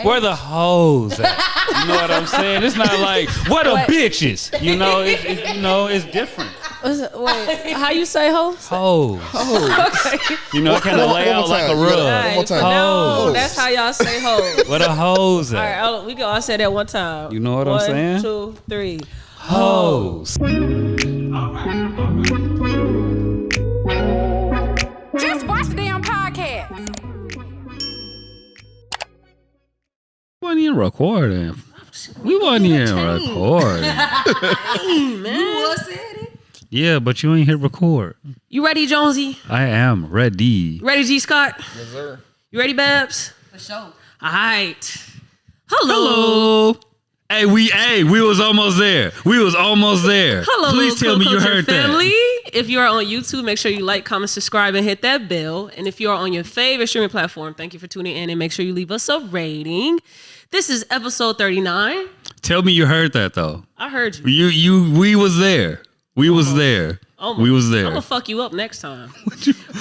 Where the hoes at? You know what I'm saying? It's not like, where the bitches? You know, it's different. Wait, how you say hoes? Hoes. Okay. You know, I kind of lay out like a rug. One more time. No, that's how y'all say hoes. Where the hoes at? All right, we can all say that one time. You know what I'm saying? 1, 2, 3. Hoes. Just watch the damn podcast. We wasn't even recording. We wasn't even recording. Man. You was said it. Yeah, but you ain't hit record. You ready, Jonesy? I am ready. Ready, G. Scott? Yes, sir. You ready, Babs? For sure. All right. Hello. Hey, we was almost there. Hello, Please tell me you heard family. that. If you are on YouTube, make sure you like, comment, subscribe, and hit that bell. And if you are on your favorite streaming platform, thank you for tuning in and make sure you leave us a rating. This is episode 39. Tell me you heard that though. I heard you. We was there. We was there. We was there. I'm gonna fuck you up next time.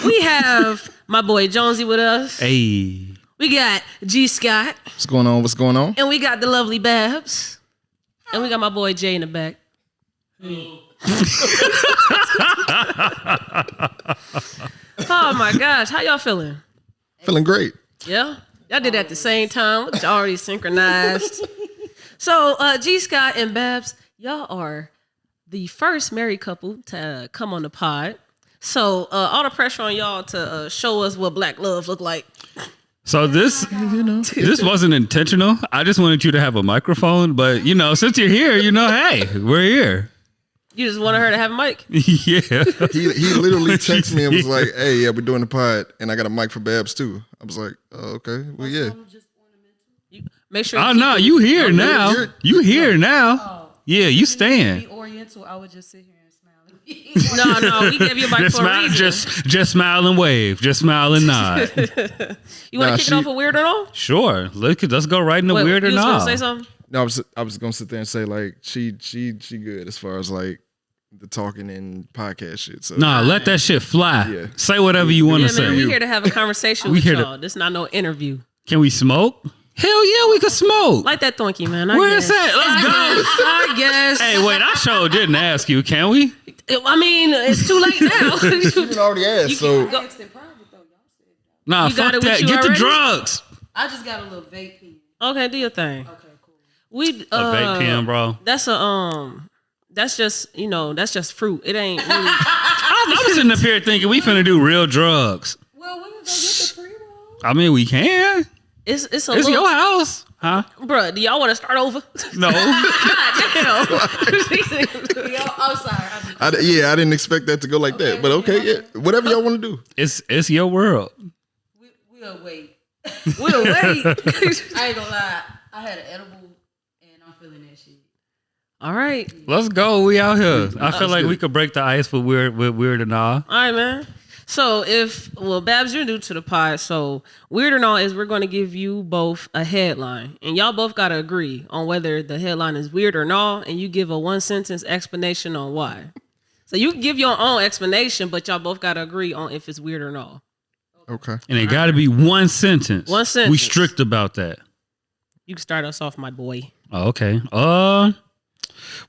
We have my boy Jonesy with us. Hey. We got G. Scott. What's going on? And we got the lovely Babs. And we got my boy Jay in the back. Oh my gosh, how y'all feeling? Feeling great. Yeah? Y'all did it at the same time. It's already synchronized. So, G. Scott and Babs, y'all are the first married couple to come on the pod. So, all the pressure on y'all to show us what black love look like. So this wasn't intentional. I just wanted you to have a microphone, but since you're here, hey, we're here. You just wanted her to have a mic? Yeah. He literally texted me and was like, "Hey, yeah, we're doing the pod, and I got a mic for Babs too." I was like, "Oh, okay, well, yeah." Make sure. Oh no, you here now? You here now? Oh. Yeah, you staying. Be Oriental, I would just sit here and smile. No, we gave you a mic for a reason. Just smile and wave. Just smile and nod. You want to kick it off with weird or no? Sure. Let's go right into weird or not. not. Say something? No, I was gonna sit there and say like she good as far as like the talking and podcast shit. So nah, let that shit fly. Yeah. Say whatever you want to say. Man, we here to have a conversation with y'all. This not no interview. Can we smoke? Hell yeah, we could smoke. Like that thonky, man. Where's that? Let's go. I guess. Hey, wait, I sure didn't ask you. Can we? I mean, it's too late now. you didn't already asked, so nah, You got fuck it with that. you Get the already? drugs. I just got a little vape pen. Okay, do your thing. Okay, cool. We A vape pen, bro. That's that's just fruit. It ain't really. I was sitting up here thinking we finna do real drugs. Well, we can go get the pre-roll. I mean, we can. It's It's your house, huh? Bruh, do y'all want to start over? No. God damn. Yo, I'm sorry. I didn't expect that to go like that. But okay, yeah, whatever y'all want to do. It's your world. We'll wait. We'll wait. I ain't gonna lie. I had an edible and I'm feeling that shit. All right. Let's go. We out here. I feel like good. we could break the ice with weird and all. All right, man. So Babs, you're new to the pod. So weird or not is we're going to give you both a headline, and y'all both got to agree on whether the headline is weird or not, and you give a 1-sentence explanation on why. So you can give your own explanation, but y'all both got to agree on if it's weird or not. Okay. And it got to be one sentence. One sentence. We strict about that. You can start us off, my boy. Oh, okay.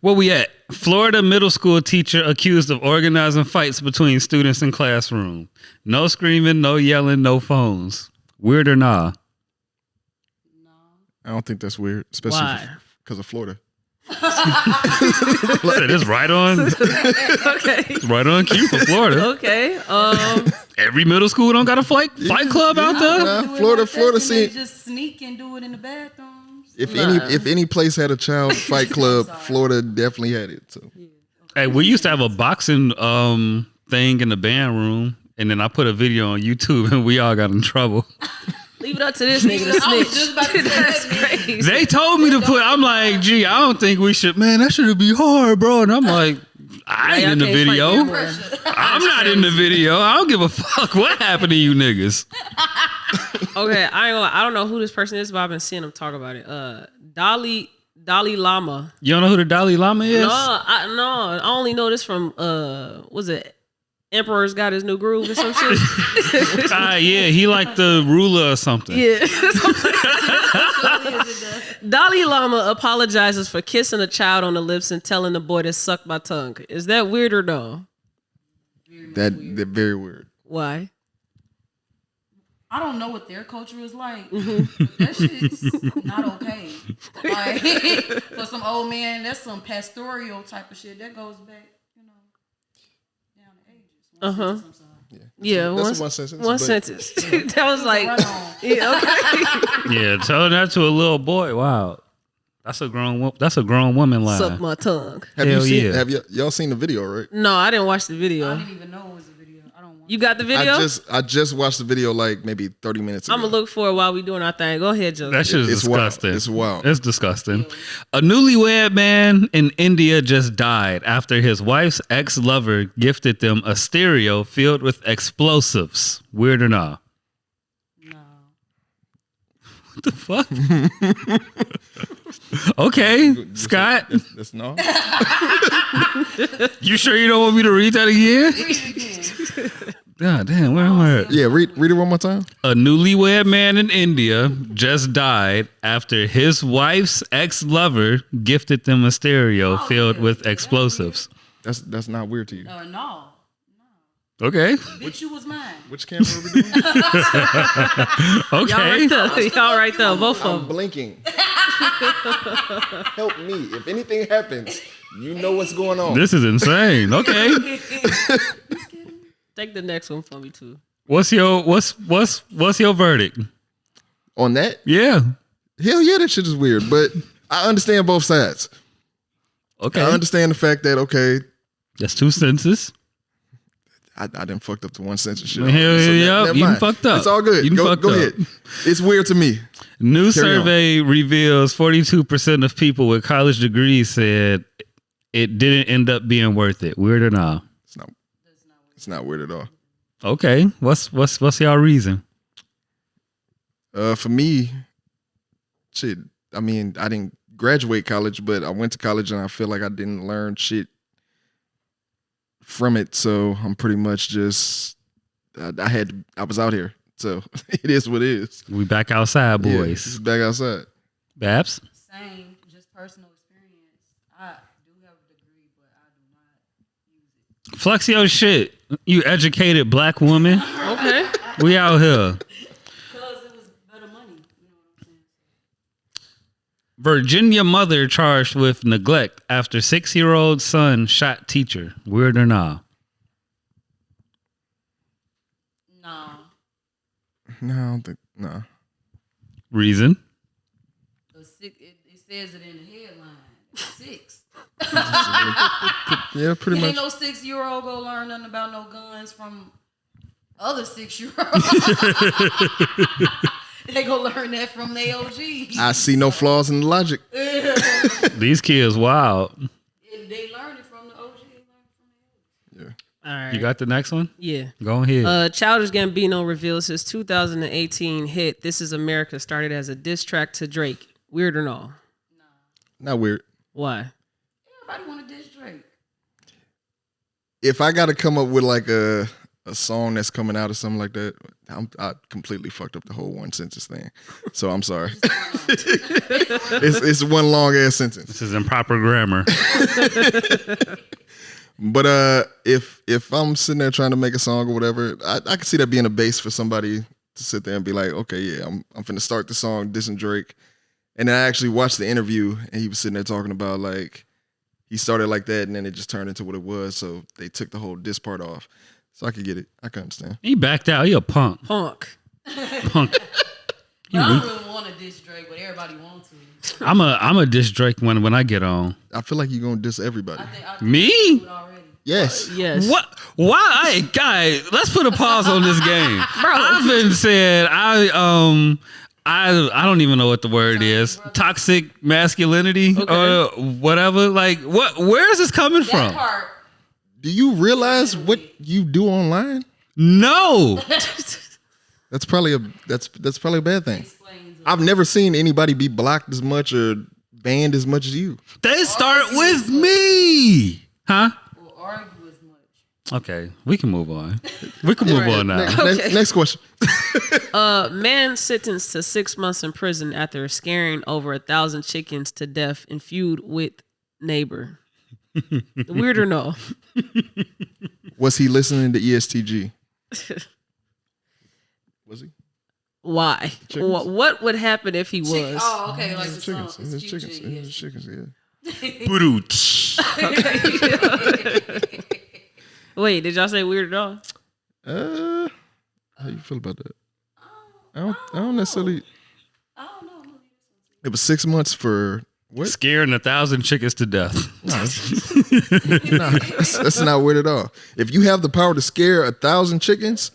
Where we at? Florida middle school teacher accused of organizing fights between students in classroom. No screaming, no yelling, no phones. Weird or nah? No. I don't think that's weird, especially Why? because of Florida. It's right on. Okay. It's right on cue for Florida. Okay. Every middle school don't got a fight club out there. Nah, Do it Florida like that, and they seemed. just sneak and do it in the bathrooms. If any place had a child fight club, Florida definitely had it. So Hey, we used to have a boxing thing in the band room, and then I put a video on YouTube, and we all got in trouble. Leave it up to this nigga to I was snitch. just about to say That's that, man. crazy. They told me to put. I'm like, gee, I don't think we should. Man, that should be hard, bro. And I'm like, I ain't Y'all in the can't fight video. that much. I'm not in the video. I don't give a fuck what happened to you niggas. Okay, I don't know who this person is, but I've been seeing them talk about it. Dalai Lama. You don't know who the Dalai Lama is? No, I only know this from was it Emperor's Got His New Groove or some shit? Yeah, he like the ruler or something. Yeah. Dalai Lama apologizes for kissing a child on the lips and telling the boy to suck my tongue. Is that weird or no? They're very weird. Why? I don't know what their culture is like, but that shit's not okay. Like, for some old man, that's some pastoral type of shit. That goes back, down the ages. Uh-huh. I'm sorry. Yeah, That's one sentence. One but sentence. That was like, Right on. yeah, okay. Yeah, telling that to a little boy. Wow, that's a grown woman line. Suck my tongue. Have Hell you seen? yeah. Have y'all seen the video? Right. No, I didn't watch the I video. didn't even know it was a video. I don't want You got the video? I just watched the video like maybe 30 minutes ago. I'm gonna look for it while we doing our thing. Go ahead, Joe. That shit is It's wild. disgusting. It's wild. It's disgusting. A newlywed man in India just died after his wife's ex-lover gifted them a stereo filled with explosives. Weird or not? No. What the fuck? Okay, Scott. That's no. You sure you don't want me to read that again? God damn, where am I at? Yeah, read it one more time. A newlywed man in India just died after his wife's ex-lover gifted them a stereo filled with explosives. That's not weird to you. No. Okay. Bitch, you was mine. Which camera are we doing? Okay. Y'all right there, both of I'm them. blinking. Help me. If anything happens, you know what's going on. This is insane. Okay. Take the next one for me too. What's your verdict? On that? Yeah. Hell yeah, that shit is weird. But I understand both sides. Okay. I understand the fact that, okay, That's two sentences. I done fucked up to one sentence shit. Hell yeah, never you mind. fucked up. It's all good. You Go fucked up. ahead. It's weird to me. New Carry on. survey reveals 42% of people with college degrees said it didn't end up being worth it. Weird or not? It's not weird at all. Okay. What's y'all reason? For me, shit, I mean, I didn't graduate college, but I went to college and I feel like I didn't learn shit from it. So I'm pretty much just, I was out here. So it is what it is. We back outside, Yeah, boys. it's back outside. Babs? Same, just personal experience. I do have a degree, but I do not use it. Flex your shit. You educated black woman. Okay. We out here. Because it was better money. You know what I'm saying? Virginia mother charged with neglect after 6-year-old son shot teacher. Weird or not? No. No, I don't think, no. Reason? It says it in the headline. 6. Yeah, pretty Ain't much. no 6-year-old go learn nothing about no guns from other 6-year-olds. They go learn that from their OG. I see no flaws in the logic. These kids wild. They learn it from the OG. They learn it from the OG. Yeah. All right. You got the next one? Yeah. Go ahead. Childish Gambino reveals his 2018 hit "This Is America" started as a diss track to Drake. Weird or no? Not weird. Why? Everybody want to diss Drake. If I got to come up with like a song that's coming out or something like that, I completely fucked up the whole one sentence thing. So I'm sorry. it's one long ass sentence. This is improper grammar. But if I'm sitting there trying to make a song or whatever, I can see that being a base for somebody to sit there and be like, okay, yeah, I'm finna start the song dissing Drake. And then I actually watched the interview and he was sitting there talking about like he started like that and then it just turned into what it was. So they took the whole diss part off. So I could get it. I can understand. He backed out. He a punk. Punk. Punk. But I don't really want to diss Drake, but everybody wants to. I'm a diss Drake when I get on. I feel like you're going to diss everybody. I think Me? I do it already. Yes. Yes. What? Why? Hey, guys, let's put a pause on this game. Bro. I've been said I don't even know what the word is. Toxic masculinity or whatever. Like what? Where is this coming That from? part, Do you realize what you do online? No. That's probably a bad thing. explains it. I've never seen anybody be blocked as much or banned as much as you. They start with me. Huh? Or argue as much. Okay, we can move on. We can move on now. Next question. Man sentenced to 6 months in prison after scaring over 1,000 chickens to death in feud with neighbor. Weird or no? Was he listening to ESTG? Was he? Why? What would happen if he was? Oh, okay. Like the Chickens. song. It's It's chickens. future, It's chickens. Yeah. Wait, did y'all say weird at all? How you feel about that? I don't necessarily. I don't know. It was 6 months for what? Scaring 1,000 chickens to death. Nah, that's not weird at all. If you have the power to scare 1,000 chickens,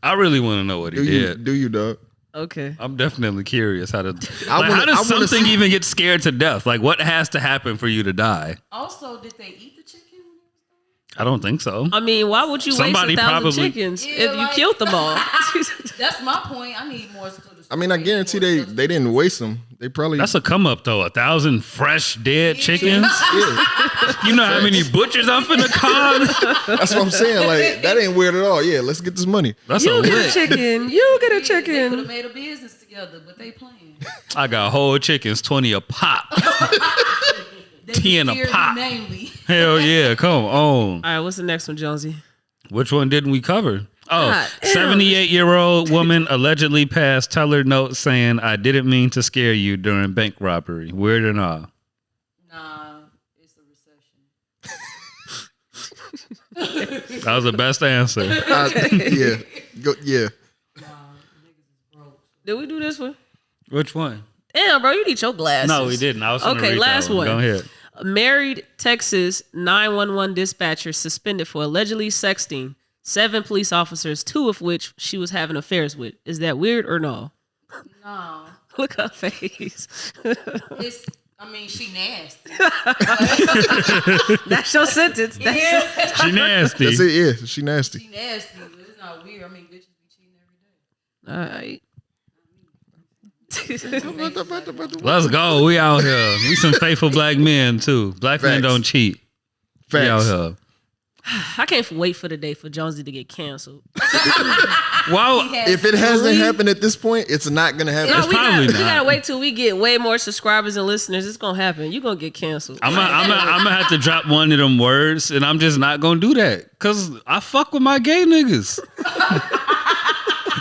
I really want to know what he did. do you, dog? Okay. I'm definitely curious how to. I Like, wanna- how I does wanna something see- even get scared to death? Like, what has to happen for you to die? Also, did they eat the chicken? I don't think so. I mean, why would you Somebody waste 1,000 probably- chickens Yeah, if you like- killed them all? That's my point. I need more. I mean, I guarantee they didn't waste them. They probably. That's a come up though. 1,000 fresh dead chickens. yeah. You know how many butchers I'm finna call? That's what I'm saying. Like that ain't weird at all. Yeah, let's get this money. That's a You get a lick. chicken. You get a They could have chicken. made a business together, but they playing. I got whole chickens, 20 a pop. They 10 a scared pop. Mainly. Hell yeah, come on. All right, what's the next one, Jonesy? Which one didn't we cover? Oh, God damn. 78-year-old woman allegedly passed teller note saying, "I didn't mean to scare you during bank robbery." Weird or not? Nah, it's a recession. That was the best answer. Yeah, yeah. Did we do this one? Which one? Damn, bro, you need your glasses. No, we didn't. I was gonna Okay, read last that one. Go ahead. A married Texas 911 dispatcher suspended for allegedly sexting 7 police officers, 2 of which she was having affairs with. Is that weird or no? No, Look at her face. it's. I mean, she nasty. That's your sentence. That's She nasty. That's it. Yeah, she nasty. She nasty, but it's not weird. I mean, bitches be cheating every day. all right. Let's go. We out here. We some faithful black men too. Black men Facts. don't cheat. We out Facts. here. I can't wait for the day for Jonesy to get canceled. Wow. If it hasn't happened at this point, it's not gonna happen. It's probably we not. gotta wait till we get way more subscribers and listeners. It's gonna happen. You're gonna get canceled. I'm gonna have to drop one of them words, and I'm just not gonna do that because I fuck with my gay niggas.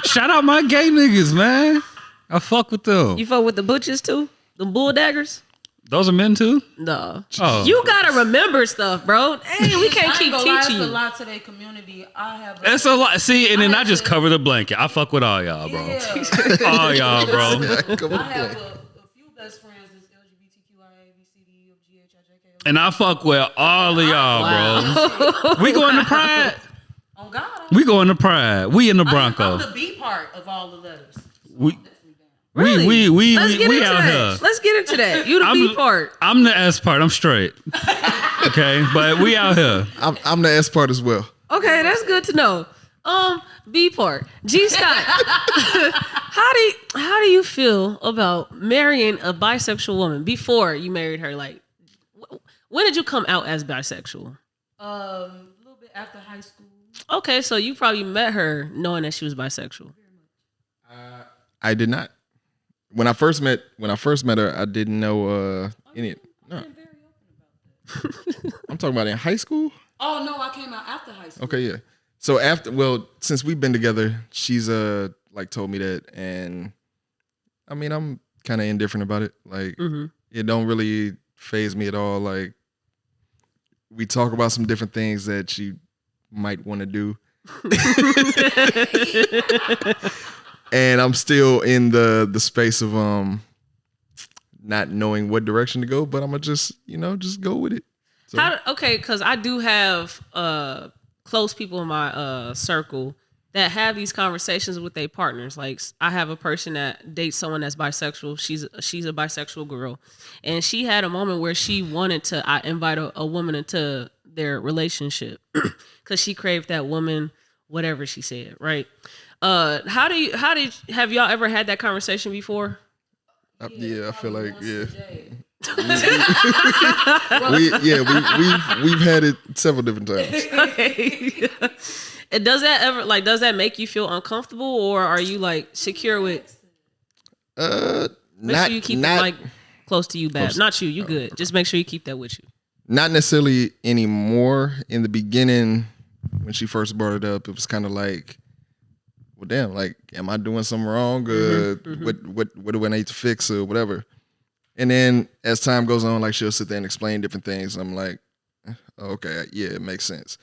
Shout out my gay niggas, man. I fuck with them. You fuck with the butchers too? The bull daggers? Those are men too? No. Oh. You gotta remember stuff, bro. Hey, we can't I keep ain't gonna lie, teaching it's a you. lot to their community. I have. That's a lot. See, and then I just cover the blanket. I fuck with all y'all, bro. Yeah. All y'all, bro. Come I on, have play. a few best friends that's LGBTQIA, BCD, GHIJK. And I fuck with all of y'all, bro. We going to Pride. On God, We going to Pride. We in the Bronco. I'm the B part of all the letters. We Really? we Let's get into out that. here. Let's get into that. You the B part. I'm the S part. I'm straight. Okay, but we out here. I'm the S part as well. Okay, that's good to know. B part. G Scott. how do you feel about marrying a bisexual woman before you married her? Like, when did you come out as bisexual? A little bit after high school. Okay, so you probably met her knowing that she was bisexual. I did not. When I first met her, I didn't know any. No. I'm talking about in high school. Oh no, I came out after high school. Okay, yeah. So since we've been together, she's like told me that, and I mean, I'm kind of indifferent about it. Like, it don't really faze me at all. Like, we talk about some different things that she might want to do. And I'm still in the space of not knowing what direction to go, but I'm gonna just go with it. So, Because I do have close people in my circle that have these conversations with their partners. Like, I have a person that dates someone that's bisexual. She's a bisexual girl, and she had a moment where she wanted to invite a woman into their relationship because she craved that woman, whatever she said, right? Have y'all ever had that conversation before? I feel like Once we've had it several different times. Okay. And does that make you feel uncomfortable, or are you like secure with? Make sure you keep the mic close to you, Bab. Not you. You good. Just make sure you keep that with you. Not necessarily anymore. In the beginning, when she first brought it up, it was kind of like, well, damn, like, am I doing something wrong? What do I need to fix or whatever? And then as time goes on, like, she'll sit there and explain different things. I'm like, okay, yeah, it makes sense.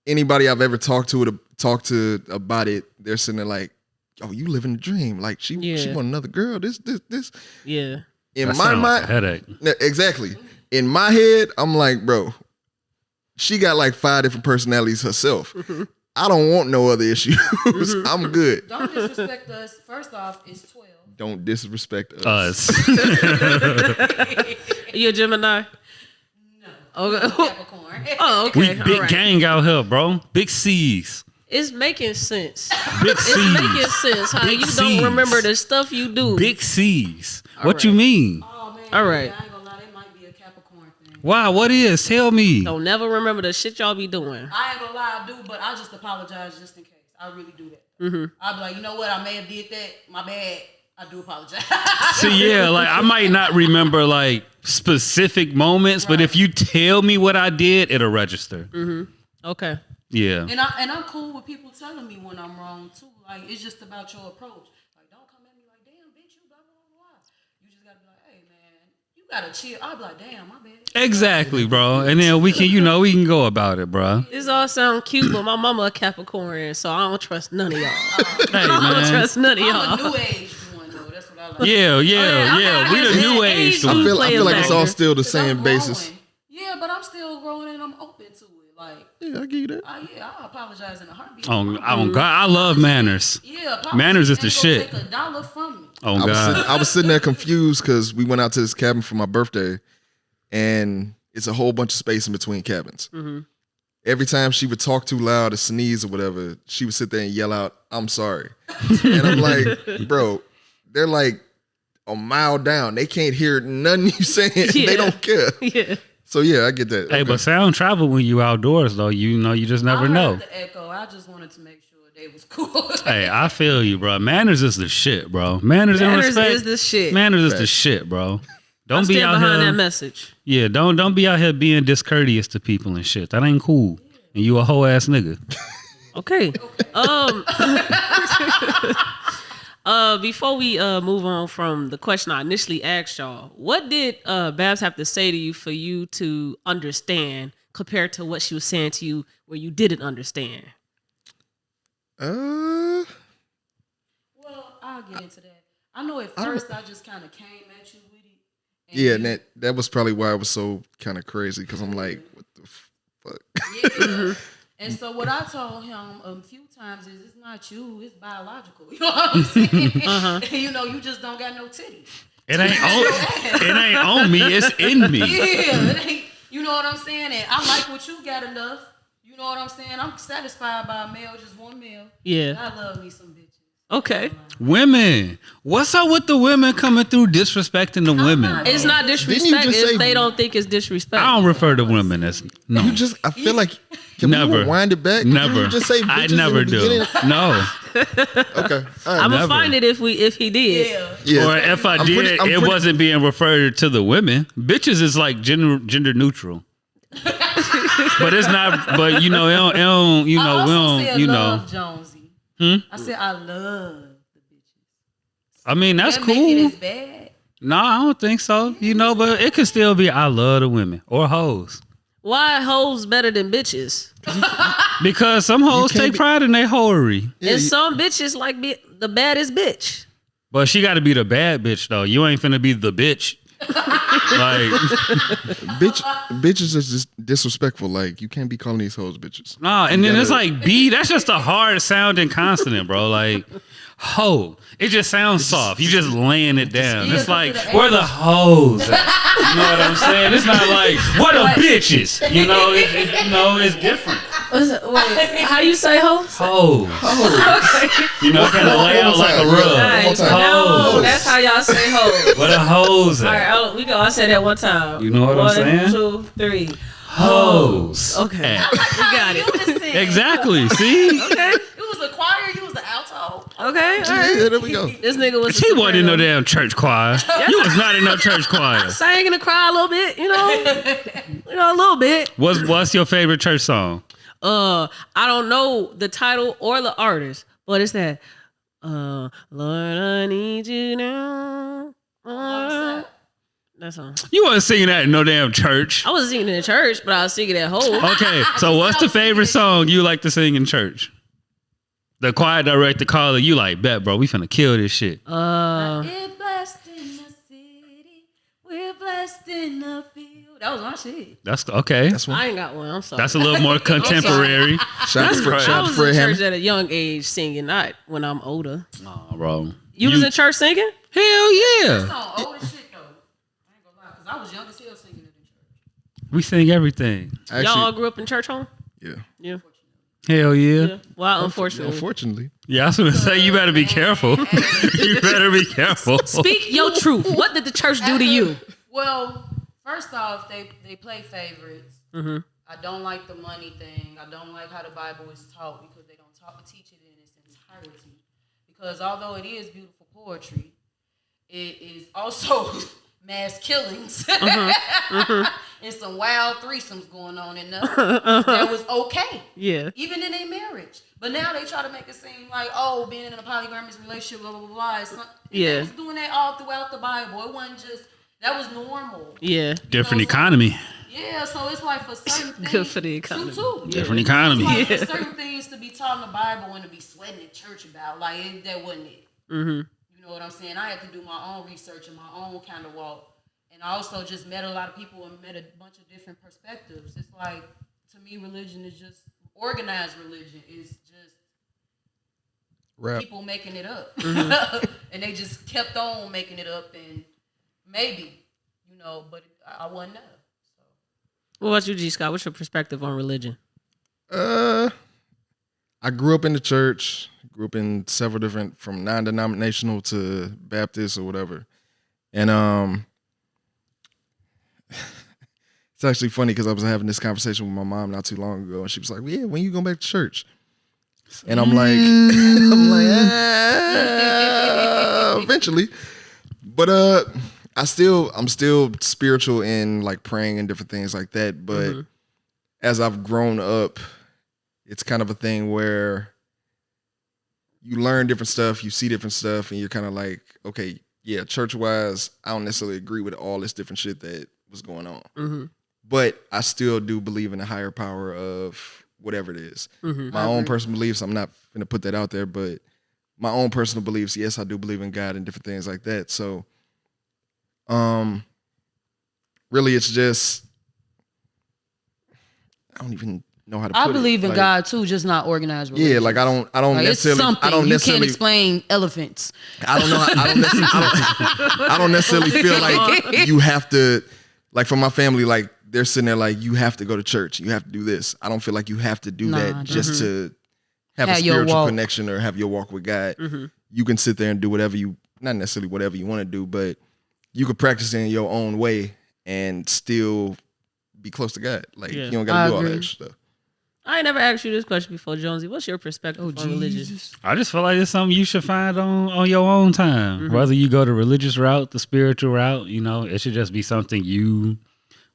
Anybody I've ever talked to about it, they're sitting there like, oh, you living the dream. Like, she want another girl. This. Yeah. In That my sounds mind, like a headache. exactly. In my head, I'm like, bro, she got like 5 different personalities herself. I don't want no other issues. I'm good. Don't disrespect us. First off, it's 12. Don't disrespect us. You a Gemini? No. Okay. Capricorn. Oh, okay. We big All right. gang out here, bro. Big C's. It's making sense. Big It's C's. making sense how Big you C's. don't remember the stuff you do. Big C's. All What you right. mean? Oh, man. All right. Yeah, I ain't gonna lie. That might be a Capricorn thing. Why? What is? Tell me. Don't never remember the shit y'all be doing. I ain't gonna lie, I do, but I just apologize just in case. I really do that. I'll be like, you know what? I may have did that. My bad. I do apologize. See, yeah, like I might not remember like specific moments, but if you tell me what I did, it'll register. Okay. Yeah. And I'm cool with people telling me when I'm wrong too. Like, it's just about your approach. Like, don't come at me like, damn, bitch, you blah blah blah. You just gotta be like, hey man, you gotta chill. I'll be like, damn, my bad. Exactly, bro. And then we can go about it, bro. This all sound cute, but my mama a Capricorn, so I don't trust none of y'all. Hey, I don't man. trust none of I'm y'all. a new age one though. That's what I like. Yeah. yeah. We the Yeah, new age age do I one. feel play a like it's all factor. still the 'Cause same I'm basis. growing. Yeah, but I'm still growing and I'm open to it. Like, Yeah, I give you that. I apologize in a heartbeat. Oh God, I love manners. Yeah, apology Manners is ain't the gonna shit. Take $1 from me. Oh I God. was sitting there confused because we went out to this cabin for my birthday, and it's a whole bunch of space in between cabins. Every time she would talk too loud or sneeze or whatever, she would sit there and yell out, "I'm sorry," and I'm like, bro, they're like a mile down. They can't hear nothing you saying. Yeah. They don't care. Yeah. So yeah, I get that. Hey, Okay. but sound travel when you outdoors though. You know, you just never I heard know. the echo. I just wanted to make sure they was cool. Hey, I feel you, bro. Manners is the shit, bro. Manners and Manners respect is the shit. Manners is the shit, bro. Don't be Stand out behind that here. message. Yeah, don't be out here being discourteous to people and shit. That ain't cool. And you a hoe ass nigga. Okay. Before we move on from the question I initially asked y'all, what did Babs have to say to you for you to understand compared to what she was saying to you where you didn't understand? Well, I'll get into that. I know at first I just kind of came at you with it. Yeah, and that was probably why it was so kind of crazy because I'm like, what the fuck? Yeah. And so what I told him a few times is it's not you, it's biological. You know what I'm saying? You know, you just don't got no titties. It ain't on me, it's in me. Yeah, it ain't, you know what I'm saying? And I like what you got enough. You know what I'm saying? I'm satisfied by a male, just one male. Yeah. I love me some bitches. Okay. Women. What's up with the women coming through disrespecting the women? It's not disrespect just if say- they don't think it's disrespect. I don't refer to women as no. You just, I feel like, can Never. we wind it back? Did Never. you just say I bitches never in the do. beginning? No. Okay. All right. I'm gonna never. find it if he did. Yeah. Yeah. Or if I I'm did, pretty- I'm it pretty- wasn't being referred to the women. Bitches is like gender neutral. But it's not. But you know, it don't you I know, also we don't. said You know, love Jonesy. I said I love the bitches. I mean that's That cool. make it as bad. No, I don't think so. You know, but it could still be I love the women or hoes. Why hoes better than bitches? Because some hoes can't take be- pride in their hoery. Yeah, And some bitches like be the baddest bitch. But she got to be the bad bitch though. You ain't finna be the bitch. Like bitches is just disrespectful. Like you can't be calling these hoes bitches. nah, and then gotta- it's like B. That's just a hard sounding consonant, bro. Like hoe. It just sounds soft. You just laying it down. Yeah, It's like to the where the hoes at? You know what I'm saying? It's not like what the bitches. You know, it's different. Wait, how you say hoes? Hoes. You know, kind of lay out like a rug. Nice. No, Hoes. that's how y'all say hoes. What a hoes All at? right, we go. I say that one time. You know what I'm saying? 1, 2, 3. Hoes. Okay, we got it. Exactly. See? Okay, You was a choir, you was the alto. okay, all right. Yeah, there we go. This nigga was. She wasn't in no damn church choir. You was not in no church choir. sang and cry a little bit, you know, a little bit. What's your favorite church song? I don't know the title or the artist, but it's that. Lord, I need you now. That song. You wasn't singing that in no damn church. I wasn't singing in the church, but I was singing at home. Okay, so what's the favorite song you like to sing in church? The choir director calling you like, bet, bro, we finna kill this shit. We're blessed in the city. We're blessed in the field. That was my shit. That's okay. That's one. I ain't got one. I'm sorry. That's a little more contemporary. Shout out to I Fred was in Hammond. church at a young age singing, not when I'm older. Oh, bro. You was in church singing? Hell yeah. Song old as shit though. I ain't gonna lie, cause I was young as hell singing it in church. We sing everything. Y'all all Actually, grew up in church home? yeah. Yeah. Hell yeah. Yeah. Well, unfortunately. Unfortunately, Yeah, I was gonna say you better be careful. You better be careful. Speak your truth. What did the church do to you? Well, first off, they play favorites. Mm-hmm. I don't like the money thing. I don't like how the Bible is taught because they don't teach it in its entirety. Because although it is beautiful poetry, it is also mass killings and some wild threesomes going on in there. That was okay. Yeah. Even in a marriage. But now they try to make it seem like, oh, being in a polygamous relationship, blah, blah, blah, blah. Yeah. They was doing that all throughout the Bible. It wasn't just, that was normal. Yeah. Different economy. Yeah, so it's like for certain things. Good for the economy. True, too. Different economy. It's like for certain things to be taught in the Bible and to be sweating at church about, like, that wasn't it. Mm-hmm. You know what I'm saying? I had to do my own research and my own kind of walk. And I also just met a lot of people and met a bunch of different perspectives. It's like, to me, religion is just, organized religion is just rap. people making it up. Mm-hmm. And they just kept on making it up and maybe, you know, but I wasn't there. So. What about you, G. Scott? What's your perspective on religion? I grew up in the church. Grew up in several different, from non-denominational to Baptist or whatever, and it's actually funny because I was having this conversation with my mom not too long ago, and she was like, "Yeah, when you going back to church?" And I'm like, eventually, but I'm still spiritual in like praying and different things like that. But as I've grown up, it's kind of a thing where you learn different stuff, you see different stuff, and you're kind of like, okay, yeah, church-wise, I don't necessarily agree with all this different shit that was going on. Mm-hmm. But I still do believe in the higher power of whatever it is. Mm-hmm. My own personal beliefs, I'm not going to put that out there, but my own personal beliefs, yes, I do believe in God and different things like that. So, really, it's just, I don't even know how to put it. I believe in like, God too, just not organized religion. Yeah, like I don't Like, it's necessarily. something. I don't You necessarily. can't explain elephants. I don't know. I don't necessarily feel like you have to. Like for my family, like they're sitting there like you have to go to church. You have to do this. I don't feel like you have to do that just to have a Have your spiritual walk. connection or have your walk with God. You can sit there and do whatever you, not necessarily whatever you want to do, but you could practice it in your own way and still be close to God. Like Yeah. you don't got to do all that agree. extra stuff. I ain't never asked you this question before, Jonesy. What's your perspective on religion? I just feel like it's something you should find on your own time. Whether you go the religious route, the spiritual route, you know, it should just be something you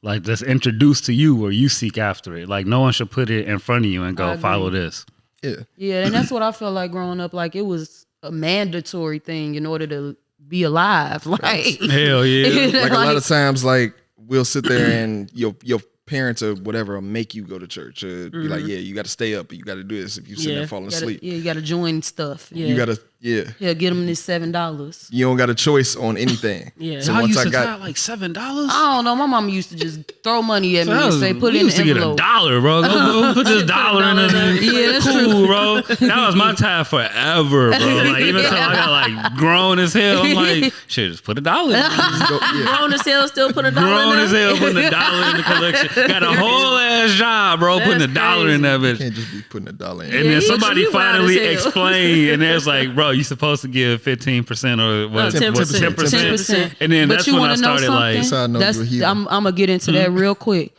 like that's introduced to you or you seek after it. Like no one should put it in front of you and go follow this. Yeah. Yeah, and that's what I felt like growing up. Like it was a mandatory thing in order to be alive. Like Hell yeah. Like a lot of times, like we'll sit there and your parents or whatever will make you go to church or be like, yeah, you got to stay up, you got to do this if you sit there falling you gotta, asleep. yeah, you got to join stuff. Yeah. You Yeah. He'll get him this $7. You don't got a choice on anything. Yeah. So I once used I to got tie like $7. I don't know. My mom used to just throw money at me and say, "Put we it in used the to get envelope." $1, bro. Go put this dollar in it. Yeah, that's cool, bro. That was my tie forever, bro. Like even until I got like grown as hell, I'm like, shit, just put $1 in it. yeah. Grown as hell, still put $1 Grown in as there? hell putting $1 in the collection. Got a whole ass job, bro, putting That's $1 in that You bitch. can't just be putting $1 in. And Yeah, then you somebody wild finally as hell. explained, and it's like, bro, you supposed to give 15% or what? 10%. 10%. And then But that's you when I wanna know started like, That's how I know That's you a heathen. I'm gonna get into that real quick.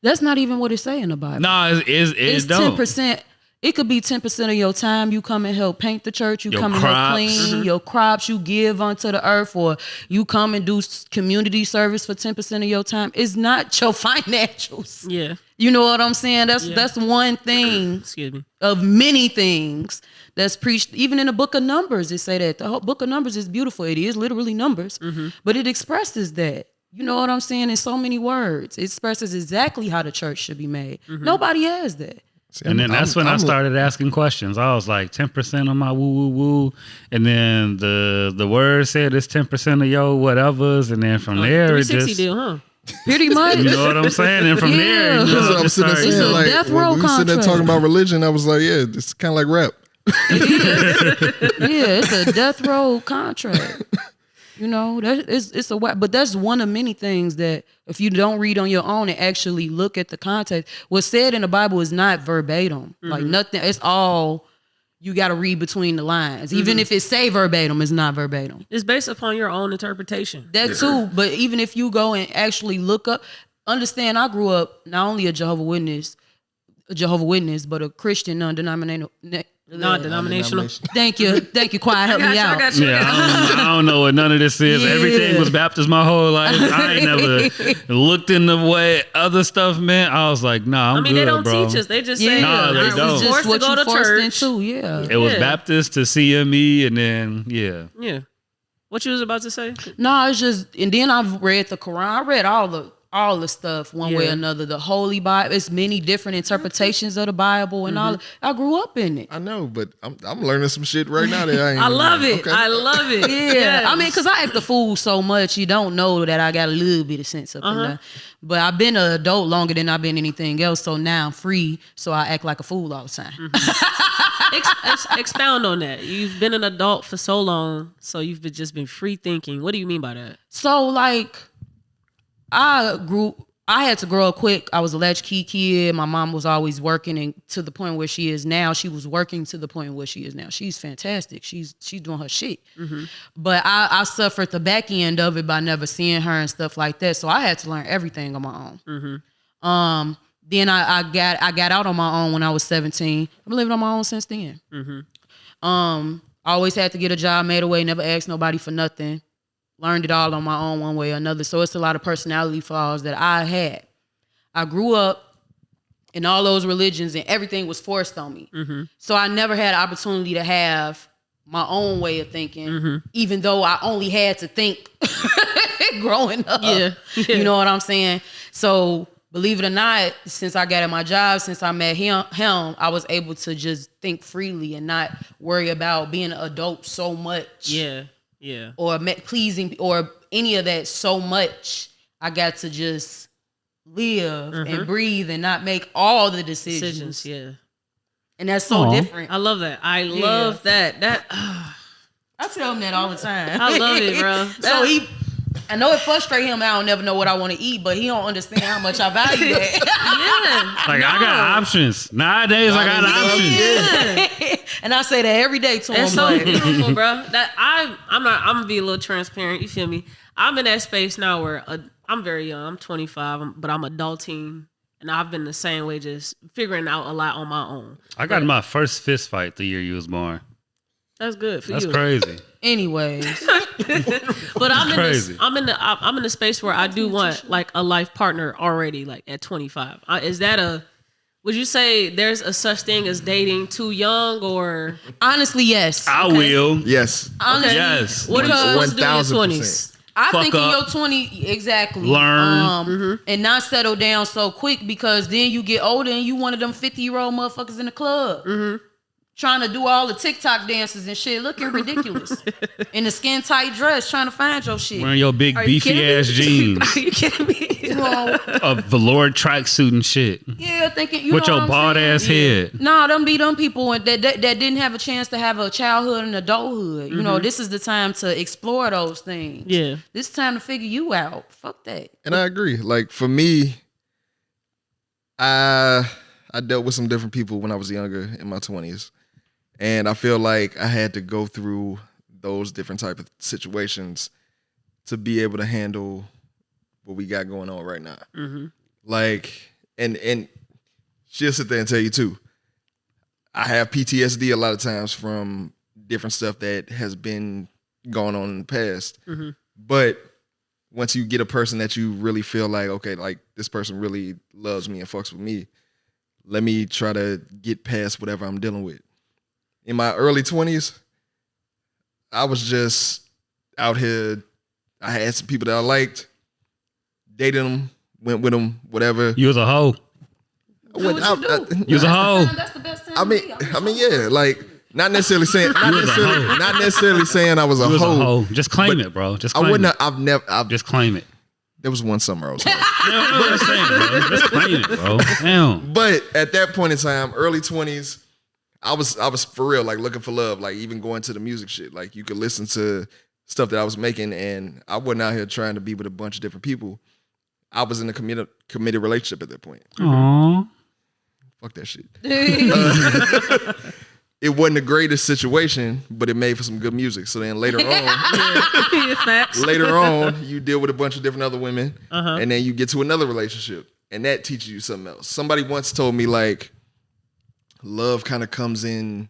That's not even what it's saying in the Bible. nah, It's don't. 10%. It could be 10% of your time. You come and help paint the church. You Your come and help crops. clean your crops. You give unto the earth, or you come and do community service for 10% of your time. It's not your financials. Yeah. You know what I'm saying? That's Yeah. that's one thing Excuse me. of many things that's preached. Even in the book of Numbers, it say that the whole book of Numbers is beautiful. It is literally numbers, but it expresses that. You know what I'm saying? In so many words, it expresses exactly how the church should be made. Nobody has that. See, And then that's when I started asking questions. I was like, 10% of my woo woo woo, and then the word said it's 10% of your whatevers, and then from there it 360 just, deal, huh? Pretty much. you know what I'm saying? And from there, Yeah. you That's know, what it I'm just sitting there started- saying. a Like, death when row we were sitting there contract. talking about religion, I was like, yeah, it's kind of like rap. Yeah, it's a death row contract. You know, it's a but that's one of many things that if you don't read on your own and actually look at the context, what's said in the Bible is not verbatim. Like nothing. It's all you got to read between the lines. Even if it say verbatim, it's not verbatim. It's based upon your own interpretation. That too. But even if you go and actually look up, understand. I grew up not only a Jehovah's Witness, but a Christian non-denominational. Non-denominational. Thank you, Quiet, help me out. got you. Yeah, I don't know what none of this is. Yeah. Everything was Baptist my whole life. I ain't never looked into what other stuff meant. I was like, nah, I'm I mean, good, they don't bro. teach us. They just Yeah, say, Nah, they this don't. is forced just what to go you to forced church. into. Yeah. It was Yeah. Baptist to CME, and then yeah. Yeah. What you was about to say? No, it's just, and then I've read the Quran. I read all the stuff one way or Yeah. another. The Holy Bible. It's many different interpretations of the Bible and all. I grew up in it. I know, but I'm learning some shit right now that I ain't I even love know. it. Okay. I love it. Yeah, Yes. I mean, cause I act the fool so much, you don't know that I got a little bit of sense up in there. But I've been an adult longer than I've been anything else, so now I'm free, so I act like a fool all the time. Expound on that. You've been an adult for so long, so you've just been free thinking. What do you mean by that? So like, I had to grow up quick. I was a latchkey kid. My mom was always working, and to the point where she is now, she was working to the point where she is now. She's fantastic. She's doing her shit. But I suffered the back end of it by never seeing her and stuff like that. So I had to learn everything on my own. Then I got out on my own when I was 17. I've been living on my own since then. I always had to get a job, made a way, never asked nobody for nothing. Learned it all on my own one way or another. So it's a lot of personality flaws that I had. I grew up in all those religions and everything was forced on me. So I never had opportunity to have my own way of thinking, even though I only had to think growing up. Yeah. You know what I'm saying? So believe it or not, since I got at my job, since I met him, I was able to just think freely and not worry about being an adult so much. Yeah. Yeah. Or pleasing or any of that so much. I got to just live and breathe and not make all the decisions. Yeah. And that's so different. I love that. I love that. I tell him that all the time. I love it, bro. So I know it frustrates him. I don't never know what I want to eat, but he don't understand how much I value that. Yeah. Like I got options nowadays. I got options. And I say that every day to him. That's so Like, beautiful, bro. That I'm gonna be a little transparent. You feel me? I'm in that space now where I'm very young. I'm 25, but I'm adulting, and I've been the same way, just figuring out a lot on my own. I got in my first fist fight the year you was born. That's good for That's you. crazy. anyways. But I'm in crazy. I'm in the space where I do want like a life partner already, like at 25. Is that would you say there's a such thing as dating too young, or Honestly, yes. I will. Yes. Honestly, Yes. what are you supposed to do in your 1000%. 20s? I Fuck think in up. your 20, exactly. Learn. And not settle down so quick, because then you get older and you one of them 50-year-old motherfuckers in the club. trying to do all the TikTok dances and shit, looking ridiculous in a skin tight dress, trying to find your shit. Wearing your big Are you beefy kidding me? ass jeans, Are you kidding me? You know, a velour tracksuit and shit, yeah, thinking with know your what I'm bald saying? ass head. No, them be them people that didn't have a chance to have a childhood and adulthood. You know, this is the time to explore those things. Yeah. This time to figure you out. Fuck that. And I agree. Like for me, I dealt with some different people when I was younger in my 20s. And I feel like I had to go through those different type of situations to be able to handle what we got going on right now. Like, and she'll sit there and tell you too, I have PTSD a lot of times from different stuff that has been going on in the past. But once you get a person that you really feel like, okay, like this person really loves me and fucks with me, let me try to get past whatever I'm dealing with. In my early 20s, I was just out here. I had some people that I liked, dated them, went with them, whatever. You was a hoe. Do what you do. You was a hoe. That's the best time I mean, yeah, like not necessarily saying, not necessarily saying I was a You was a hoe. hoe. Just claim but it, bro. Just I claim wouldn't. it. I've Just claim it. There was one summer I was. hoe. No, I'm saying, bro. Just claim it, bro. Damn. But at that point in time, early 20s, I was for real, like looking for love, like even going to the music shit. Like you could listen to stuff that I was making, and I wasn't out here trying to be with a bunch of different people. I was in a committed relationship at that point. Aww. Fuck that shit. It wasn't the greatest situation, but it made for some good music. So then later on, Facts. later on, you deal with a bunch of different other women, and then you get to another relationship, and that teaches you something else. Somebody once told me like, love kind of comes in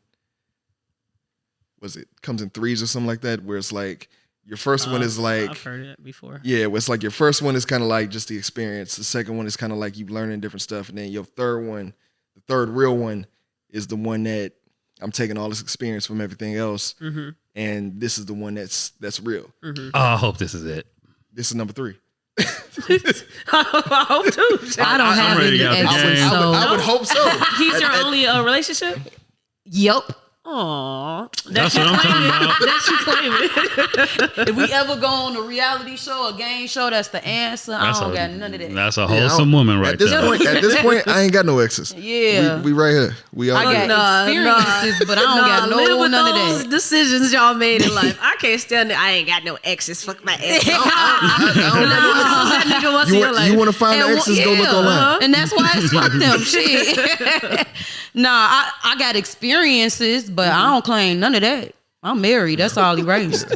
threes or something like that, where it's like your first one is like, I've heard it before. yeah, where it's like your first one is kind of like just the experience. The second one is kind of like you learning different stuff, and then your third one, the third real one, is the one that I'm taking all this experience from everything else, and this is the one that's real. Oh, I hope this is it. This is number 3. I hope too. I don't have ready any to get out the exes, game. so I would hope so. He's your only relationship? yup. Aw. That's what I'm talking about. That's you claiming. If we ever go on a reality show, a game show, that's the answer. I don't got none of that. That's a wholesome woman right At this there. point, I ain't got no exes. Yeah. We right here. We all I good. got experiences, but I don't got live with none of those that. decisions y'all made in life. I can't stand it. I ain't got no exes. Fuck my exes. That nigga wants in your life. You want to find And exes? Go look online. And that's why it's fuck them shit. Nah, I got experiences, but I don't claim none of that. I'm married. That's all erased.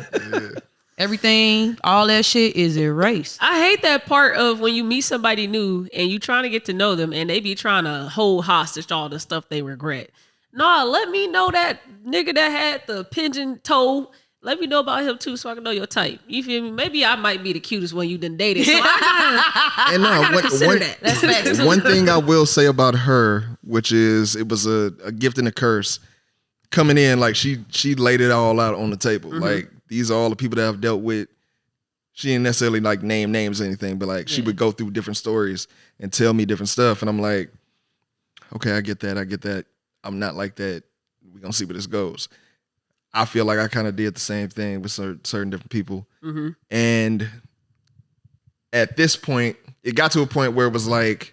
Everything, all that shit is erased. I hate that part of when you meet somebody new and you trying to get to know them and they be trying to hold hostage all the stuff they regret. Nah, let me know that nigga that had the pigeon toe. Let me know about him too so I can know your type. You feel me? Maybe I might be the cutest one you done dated. So I gotta consider that. That's facts too. One thing I will say about her, which is it was a gift and a curse. Coming in, like she laid it all out on the table. Like these are all the people that I've dealt with. She didn't necessarily like name names or anything, but like she would go through different stories and tell me different stuff. And I'm like, okay, I get that. I'm not like that. We're gonna see where this goes. I feel like I kind of did the same thing with certain different people. And at this point, it got to a point where it was like,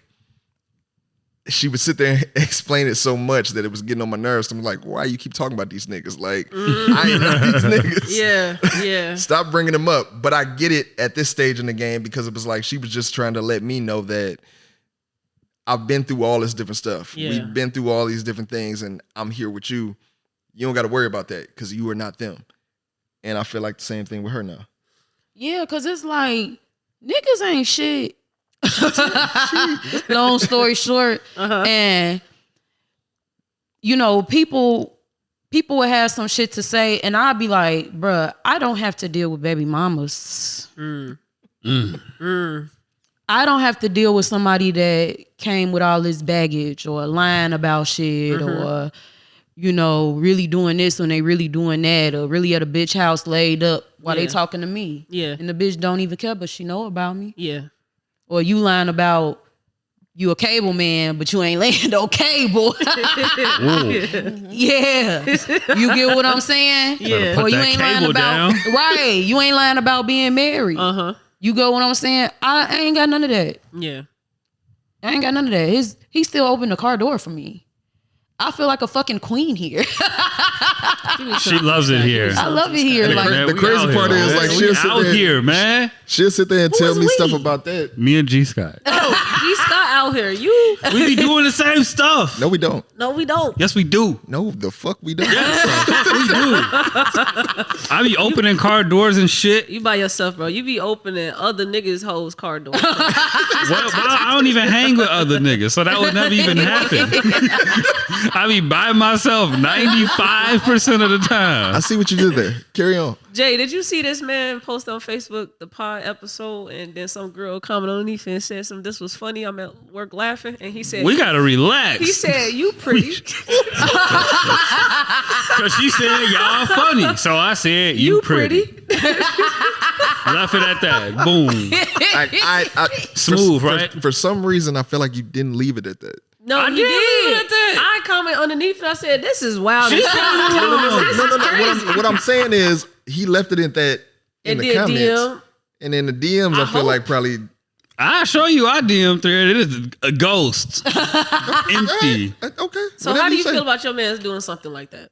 she would sit there and explain it so much that it was getting on my nerves. I'm like, why you keep talking about these niggas? Like, I ain't know these niggas. Yeah. Stop bringing them up. But I get it at this stage in the game because it was like she was just trying to let me know that I've been through all this different stuff. Yeah. We've been through all these different things, and I'm here with you. You don't got to worry about that because you are not them. And I feel like the same thing with her now. Yeah, because it's like, niggas ain't shit. Long story short. And, you know, people would have some shit to say, and I'd be like, bruh, I don't have to deal with baby mamas. I don't have to deal with somebody that came with all this baggage or lying about shit or, you know, really doing this when they really doing that, or really at a bitch house laid up while they talking to me. Yeah. And the bitch don't even care, but she know about me. Yeah. Or you lying about you a cable man, but you ain't laying no cable. Yeah. You get what I'm saying? Yeah. Put Or you that ain't lying cable about down. right. You ain't lying about being married. Uh-huh. You go what I'm saying? I ain't got none of that. Yeah. I ain't got none of that. He still opened the car door for me. I feel like a fucking queen here. She loves it here. I love it here. Like, Man, the we crazy out part here, is, man. like, We she'll sit out there- here, man. She'll sit there and tell is me stuff we? about that. Me and G Scott. G Scott out here. You We be doing the same stuff. No, we don't. no, we don't. Yes, we do. No, the fuck we don't. We do. I be opening car doors and shit. You by yourself, bro. You be opening other niggas' hoes car doors. Well, I don't even hang with other niggas, so that would never even happen. I be by myself 95% of the I time. see what you did there. Carry on. Jay, did you see this man post on Facebook the pod episode, and then some girl comment underneath and said something? This was funny. I'm at work laughing, and he said, We gotta relax. he said, you pretty. Cause she said y'all funny, so I said you pretty. Left it at that. Boom. I Smooth, right? For some reason, I feel like you didn't leave it at that. No, I you did leave it did. at that. I comment underneath and I said, this is wild. She as said fuck. No. What I'm saying is, he left it in that in And the did comments, DM. and in the DMs, I feel hope. like probably. I show you our DM thread. It is a ghost. Empty. Okay. So whatever how do you say. feel about your man doing something like that?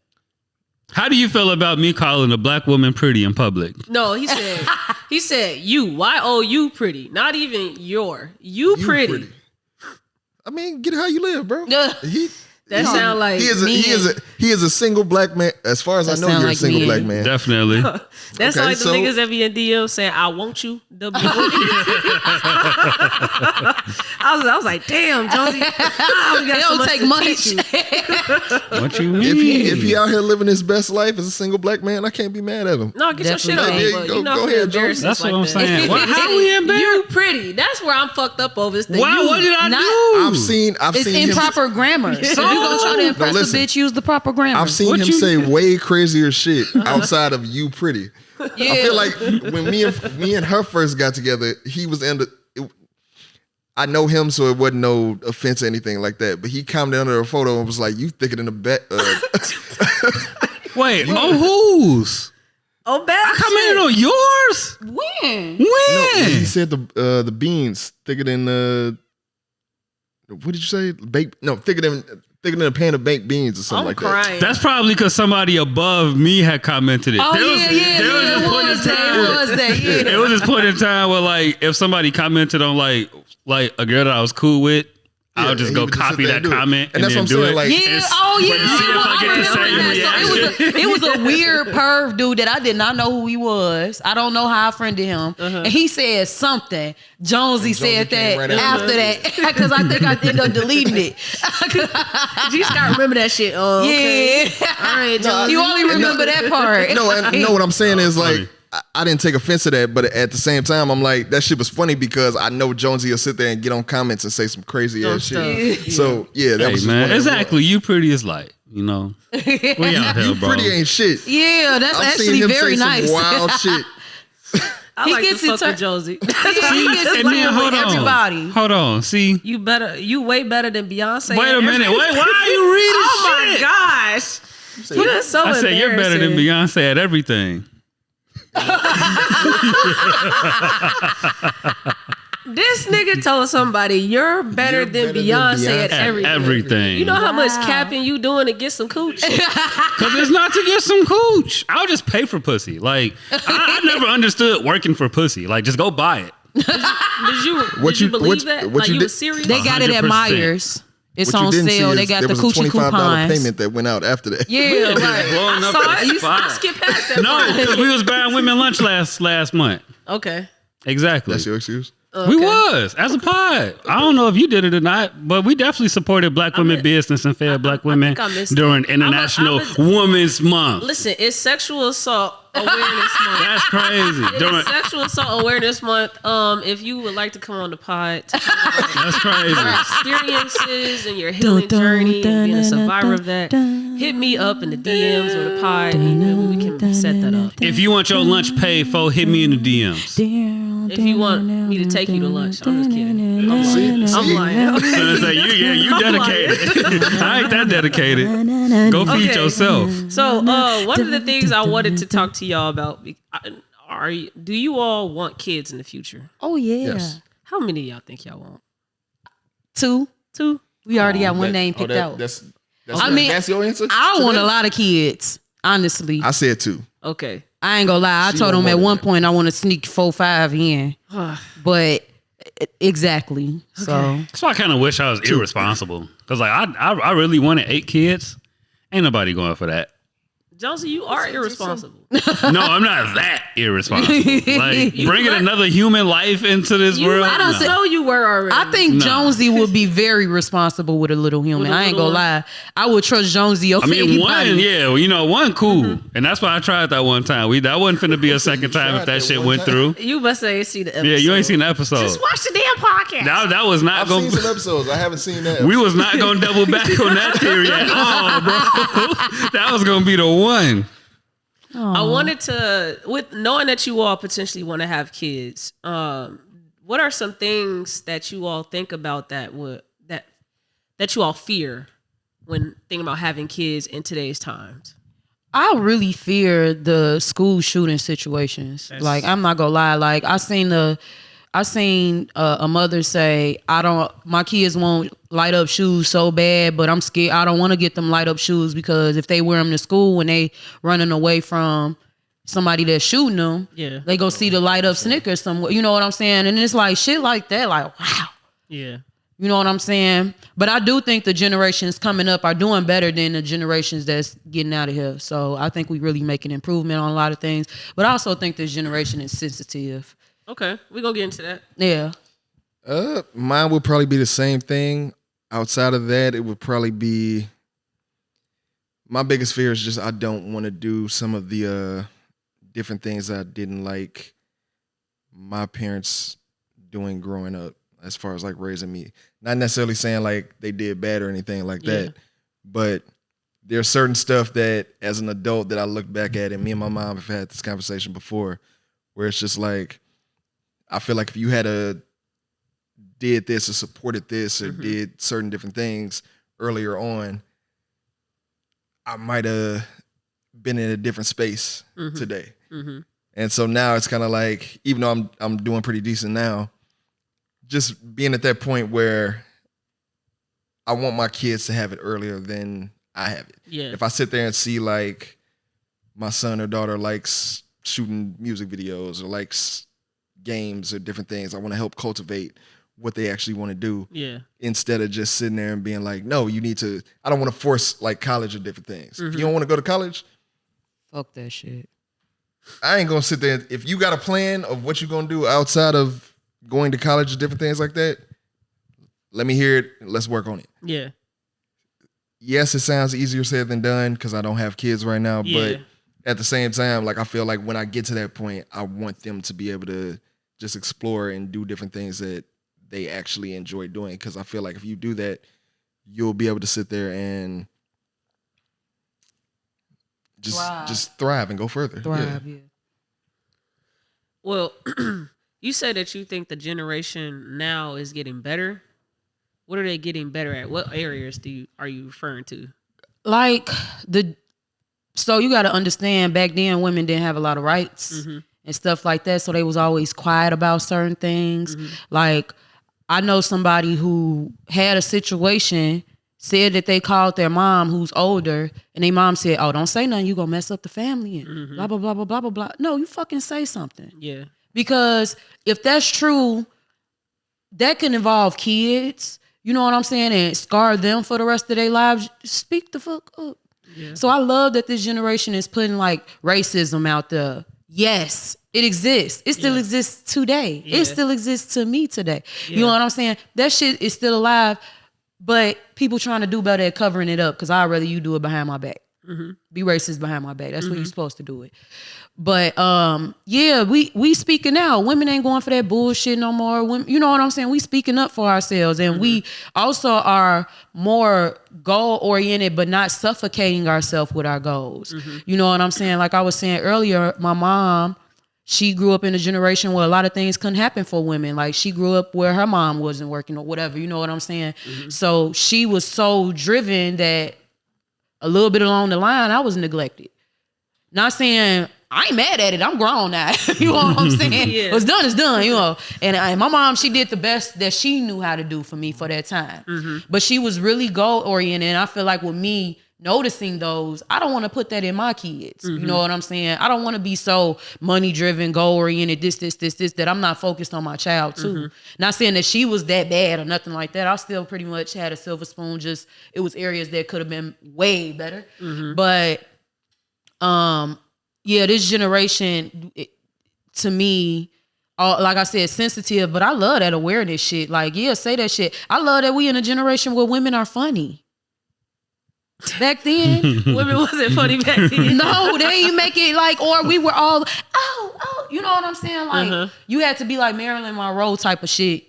How do you feel about me calling a black woman pretty in public? No, he said you. Y-O-U pretty. Not even your. You pretty. I mean, get how you live, bro. He That sound like he is a single black man. As far as I That know, sound you're a like single me. black man. Definitely. That's Okay, like the so- niggas that be in DM saying, I want you. W. I was like, damn, Jonesy. We got it so don't much take to much. teach you. What you mean? If he out here living his best life as a single black man, I can't be mad at him. No, get your shit on. Definitely. There you But go. you're not Go finna ahead, embarrass Jonesy. us That's what like I'm that. saying. What, how we embarrassed? You pretty. That's where I'm fucked up over. Is the Why? you. What did I Not- do? I've It's seen him. improper grammar. So you gonna try to impress listen. a bitch, use the proper grammar. I've seen What him you- say way crazier shit outside of you pretty. Yeah. I feel like when me and her first got together, he was I know him, so it wasn't no offense or anything like that. But he commented under a photo and was like, "You thicker than a bet." Wait, on whose? Oh, bad. I commented on yours? When? When? He said the beans thicker than what did you say? Thicker than a pan of baked beans or something I'm like crying. That's probably because somebody above me had commented it. Oh, There was it this point in was that. time- It was that. Yeah. It was this point in time where, like, if somebody commented on like a girl that I was cool with, I would just he go would just copy sit there that and do it. comment And that's then what I'm do saying, it. like- Yeah, It's- oh yeah. but you see if I get the same reaction. So it was a weird perv dude that I did not know who he was. I don't know how I friended him. And he said something. Jonesy said came that right after that because I think I ended up deleting it. You just gotta remember that shit. Oh, okay. Yeah. All right, Jonesy. You only remember that part. No, what I'm saying is like funny. I didn't take offense to that, but at the same time, I'm like that shit was funny because I know Jonesy will sit there and get on comments and say some crazy ass shit. stuff. So yeah, that Hey was just man, one of the exactly. You pretty as light, you know. We out here, You bro. pretty ain't shit. Yeah, that's I've actually seen him very say nice. some wild shit. I He like to gets it fuck tur- with Jonesy. He gets And then hold with on, everybody. hold on. See, You way better than Beyonce. wait a minute. Wait, why are you reading Oh shit? my gosh. You're so I said you're better than embarrassing. Beyonce at everything. This nigga told somebody you're better You're than better than Beyonce Beyonce at At everything. everything. You know how much capping you doing to get some cooch? Because it's not to get some cooch. I'll just pay for pussy. Like, I never understood working for pussy. Like, just go buy it. Did you believe that? what Like you you did- was serious? They got it at 100%. Myers. It's What you on didn't see sale. is They got there the was a coochie $25 coupons. payment that went out after that. Yeah, right. Blowing I up saw at it. the You spot. skip past that. No, part. because we was buying women lunch last month. Okay. Exactly. That's your excuse. We was as a pod. I don't know if you did it or not, but we definitely supported black women business and fed black women think I missed during it. International Women's Month. Listen, it's Sexual Assault Awareness Month. That's crazy. It is Sexual Assault Awareness Month. If you would like to come on the pod, to talk about That's crazy. your experiences and your healing journey and being a survivor of that, hit me up in the DMs or the pod, and maybe we can set that up. If you want your lunch paid for, hit me in the DMs. if you want me to take you to lunch. I'm just kidding. I'm lying. See? I'm lying. So it's like, you dedicated. I ain't that dedicated. Go feed Okay. yourself. So, one of the things I wanted to talk to y'all about do you all want kids in the future? Oh yeah. Yes. How many of y'all think y'all want? 2. We already got one That- name picked out. That's I mean, that's your answer? I to want that? a lot of kids, honestly. I said 2. Okay. I ain't gonna lie. I She told want him at more one than that. point I want to sneak 4, 5 in, but exactly. So That's why I kind of wish I was irresponsible. Because like I really wanted 8 kids. Ain't nobody going for that. Jonesy, you are irresponsible. No, I'm not that irresponsible. Like bringing let- another human life into this You world. let us no. know you were already. I think Nah. Jonesy would be very responsible with a little human. With a I ain't little gonna one. lie. I would trust Jonesy over I mean, anybody. one, yeah, well, one cool, and that's why I tried that one time. That wasn't finna be a second time if tried that that shit one went time. through. You must say see the episode. Yeah, you ain't seen the episode. Just watch the damn podcast. That was not I've going. seen some episodes. I haven't seen that. We was not gonna double back on that theory at all, bro. That was gonna be the one. I wanted to, with knowing that you all potentially want to have kids. What are some things that you all think about that you all fear when thinking about having kids in today's times? I really fear the school shooting situations. Like, I'm not gonna lie. Like, I seen a mother say, my kids won't light up shoes so bad, but I'm scared. I don't want to get them light up shoes because if they wear them to school when they running away from somebody that's shooting them, Yeah. they go see the light up Snickers somewhere. You know what I'm saying? And it's like shit like that. Like, wow. Yeah. You know what I'm saying? But I do think the generations coming up are doing better than the generations that's getting out of here. So I think we really making improvement on a lot of things. But I also think this generation is sensitive. Okay, we're gonna get into that. Yeah. Mine would probably be the same thing. Outside of that, it would probably be my biggest fear is just I don't want to do some of the different things I didn't like my parents doing growing up, as far as like raising me. Not necessarily saying like they did bad or anything like that, but there's certain stuff that as an adult that I look back at, and me and my mom have had this conversation before, where it's just like I feel like if you had did this or supported this or did certain different things earlier on, I might have been in a different space today. And so now it's kind of like, even though I'm doing pretty decent now, just being at that point where I want my kids to have it earlier than I have it. Yeah. If I sit there and see like my son or daughter likes shooting music videos or likes games or different things, I want to help cultivate what they actually want to do. Yeah. Instead of just sitting there and being like, no, you need to, I don't want to force like college or different things. If you don't want to go to college, Fuck that shit. I ain't gonna sit there. If you got a plan of what you're gonna do outside of going to college or different things like that, let me hear it. Let's work on it. Yeah. Yes, it sounds easier said than done because I don't have kids right now. Yeah. But at the same time, like I feel like when I get to that point, I want them to be able to just explore and do different things that they actually enjoy doing. Because I feel like if you do that, you'll be able to sit there and just thrive and go further. Thrive, yeah. Well, you said that you think the generation now is getting better. What are they getting better at? What areas are you referring to? Like so you got to understand, back then women didn't have a lot of rights and stuff like that, so they was always quiet about certain things. Like I know somebody who had a situation, said that they called their mom who's older, and their mom said, "Oh, don't say nothing, you gonna mess up the family," and blah blah blah blah blah blah blah. No, you fucking say something. Yeah. Because if that's true, that can involve kids, you know what I'm saying, and scar them for the rest of their lives. Speak the fuck up. Yeah. So I love that this generation is putting like racism out there. Yes, it exists. It still exists today. Yeah. It still exists to me today. You know what I'm saying? That shit is still alive, but people trying to do better at covering it up because I'd rather you do it behind my back. Be racist behind my back. That's what you're supposed to do it. But yeah, we speaking out. Women ain't going for that bullshit no more. Women, you know what I'm saying? We speaking up for ourselves, and we also are more goal oriented, but not suffocating ourselves with our goals. You know what I'm saying? Like I was saying earlier, my mom, she grew up in a generation where a lot of things couldn't happen for women. Like she grew up where her mom wasn't working or whatever, you know what I'm saying? So she was so driven that a little bit along the line, I was neglected. Not saying I ain't mad at it. I'm grown now. You know what I'm saying? Yeah. What's done is done, you know. And my mom, she did the best that she knew how to do for me for that time. But she was really goal oriented. And I feel like with me noticing those, I don't want to put that in my kids. You know what I'm saying? I don't want to be so money driven, goal oriented, this, that I'm not focused on my child too. Not saying that she was that bad or nothing like that. I still pretty much had a silver spoon. Just it was areas that could have been way better. But yeah, this generation, to me, like I said, sensitive, but I love that awareness shit. Like, yeah, say that shit. I love that we in a generation where women are funny. Back then, Women wasn't funny back then. no, they didn't make it like, or we were all, you know what I'm saying? Like, you had to be like Marilyn Monroe type of shit.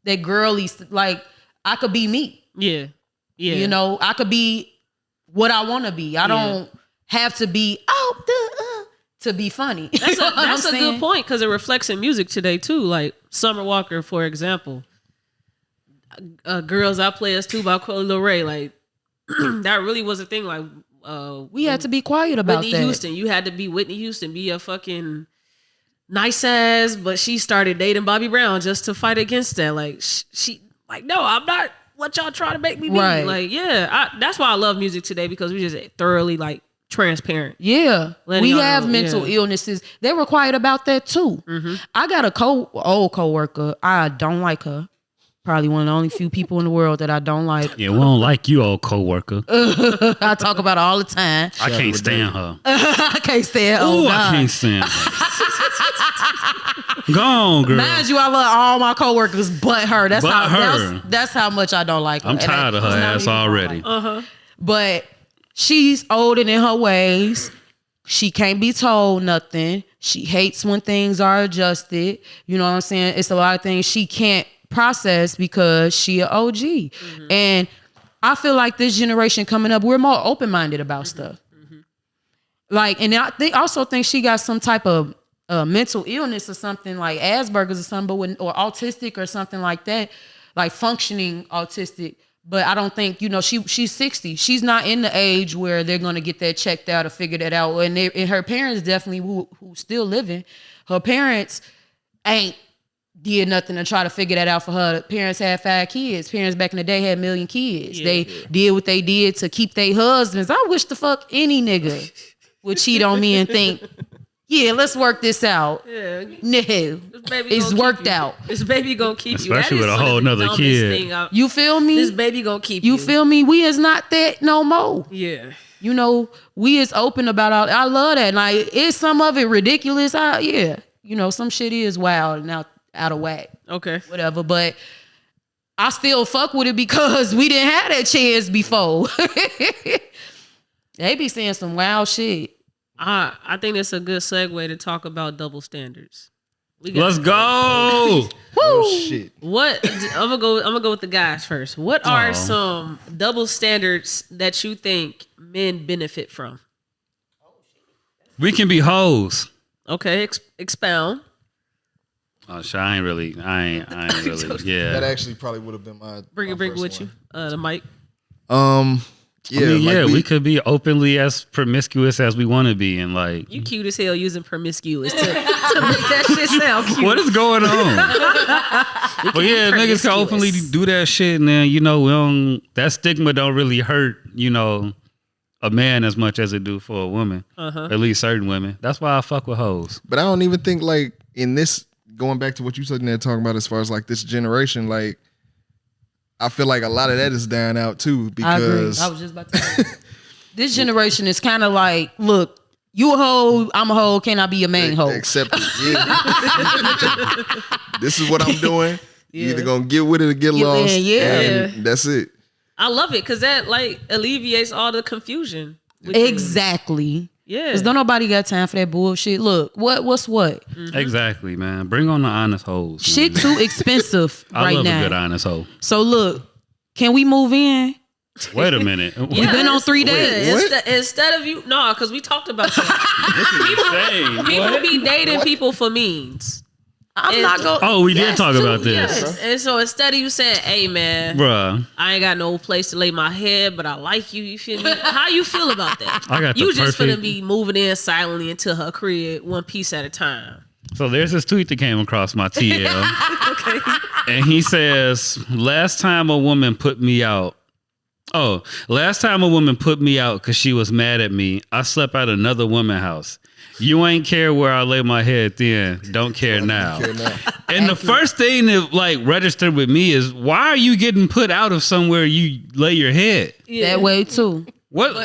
That girly, like, I could be me. Yeah. You know, I could be what I want to be. I don't have to be, to be funny. That's a good point because it reflects in music today too. Like Summer Walker, for example. Girls I Play Us Too by Coyle Lil Ray. Like, that really was a thing. Like, we had to be quiet about Whitney that. Houston. You had to be Whitney Houston, be a fucking nice ass, but she started dating Bobby Brown just to fight against that. Like, she like, no, I'm not what y'all trying to make me be. Right. Like, yeah, that's why I love music today because we just thoroughly like transparent. Yeah, Letting we y'all have know, mental illnesses. They were quiet about that too. I got a old coworker. I don't like her. Probably one of the only few people in the world that I don't like. Yeah, we don't like you, old coworker. I talk about her all the time. I can't stand her. I can't stand her. Ooh, Oh, I God. can't stand her. Go on, girl. Mind you, I love all my coworkers but her. That's But how her. That's how much I don't like her. I'm And tired of her it's not ass even already. like- But she's older in her ways. She can't be told nothing. She hates when things are adjusted. You know what I'm saying? It's a lot of things she can't process because she an OG. And I feel like this generation coming up, we're more open-minded about stuff. Like, and I also think she got some type of mental illness or something like Asperger's or something, or autistic or something like that, like functioning autistic. But I don't think, she's 60. She's not in the age where they're going to get that checked out or figure that out. And her parents definitely, who still living, her parents ain't did nothing to try to figure that out for her. Parents had 5 kids. Parents back in the day had 1 million kids. They did what they did to keep their husbands. I wish the fuck any nigga would cheat on me and think, yeah, let's work this out. Yeah. No, Baby it's gonna worked keep you. out. This baby gonna keep you. Especially That with is a whole one of the nother dumbest kid. thing You feel me? This baby gonna keep you. You feel me? We is not that no more. Yeah. We is open about all. I love that. Like, is some of it ridiculous? Some shit is wild and out of whack. Okay. Whatever. But I still fuck with it because we didn't have that chance before. They be saying some wild shit. I think that's a good segue to talk about double standards. Let's go. Oh shit. What I'm gonna go with the guys first. What are some double standards that you think men benefit from? We can be hoes. Okay, expound. Oh, shit, I ain't really. Yeah. That actually probably would have been my Bring it first with one. you. The mic. Yeah, we could be openly as promiscuous as we want to be, and like, You cute as hell using promiscuous to make that shit sound cute. what is going on? But yeah, niggas can openly do that shit, and then we don't. That stigma don't really hurt, a man as much as it do for a woman. At least certain women. That's why I fuck with hoes. But I don't even think like in this, going back to what you said there talking about as far as like this generation, like I feel like a lot of that is dying out too because I agree. I was just about to say. This generation is kind of like, look, you a hoe, I'm a hoe, can I be a main hoe? Accept it. Yeah. This is what I'm doing. You either gonna get with it or get lost. And that's it. I love it because that like alleviates all the confusion. with you. Exactly. Yeah. Because don't nobody got time for that bullshit. Look, what's what? Exactly, man. Bring on the honest hoes. Shit man. too expensive I right love now. a good honest hoe. So look, can we move in? Wait a minute. We've been on 3 days. Instead of you, no, because we talked about that. People be dating people for means. I'm not going. Oh, we did talk about this. Yes. And so instead of you saying, "Hey man, Bruh. I ain't got no place to lay my head, but I like you," you feel me? How you feel about that? I got you the just perfect- finna be moving in silently into her crib, one piece at a time. So there's this tweet that came across my TL. Okay. And he says, last time a woman put me out because she was mad at me, I slept at another woman's house. You ain't care where I lay my head then. Don't care now. And the first thing that like registered with me is, why are you getting put out of somewhere you lay your head? That way too. What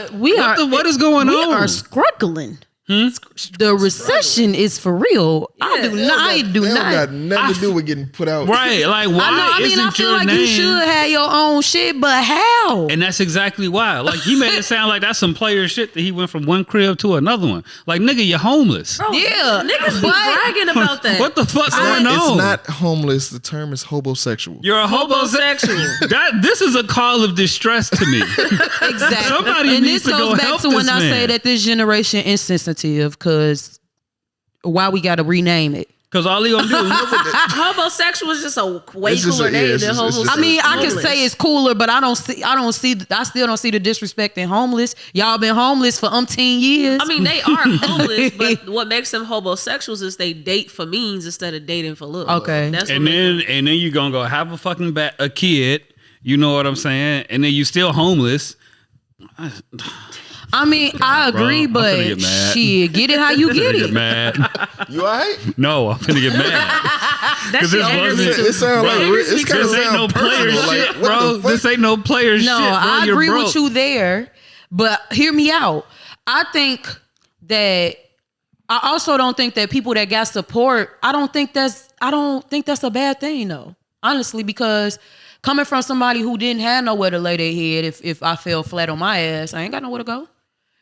is going on? We are struggling. The recession is for real. I do That don't not. got nothing to do with getting put out. Right. Like, why I isn't feel your like name? you should have your own shit, but how? And that's exactly why. Like, he made it sound like that's some player shit that he went from one crib to another one. Like, nigga, you're homeless. Bro, Yeah, niggas be bragging about that. What the fuck's going on? It's not homeless. The term is hobosexual. You're a homosexual. This is a call of distress to me. Exactly. Somebody and needs this to goes go back help to when this I say man. that this generation is sensitive, because why we got to rename it? Because all he gonna do is Homosexual is just a way It's just cooler a- name yeah, it's than just- it's homosexual. just I mean, I can Homeless. say it's cooler, but I still don't see the disrespect in homeless. Y'all been homeless for umpteen years. I mean, they are homeless, but what makes them homosexuals is they date for means instead of dating for love. Okay. That's what and then you gonna go have a fucking a kid. You know what I'm saying? And then you still homeless. I mean, I agree, Bro, I'm finna but get mad. shit, get it how you get Get it. mad? You all right? No, I'm gonna get mad. that Because shit this angers me wasn't- too. It sounds like it's kind of This ain't no player personal. Like, shit, what bro. the fuck? This ain't no player shit. No, Bro. I You're agree broke. with you there, but hear me out. I also don't think that people that got support, I don't think that's a bad thing though. Honestly, because coming from somebody who didn't have nowhere to lay their head, if I fell flat on my ass, I ain't got nowhere to go.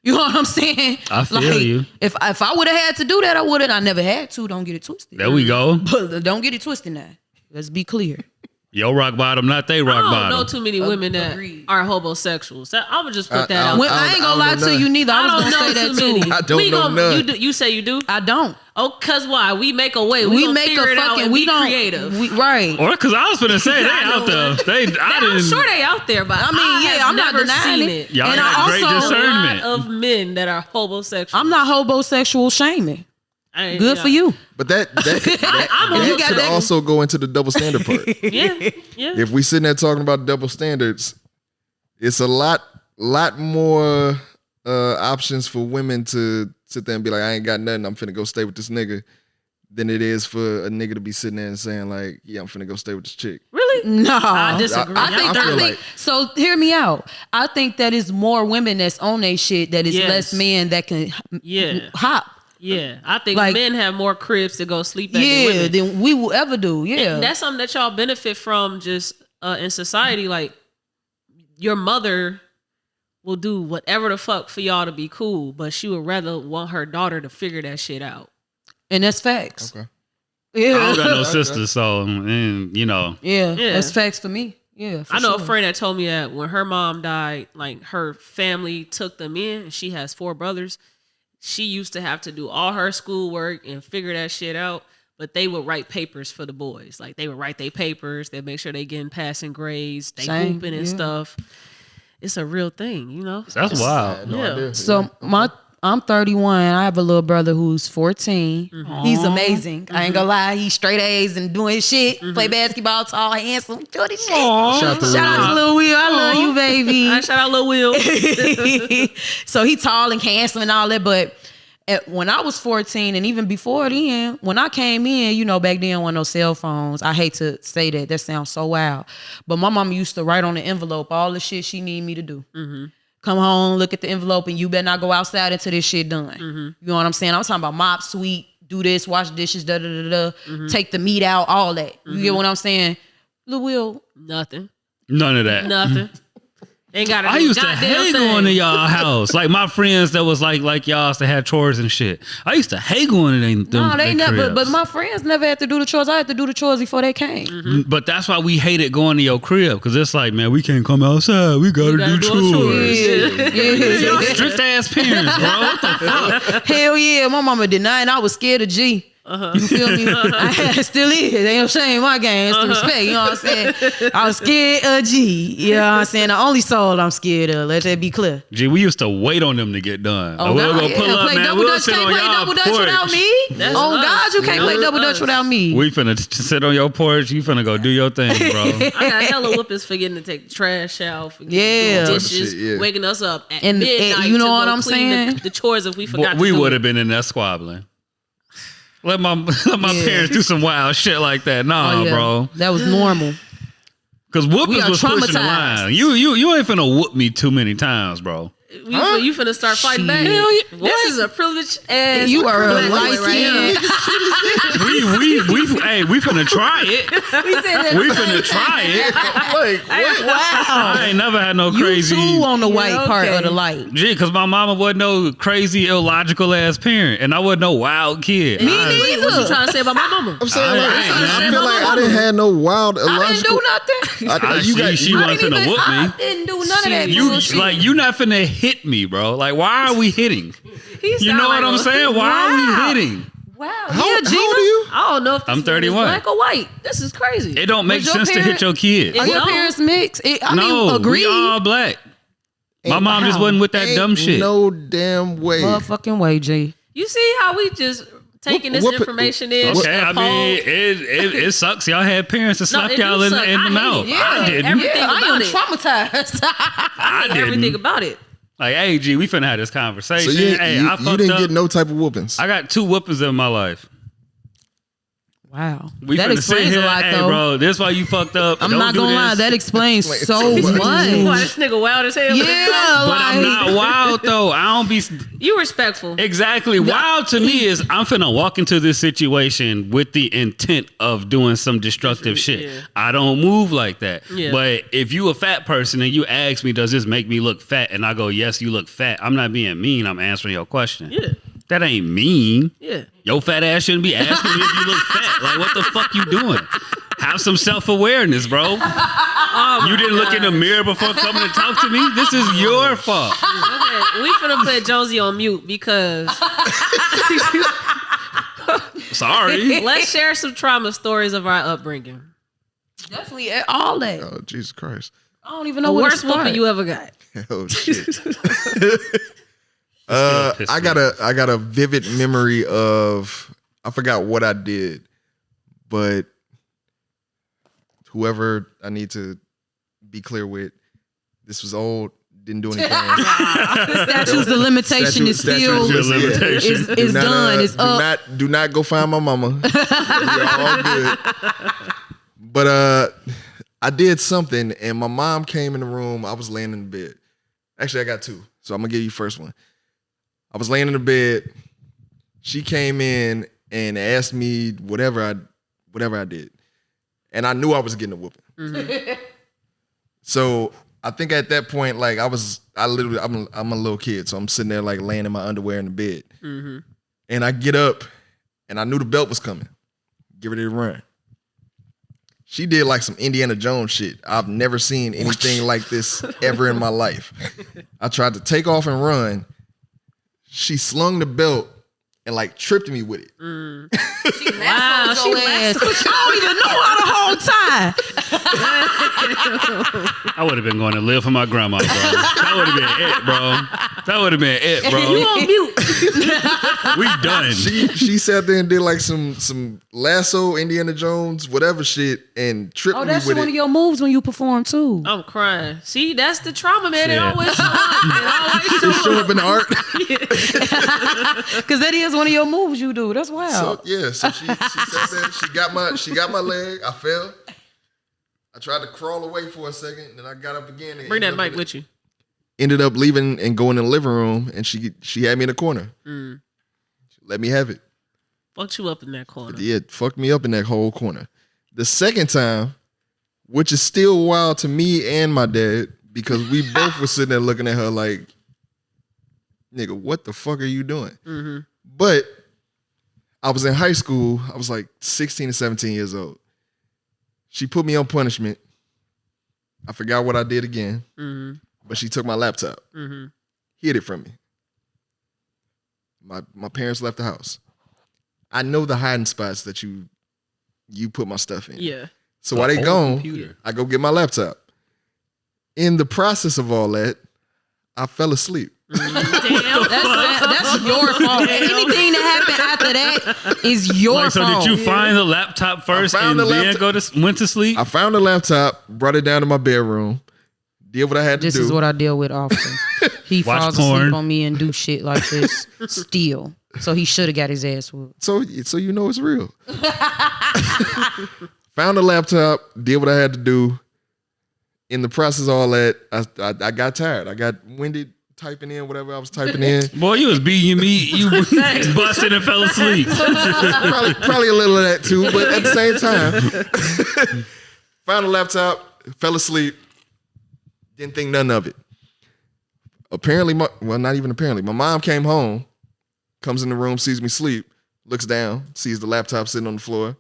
You know what I'm saying? I feel you. If I would have had to do that, I would have. I never had to. Don't get it twisted. There we go. But don't get it twisted now. Let's be clear. Yo, rock bottom, not they I rock don't bottom. know too many women that Agreed. are homosexuals. I would just put that I- out. Well, I ain't gonna I lie don't know to you neither. I was gonna say that too. many. I don't We know gonna- none. You say you do? I don't. Oh, cause why? We make a way. We gonna make figure a it out fucking. and We be don't. creative. Right. Or because I was finna say they I know out there. one. I didn't. I'm sure they out there, but I mean, yeah, I'm not never denying seen it. Y'all And got I great also- discernment. A lot of men that are homosexual. I'm not homosexual shaming. I- Good yeah. for you. But that you got could that- also go into the double standard part. Yeah, yeah. If we sitting there talking about double standards, it's a lot more options for women to sit there and be like, I ain't got nothing, I'm finna go stay with this nigga, than it is for a nigga to be sitting there and saying like, yeah, I'm finna go stay with this chick. Really? No. I disagree. I feel think like- so. Hear me out. I think that is more women that's on their shit. That is Yes. less men that can Yeah. hop. Yeah. I think Like- men have more cribs to go sleep at than Yeah, women. than we will ever do. Yeah. And that's something that y'all benefit from just in society. Like your mother will do whatever the fuck for y'all to be cool, but she would rather want her daughter to figure that shit out. And that's facts. Okay. Yeah. I don't got no sisters, so you know. Yeah, Yeah. that's facts for me. Yeah, for I know sure. a friend that told me that when her mom died, like her family took them in, and she has 4 brothers. She used to have to do all her schoolwork and figure that shit out, but they would write papers for the boys. Like they would write their papers, they'd make sure they getting passing grades, they Same, hooping and yeah. stuff. It's a real thing, you know? That's wild. No Yeah. idea. So I'm 31. I have a little brother who's 14. He's amazing. I ain't gonna lie. He's straight A's and doing his shit. Play basketball, tall, handsome, doing his shit. Shout out to Shout out to Lil Will. I love you, baby. I shout out Lil Will. So he tall and handsome and all that. But when I was 14 and even before then, when I came in, you know, back then when no cell phones, I hate to say that. That sounds so wild. But my mama used to write on the envelope all the shit she need me to do. Come home, look at the envelope, and you better not go outside until this shit done. You know what I'm saying? I'm talking about mop, sweep, do this, wash dishes, take the meat out, all that. You get what I'm saying? Lil Will, Nothing. None of that. Nothing. Ain't got I used to hate going to y'all house. Like my friends that was like y'all that had chores and shit. I used to hate going to them. No, they never. cribs. But my friends never had to do the chores. I had to do the chores before they came. But that's why we hated going to your crib because it's like, man, we can't come outside. We gotta do chores. Yeah. Strict ass parents, bro. What the fuck? Hell yeah, my mama did not, and I was scared of G. You feel me? I still is. Ain't no shame in my game. It's the respect. You know what I'm saying? I was scared of G. You know what I'm saying? The only soul I'm scared of. Let that be clear. Gee, we used to wait on them to get done. Oh, we'll God, go pull up, play man. double We'll dutch. sit Can't on play y'all double dutch porch. without me. That's Oh us. God, you can't play That's double dutch us. without me. We finna sit on your porch. You finna go do your thing, bro. I got hella whoopings for getting to take the trash out, for Yeah. doing dishes, Shit, yeah. waking us up at And- midnight. and you know to what go I'm clean saying? The chores if we forgot. We to do would it. have been in there squabbling. Let my parents do some wild shit like that. Nah, Oh, yeah. bro. That was normal. Because We whoopings are was pushing the traumatized. line. You ain't finna whoop me too many times, bro. You finna start fighting back? Hell yeah. This is a privilege ass. You are a black boy light right skin. We finna try it. We finna try it. Like, what? I ain't never had no You crazy. too on the white Yeah, part okay. of the light. Gee, because my mama wasn't no crazy, illogical ass parent, and I wasn't no wild kid. Me What you neither. trying to say about my mama? I'm saying, like, I I feel like I didn't have no wild I didn't illogical. do nothing. She wasn't finna whoop me. I didn't do none of that You bullshit. like you not finna hit me, bro. Like why are we hitting? You know what I'm saying? Why are we hitting? Wow. How Yeah, old Gina. are you? I don't know if this I'm man is 31. black or white. This is crazy. It don't make Was your sense to hit parent- your kids. It Your don't. parents mix? I No, mean, agree. we all black. My mom just how? wasn't with that Ain't dumb shit. No damn way. Motherfucking way, G. You see how we just taking this What- information in? Okay, I and mean, pose? it sucks. Y'all had parents that slapped it do y'all in suck. the I hate mouth. it. I Yeah, didn't. everything I about am it. traumatized. I didn't. Everything about it. Like, hey, G, we finna have this conversation. So you, hey, you, I you fucked didn't up. get no type of whoopings. I got 2 whoopings in my life. Wow. We That finna sit explains here, a lot, hey, though. bro, this why you fucked up. I'm Don't not do gonna lie. this. That explains Like, so so much. Why this nigga wild as hell? Yeah, But like I'm not wild though. I don't be You respectful. exactly wild to me is I'm finna walk into this situation with the intent of doing some destructive shit. Yeah. I don't move like that. Yeah. But if you a fat person and you ask me, does this make me look fat? And I go, yes, you look fat. I'm not being mean. I'm answering your question. Yeah. That ain't mean. Yeah. Your fat ass shouldn't be asking me if you look fat. Like, what the fuck you doing? Have some self-awareness, bro. You didn't look in the mirror before coming to talk to me? This is your fault. Okay, we finna put Jonesy on mute because Sorry. let's share some trauma stories of our upbringing. definitely all that. Oh, Jesus Christ. I don't even The know what worst whooping you ever got. Oh shit. I got a vivid memory of I forgot what I did, but whoever I need to be clear with, this was old, didn't do anything. Statutes of limitation is still Statute of limitation. is done. It's up. Do not go find my mama. You're all good. But I did something, and my mom came in the room. I was laying in the bed. Actually, I got 2, so I'm gonna give you first one. I was laying in the bed. She came in and asked me whatever I did, and I knew I was getting a whooping. Mm-hmm. So I think at that point, like I'm a little kid, so I'm sitting there like laying in my underwear in the bed, Mm-hmm. and I get up, and I knew the belt was coming. Get ready to run. She did like some Indiana Jones shit. I've never seen anything like this ever in my life. I tried to take off and run. She slung the belt and like tripped me with it. Wow, She ass. I don't even know how to hold tie. I would have been going to live for my grandma, bro. That would have been it, bro. That would have been it, You bro. on mute. We done. She sat there and did like some lasso, Indiana Jones, whatever shit, and tripped Oh, me that's with one it. of your moves when you perform too. I'm crying. See, that's the trauma, man. It Yeah. always show up. It always It show show up. up in the art. Because that is one of your moves you do. That's wild. So yeah, so she sat there. She got my leg. I fell. I tried to crawl away for a second, then I got up again. And Bring that ended up mic with you. Ended up leaving and going in the living room, and she had me in the corner. Mm. She let me have it. Fucked you up in that corner. Yeah, fucked me up in that whole corner. The second time, which is still wild to me and my dad, because we both were sitting there looking at her like, nigga, what the fuck are you doing? Mm-hmm. But I was in high school. I was like 16 or 17 years old. She put me on punishment. I forgot what I did again, but she took my laptop, hid it from me. My parents left the house. I know the hiding spots that you put my stuff in. Yeah. So while they gone, I go get my laptop. In the process of all that, I fell asleep. Damn. That's your fault. Anything that happened after that is your So fault. did you find the laptop first and then went to sleep? I found the laptop, brought it down to my bedroom, did what I had to do. This is what I deal with often. He Watch falls porn. asleep on me and do shit like this still. So he should have got his ass whooped. So you know it's real. Found the laptop, did what I had to do. In the process of all that, I got tired. I got winded typing in whatever I was typing in. Boy, you was beating your meat. You busted and fell asleep. Probably a little of that too, but at the same time, found the laptop, fell asleep, didn't think none of it. Apparently, not even apparently, my mom came home, comes in the room, sees me sleep, looks down, sees the laptop sitting on the floor,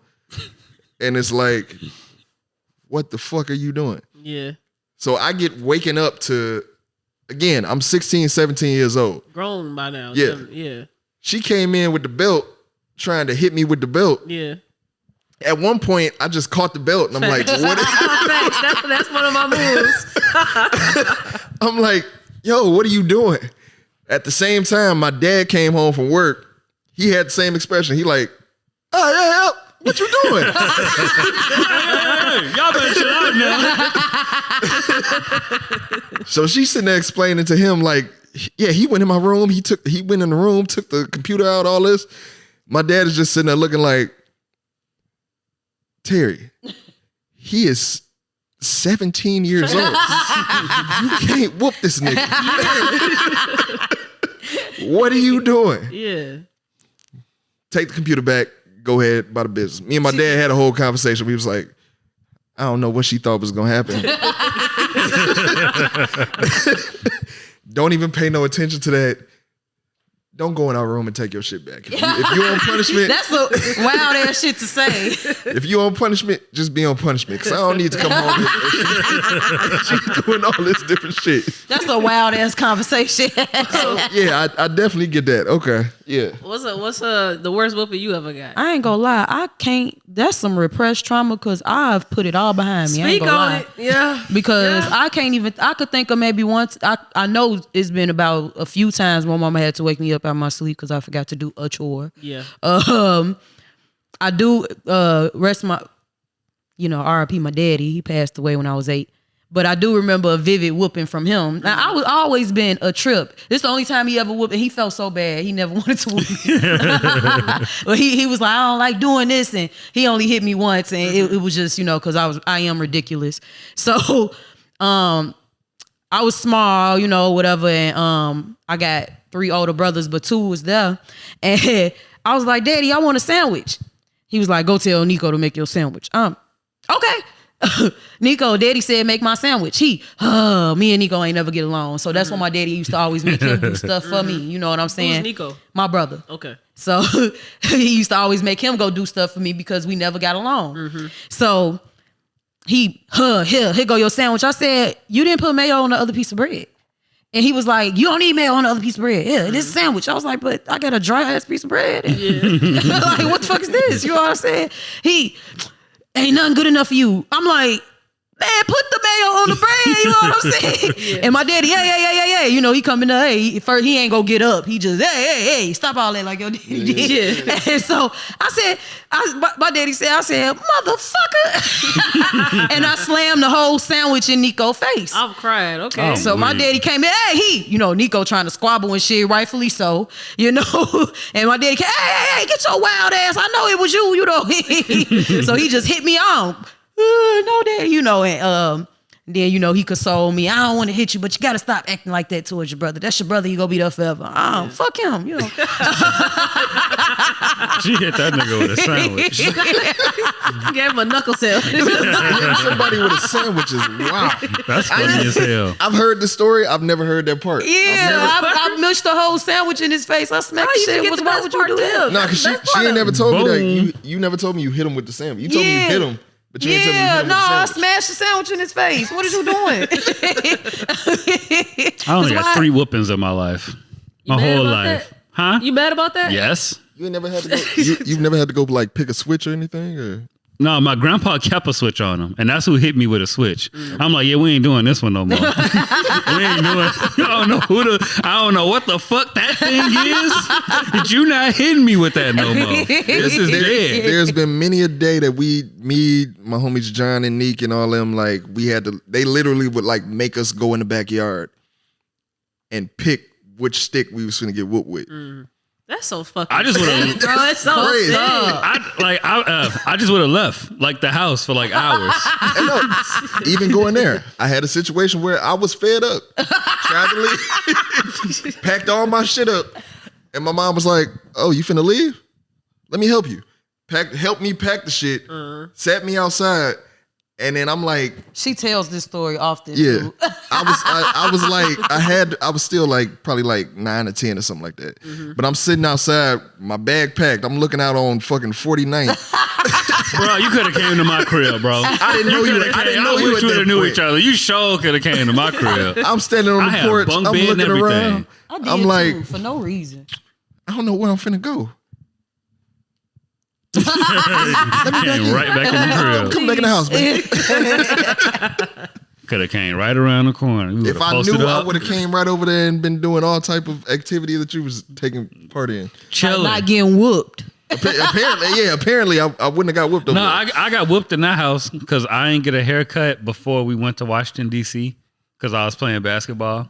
and it's like, what the fuck are you doing? Yeah. So I get waking up to, again, I'm 16, 17 years old. Grown by now. Yeah. Yeah. She came in with the belt, trying to hit me with the belt. Yeah. At one point, I just caught the belt, and I'm like, what? That's one of my moves. I'm like, yo, what are you doing? At the same time, my dad came home from work. He had the same expression. He like, oh, yeah, what you doing? Hey, y'all better chill out now. So she's sitting there explaining to him like, yeah, he went in my room. He went in the room, took the computer out, all this. My dad is just sitting there looking like, Terry, he is 17 years old. You can't whoop this nigga. What are you doing? Yeah. Take the computer back. Go ahead, about the business. Me and my dad had a whole conversation. We was like, I don't know what she thought was gonna happen. Don't even pay no attention to that. Don't go in our room and take your shit back. If you on punishment, That's a wild ass shit to say. if you on punishment, just be on punishment. Cause I don't need to come home. She's doing all this different shit. That's a wild ass conversation. Yeah, I definitely get that. Okay, yeah. What's the worst whooping you ever got? I ain't gonna lie. I can't. That's some repressed trauma because I've put it all behind me. I ain't Speak gonna on lie. it. Yeah. Because I can't even. I could think of maybe once. I know it's been about a few times my mama had to wake me up out of my sleep because I forgot to do a chore. Yeah. I do rest my, R.I.P. my daddy. He passed away when I was 8. But I do remember a vivid whooping from him. Now, I was always been a trip. This is the only time he ever whooped, and he felt so bad. He never wanted to whoop me. But he was like, I don't like doing this, and he only hit me once, and it was just, because I am ridiculous. So, I was small, whatever, and I got 3 older brothers, but 2 was there, and I was like, Daddy, I want a sandwich. He was like, go tell Nico to make your sandwich. Okay. Nico, Daddy said make my sandwich. Me and Nico ain't never get along. So that's why my daddy used to always make him do stuff for me. You know what I'm saying? Who's Nico? My brother. Okay. So he used to always make him go do stuff for me because we never got along. So here go your sandwich. I said, you didn't put mayo on the other piece of bread. And he was like, you don't need mayo on the other piece of bread. Yeah, this is a sandwich. I was like, but I got a dry ass piece of bread. Yeah. Like, what the fuck is this? You know what I'm saying? He ain't nothing good enough for you. I'm like, man, put the mayo on the bread. You know what I'm saying? Yeah. And my daddy, hey. He coming to, first he ain't gonna get up. He just, hey, stop all that like your daddy did. Yeah. And so I said, my daddy said, motherfucker. And I slammed the whole sandwich in Nico's face. I'm crying. Okay. So my daddy came in, Nico trying to squabble and shit, rightfully so, And my daddy came, hey, get your wild ass. I know it was you, So he just hit me on. No, Daddy, and Then, you know, he consoled me. I don't want to hit you, but you got to stop acting like that towards your brother. That's your brother. You going to be there forever. Oh, fuck him, you know. She hit that nigga with a sandwich. Gave him a knuckle sandwich. Somebody with a sandwich is wow. That's funny as hell. I've heard the story. I've never heard that part. Yeah, I mushed the whole sandwich in his face. I smacked the shit. What's wrong with you do that? No, because she ain't never told me that. You never told me you hit him with the sandwich. You told me you hit him, but you ain't told me you hit him with the I sandwich. smashed the sandwich in his face. What is you doing? I only got 3 whoopings in my life. My mad whole about life. that? Huh? You mad about that? Yes. You ain't never had to go. You've never had to go like pick a switch or anything, or No, my grandpa kept a switch on him, and that's who hit me with a switch. I'm like, yeah, we ain't doing this one no more. We ain't doing. I don't know what the fuck that thing is. But you not hitting me with that no more. This is dead. There's been many a day that me, my homies John and Neek and all them, like we had to. They literally would like make us go in the backyard and pick which stick we was finna get whooped with. That's so fucking. I just would have. Bro, that's so Crazy. sad. I just would have left like the house for like hours. And no, even going there, I had a situation where I was fed up, tried to leave, packed all my shit up, and my mom was like, "Oh, you finna leave? Let me help you." Help me pack the shit. Sat me outside, and then I'm like, She tells this story often. "Yeah." Too. I was like, I was still like probably like 9 or 10 or something like that. But I'm sitting outside, my bag packed. I'm looking out on fucking 49th. Bro, you could have came to my crib, bro. I didn't know you. I didn't know I you wish at we would that have knew point. each other. You sure could have came to my crib. I'm standing on I the had a porch. bunk I'm bed and looking everything. around. I did I'm too, like, for no reason. I don't know where I'm finna go. Came right back in the crib. Come back in the house, man. Could have came right around the corner. We If would've I posted knew, I up, would have came right over there and been doing all type of activity that you was taking part in. chilling. Not getting whooped. Apparently, I wouldn't have got whipped over. No, there. I got whooped in that house because I ain't get a haircut before we went to Washington, D.C. because I was playing basketball.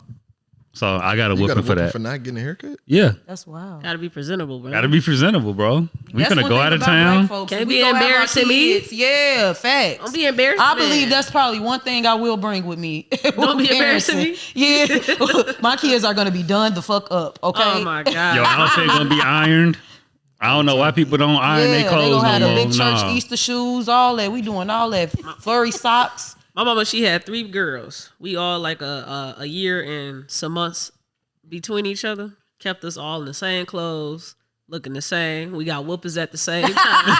So I got a You got whooping a for whooping that. for not getting a haircut. Yeah. That's wild. Gotta be presentable, bro. Gotta be presentable, bro. We That's finna one go thing out of about black town. folks. Can't We be go have our embarrassing me. kids. Yeah, facts. Don't be embarrassed. I man. believe that's probably one thing I will bring with me. Don't be embarrassing me. Yeah. My kids are going to be done the fuck up, okay? Oh my god. Your outfit gonna be ironed. I don't know why people don't iron their They clothes gonna have no the more. big church Nah. Easter shoes, all that. We doing all that. Furry socks. My mama, she had 3 girls. We all like a year and some months between each other. Kept us all in the same clothes, looking the same. We got whoopers at the same time.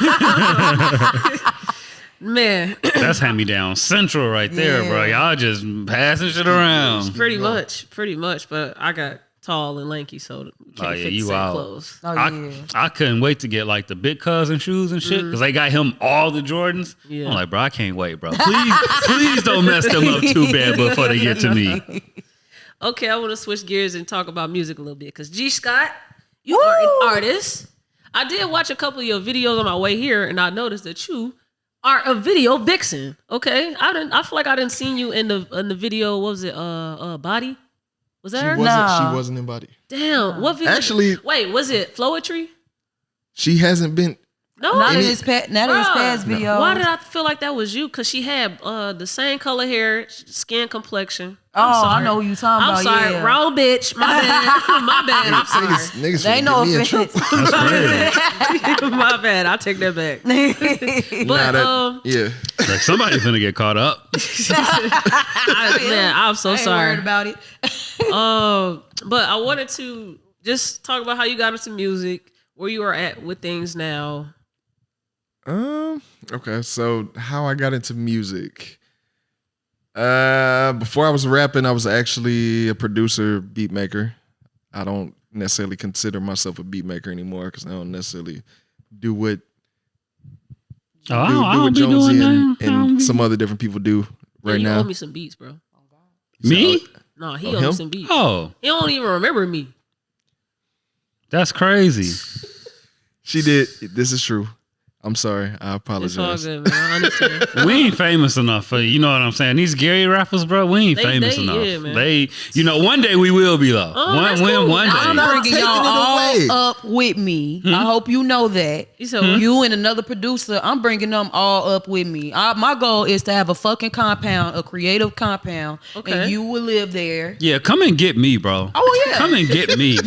Man, That's hand me down central right there, bro. Y'all just passing shit around. pretty much. But I got tall and lanky, so we can't fit the same clothes. Oh, yeah. I couldn't wait to get like the big cousin shoes and shit because they got him all the Jordans. Yeah. I'm like, bro, I can't wait, bro. Please don't mess them up too bad before they get to me. Okay, I want to switch gears and talk about music a little bit because G Scott, you are an artist. I did watch a couple of your videos on my way here, and I noticed that you are a video vixen. Okay, I feel like I didn't seen you in the video. What was it? Body? Was that her? She Nah. wasn't in body. Damn. What video? Actually- wait, was it Flowetry? She hasn't been. No. Not in Any- his past video. Why did I feel like that was you? Because she had the same color hair, skin complexion. Oh, I know who you talking I'm about. sorry, yeah. wrong bitch. My bad. My bad. I'm sorry. Niggas They finna know get me in offense. trouble. That's crazy. My bad. I take that back. But Yeah. Like somebody's gonna get caught up. I'm so I ain't sorry. worried about it. But I wanted to just talk about how you got into music, where you are at with things now. Okay, so how I got into music. Before I was rapping, I was actually a producer, beat maker. I don't necessarily consider myself a beat maker anymore because I don't necessarily do what Oh, I do don't what be Jonesy doing that. and some other different people do Yeah, right you now. owe me some beats, bro. Me? No, he Oh, owes me him? some beats. Oh, He don't even remember me. that's crazy. She did. This is true. I'm sorry. I It's all apologize. good, man. I understand. We ain't famous enough for you know what I'm saying. These Gary rappers, bro, we ain't They- famous they- enough. yeah, man. They, one day we will be though. that's cool. One I'm day. bringing taking y'all it all away. up with me. I hope you know that. You said what? You and another producer, I'm bringing them all up with me. My goal is to have a fucking compound, a creative compound, Okay. and you will live there. Yeah, come and get me, bro. Oh, yeah. Come and get me.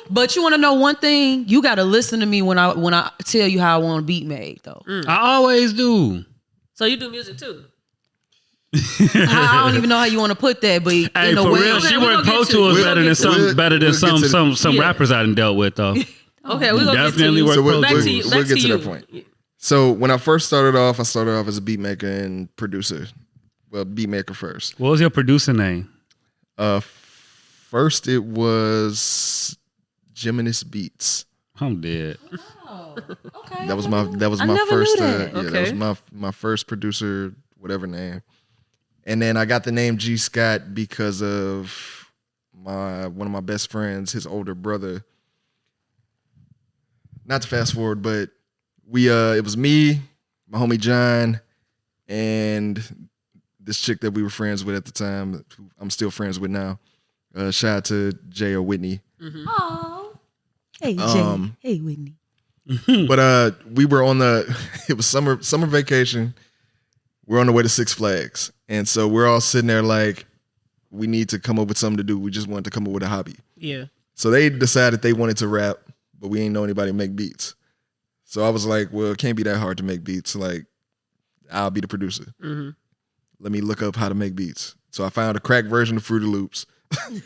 But you want to know one thing? You got to listen to me when I tell you how I want a beat made, though. I always do. So you do music too? I don't even know how you want to put that, but Hey, in a for way, real, Okay, she we worked gonna Pro get to Tools it. better than We'll some get to some rappers I done dealt with though. Okay, we're gonna Definitely get to work you. Pro Back Tools. to you. We'll Back get to to you. that point. So when I first started off, I started off as a beat maker and producer. Well, beat maker first. What was your producer name? First it was Geminis Beats. I'm dead. okay. That was my I my never first knew that. that Okay. was my first producer, whatever name. And then I got the name G Scott because of one of my best friends, his older brother. Not to fast forward, but it was me, my homie John, and this chick that we were friends with at the time, who I'm still friends with now. Shout out to Jay or Whitney. Oh. Hey, Jay. Um, Hey, Whitney. But we were on it was summer vacation. We're on the way to Six Flags. And so we're all sitting there like, we need to come up with something to do. We just wanted to come up with a hobby. Yeah. So they decided they wanted to rap, but we ain't know anybody make beats. So I was like, well, it can't be that hard to make beats. Like, I'll be the producer. Mm-hmm. Let me look up how to make beats. So I found a cracked version of Fruity Loops.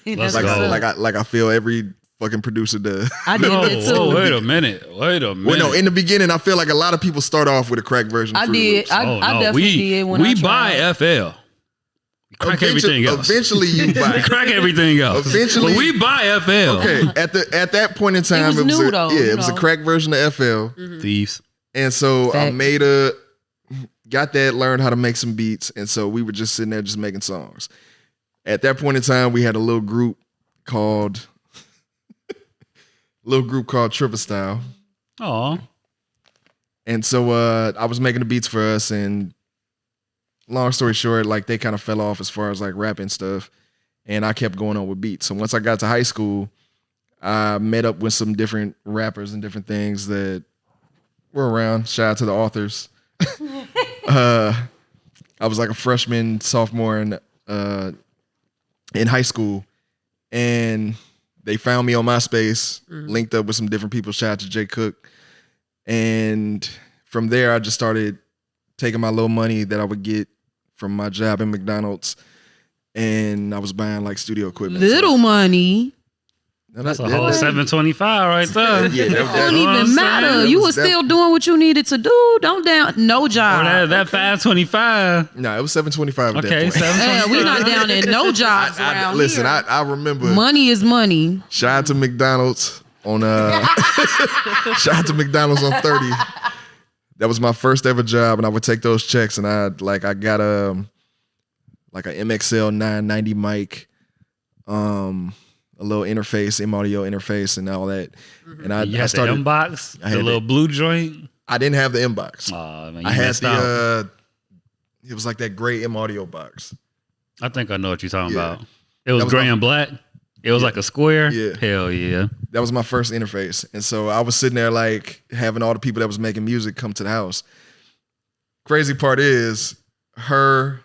Let's like go. I feel every fucking producer does. I did No, that too. whoa, wait a minute. Well, no, in the beginning, I feel like a lot of people start off with a cracked version of I Fruity did. Loops. I definitely did when I we tried. buy FL. We crack everything else. Eventually, you buy We it. crack everything else. Eventually- but we buy FL. Okay, at that point in time, was new, though, it you was a know. cracked version of FL, Thieves. and so I Facts. got that, learned how to make some beats, and so we were just sitting there just making songs. At that point in time, we had a little group called Triple Style, Aw. and so I was making the beats for us, and long story short, like they kind of fell off as far as like rapping stuff, and I kept going on with beats. So once I got to high school, I met up with some different rappers and different things that were around. Shout out to the authors. I was like a freshman, sophomore in high school, and they found me on MySpace, linked up with some different people. Shout out to Jay Cook, and from there I just started taking my little money that I would get from my job in McDonald's, and I was buying like studio equipment. Little money. So, That's a whole 725 right there. Yeah, Don't You know what even I'm matter. saying? You That were was- still doing what you needed to do. Don't down. No Or job. that 525. No, it was 725 at Okay, that point. 725. We not down in no jobs around Listen, here. I remember. Money is money. Shout out to McDonald's on shout out to McDonald's on 30. That was my first ever job, and I would take those checks, and I got like a MXL 990 mic, a little interface, M-audio interface, and all that. And You I had started. the inbox, I the had little it. blue joint. I didn't have the inbox. Oh, man, you I had missed out. it was like that gray M-audio box. I think I know what you're talking Yeah. about. It was was gray my- and black. It was like a square. Yeah. Hell yeah. That was my first interface. And so I was sitting there like having all the people that was making music come to the house. Crazy part is her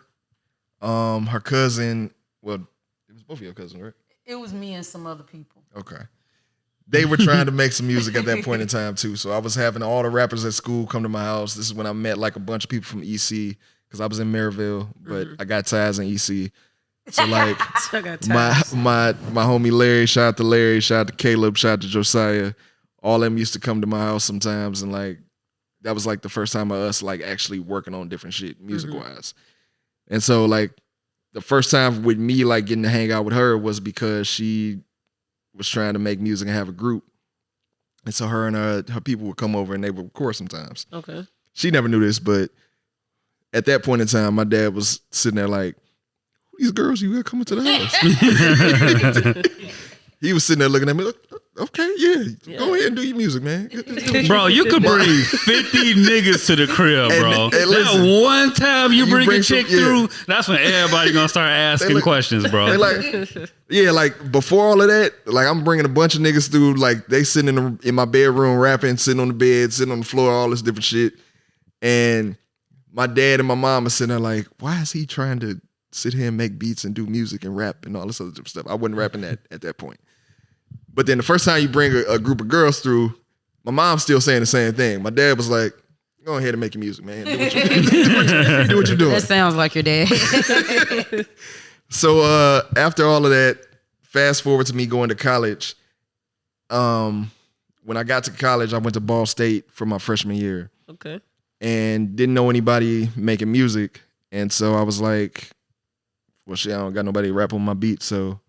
cousin, well, it was both of your cousins, right? It was me and some other people. Okay. They were trying to make some music at that point in time too. So I was having all the rappers at school come to my house. This is when I met like a bunch of people from EC because I was in Maryville, but I got ties in EC. So like I got my ties. homie Larry, shout out to Larry, shout out to Caleb, shout out to Josiah. All them used to come to my house sometimes, and like that was like the first time of us like actually working on different shit music wise. And so like the first time with me like getting to hang out with her was because she was trying to make music and have a group. And so her and her people would come over and they would record sometimes. Okay. She never knew this, but at that point in time, my dad was sitting there like, "Who these girls you got coming to the house?" He was sitting there looking at me like, okay, yeah, go ahead and do your music, man. Bro, you could bring 50 niggas to the crib, bro. And listen, that one time you bring a chick yeah. through, that's when everybody gonna start asking questions, bro. They like, yeah, like before all of that, like I'm bringing a bunch of niggas through, like they sitting in my bedroom rapping, sitting on the bed, sitting on the floor, all this different shit. And my dad and my mom are sitting there like, why is he trying to sit here and make beats and do music and rap and all this other different stuff? I wasn't rapping that at that point. But then the first time you bring a group of girls through, my mom's still saying the same thing. My dad was like, go ahead and make your music, man. Do what you're doing. That sounds like your dad. So after all of that, fast forward to me going to college. When I got to college, I went to Ball State for my freshman year. Okay. And didn't know anybody making music. And so I was like, well, shit, I don't got nobody to rap on my beat, so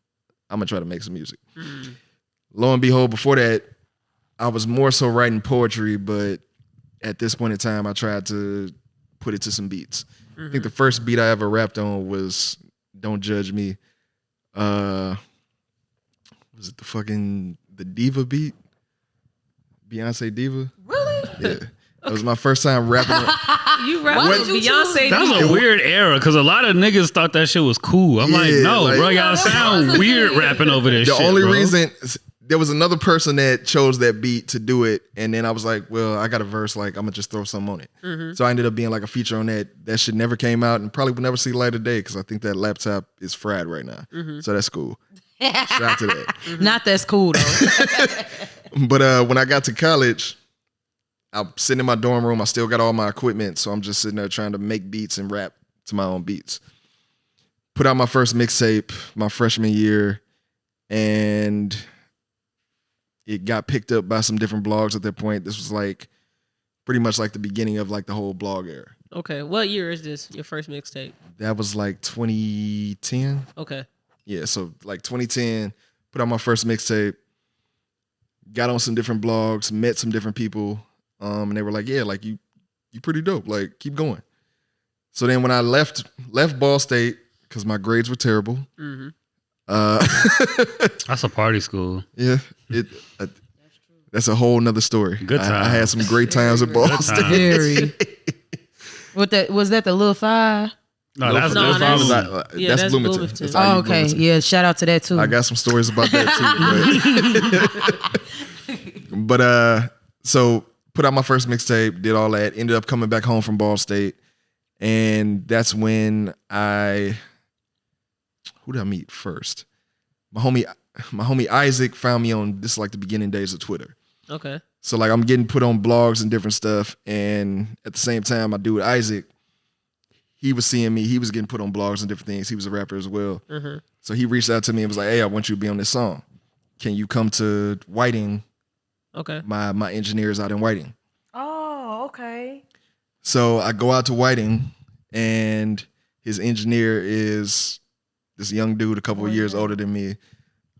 I'm going to try to make some music. Lo and behold, before that, I was more so writing poetry, but at this point in time, I tried to put it to some beats. I think the first beat I ever rapped on was Don't Judge Me. Was it the Diva beat? Beyonce Diva? Really? Yeah. That was my first time rapping. You rap with Beyonce. That was a weird era because a lot of niggas thought that shit was cool. I'm like, no, like- bro, y'all sound weird rapping over this shit. The only bro. reason, there was another person that chose that beat to do it, and then I was like, well, I got a verse, like, I'm gonna just throw something on it. So I ended up being like a feature on that. That shit never came out and probably will never see the light of day because I think that laptop is fried right now. So that's cool. Shout out to that. Not that's cool though. But when I got to college, I'm sitting in my dorm room. I still got all my equipment, so I'm just sitting there trying to make beats and rap to my own beats. Put out my first mixtape my freshman year, and it got picked up by some different blogs at that point. This was like pretty much like the beginning of like the whole blog era. Okay. What year is this? Your first mixtape? That was like 2010. Okay. Yeah, so like 2010, put out my first mixtape, got on some different blogs, met some different people, and they were like, yeah, like you pretty dope, like keep going. So then when I left Ball State, because my grades were terrible. That's a party school. Yeah, that's a whole nother story. Good I time. had some great times at Ball Good State. time. Very. Was that the Lil Five? No, that's No, good. that's- That's, yeah, that's that's Bloomington. Bloomington. That's Oh, IU okay. Bloomington. Yeah, shout out to that too. I got some stories about that too. But so put out my first mixtape, did all that, ended up coming back home from Ball State. And that's when who did I meet first? My homie Isaac found me on, this is like the beginning days of Twitter. Okay. So like I'm getting put on blogs and different stuff. And at the same time, my dude Isaac, he was seeing me. He was getting put on blogs and different things. He was a rapper as well. So he reached out to me and was like, hey, I want you to be on this song. Can you come to Whiting? Okay. My engineer's out in Whiting. Oh, okay. So I go out to Whiting, and his engineer is this young dude, a couple of years older than me,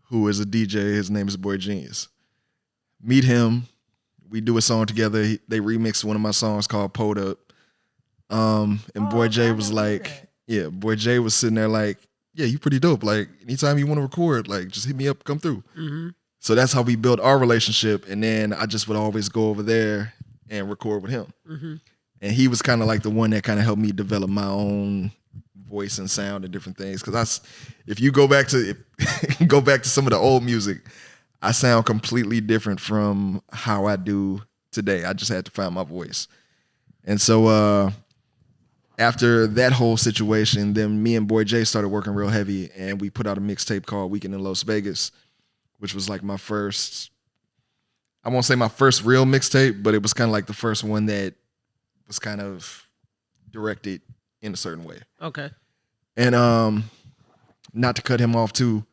who is a DJ. His name is Boy Genius. Meet him. We do a song together. They remixed one of my songs called Pulled Up. And Boy J was like, yeah, Boy J was sitting there like, yeah, you pretty dope. Like, anytime you want to record, like, just hit me up, come through. So that's how we built our relationship. And then I just would always go over there and record with him. And he was kind of like the one that kind of helped me develop my own voice and sound and different things. Because if you go back to some of the old music, I sound completely different from how I do today. I just had to find my voice. And so after that whole situation, then me and Boy J started working real heavy, and we put out a mixtape called Weekend in Las Vegas, which was like my first, I won't say my first real mixtape, but it was kind of like the first one that was kind of directed in a certain way. Okay. And not to cut him off too,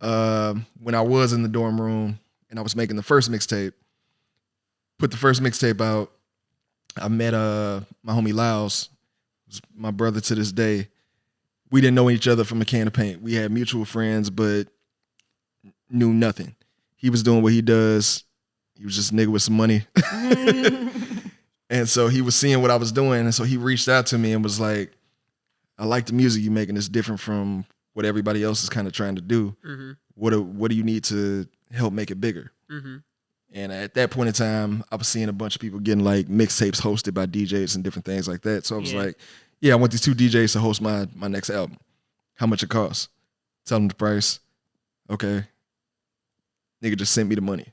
when I was in the dorm room and I was making the first mixtape, put the first mixtape out, I met my homie Lyles, who's my brother to this day. We didn't know each other from a can of paint. We had mutual friends, but knew nothing. He was doing what he does. He was just a nigga with some money. And so he was seeing what I was doing. And so he reached out to me and was like, I like the music you're making. It's different from what everybody else is kind of trying to do. What do you need to help make it bigger. And at that point in time, I was seeing a bunch of people getting like mixtapes hosted by DJs and different things like that. So I was like, yeah, I want these 2 DJs to host my next album. How much it costs? Tell them the price. Okay. Nigga just sent me the money.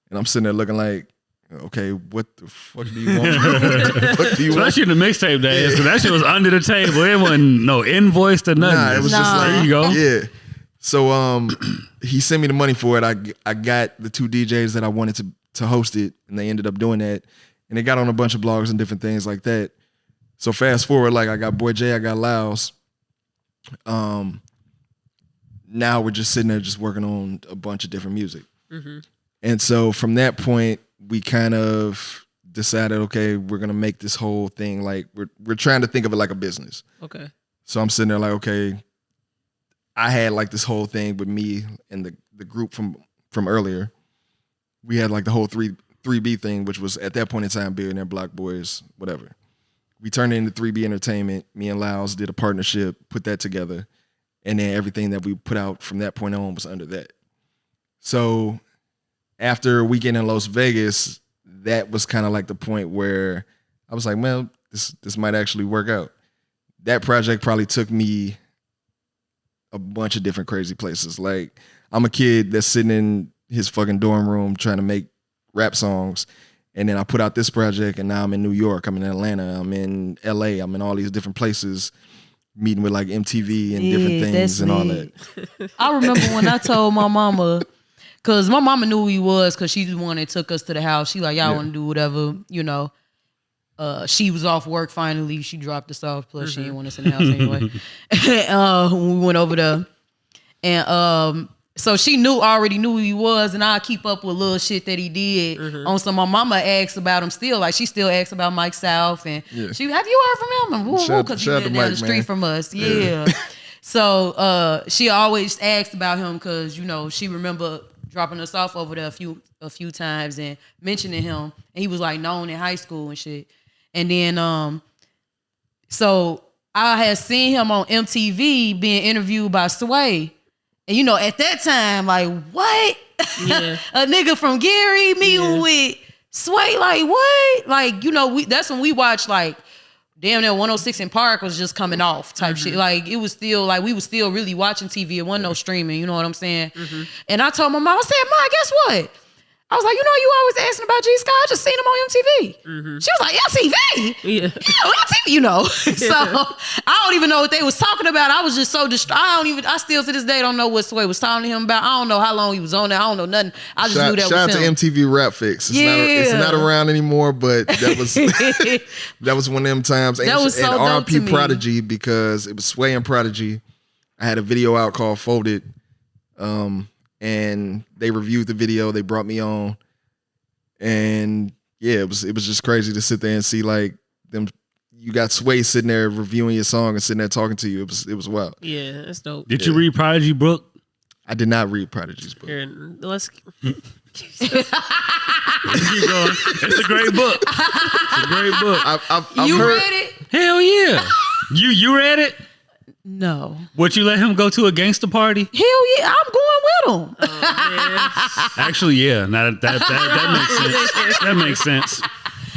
And I'm sitting there looking like, okay, what the fuck do you want? Especially in the mixtape days, because that shit was under the table. It wasn't no invoice to nothing. Nah, it was just like, there you go. Yeah. So he sent me the money for it. I got the 2 DJs that I wanted to host it, and they ended up doing that. And they got on a bunch of blogs and different things like that. So fast forward, like I got Boy J, I got Lyles. Now we're just sitting there just working on a bunch of different music. And so from that point, we kind of decided, okay, we're gonna make this whole thing like we're trying to think of it like a business. Okay. So I'm sitting there like, okay, I had like this whole thing with me and the group from earlier. We had like the whole 3B thing, which was at that point in time Billionaire Block Boys, whatever. We turned it into 3B Entertainment. Me and Lyles did a partnership, put that together, and then everything that we put out from that point on was under that. So after a weekend in Las Vegas, that was kind of like the point where I was like, well, this might actually work out. That project probably took me a bunch of different crazy places. Like, I'm a kid that's sitting in his fucking dorm room trying to make rap songs. And then I put out this project, and now I'm in New York, I'm in Atlanta, I'm in LA, I'm in all these different places, meeting with like MTV and different things and all that. I remember when I told my mama, because my mama knew who he was, because she the one that took us to the house. She like, y'all want to do whatever, you know. She was off work finally. She dropped us off. Plus, she didn't want us in the house anyway. When we went over there. And so she already knew who he was, and I keep up with little shit that he did. On some, my mama asks about him still. Like, she still asks about Mike South. And she, have you heard from him? Because he lived down the street from us. Yeah. So she always asked about him because, you know, she remember dropping us off over there a few times and mentioning him. And he was like known in high school and shit. And then, so I had seen him on MTV being interviewed by Sway. And, you know, at that time, like, what? Yeah. A nigga from Gary meeting with Sway, like, what? Like, you know, that's when we watched, like, damn near 106 in Park was just coming off type shit. Like, it was still, like, we was still really watching TV. It wasn't no streaming, you know what I'm saying? And I told my mom, I said, Ma, guess what? I was like, you know, you always asking about G Scott. I just seen him on MTV. She was like, MTV? Yeah. MTV, you know. So I don't even know what they was talking about. I was just so distraught. I still to this day don't know what Sway was talking to him about. I don't know how long he was on there. I don't know nothing. I just knew that shout was out him. to MTV Rap Fix. It's not around anymore, but that was that was one of them times. That was so dope to R.I.P. me. Prodigy, because it was Sway and Prodigy. I had a video out called Folded, and they reviewed the video. They brought me on. And yeah, it was just crazy to sit there and see like them. You got Sway sitting there reviewing your song and sitting there talking to you. It was wild. Yeah, that's dope. Did you read Prodigy book? I did not read Prodigy's book. Here, let's Keep going. It's a great book. It's a great book. I've You heard, read it? Hell yeah. You read it? No. Would you let him go to a gangster party? Hell yeah, I'm going with him. Actually, yeah. Now that makes sense. That makes sense.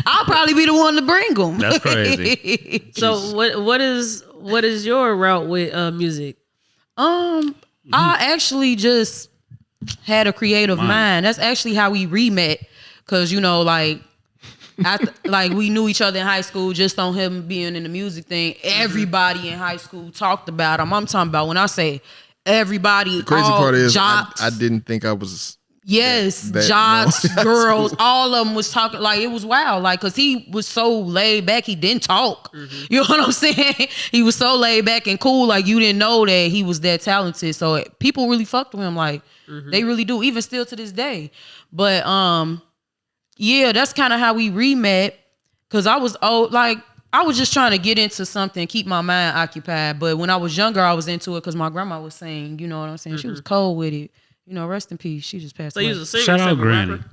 I'll probably be the one to bring him. That's crazy. So what is your route with music? I actually just had a creative mind. That's actually how we re-met. Cause you know, like, like we knew each other in high school just on him being in the music thing. Everybody in high school talked about him. I'm talking about when I say everybody. the crazy part is jocks, I didn't think I was. yes, that jocks, no. girls, all of them was talking. Like, it was wild. Like, cause he was so laid back, he didn't talk. You know what I'm saying? He was so laid back and cool. Like, you didn't know that he was that talented. So people really fucked with him. Like, they really do, even still to this day. But yeah, that's kind of how we re-met. Cause I was I was just trying to get into something, keep my mind occupied. But when I was younger, I was into it because my grandma was saying, you know what I'm saying? She was cold with it. You know, rest in peace. She just passed So away. you was a singer, Shout out separate Granny. rapper?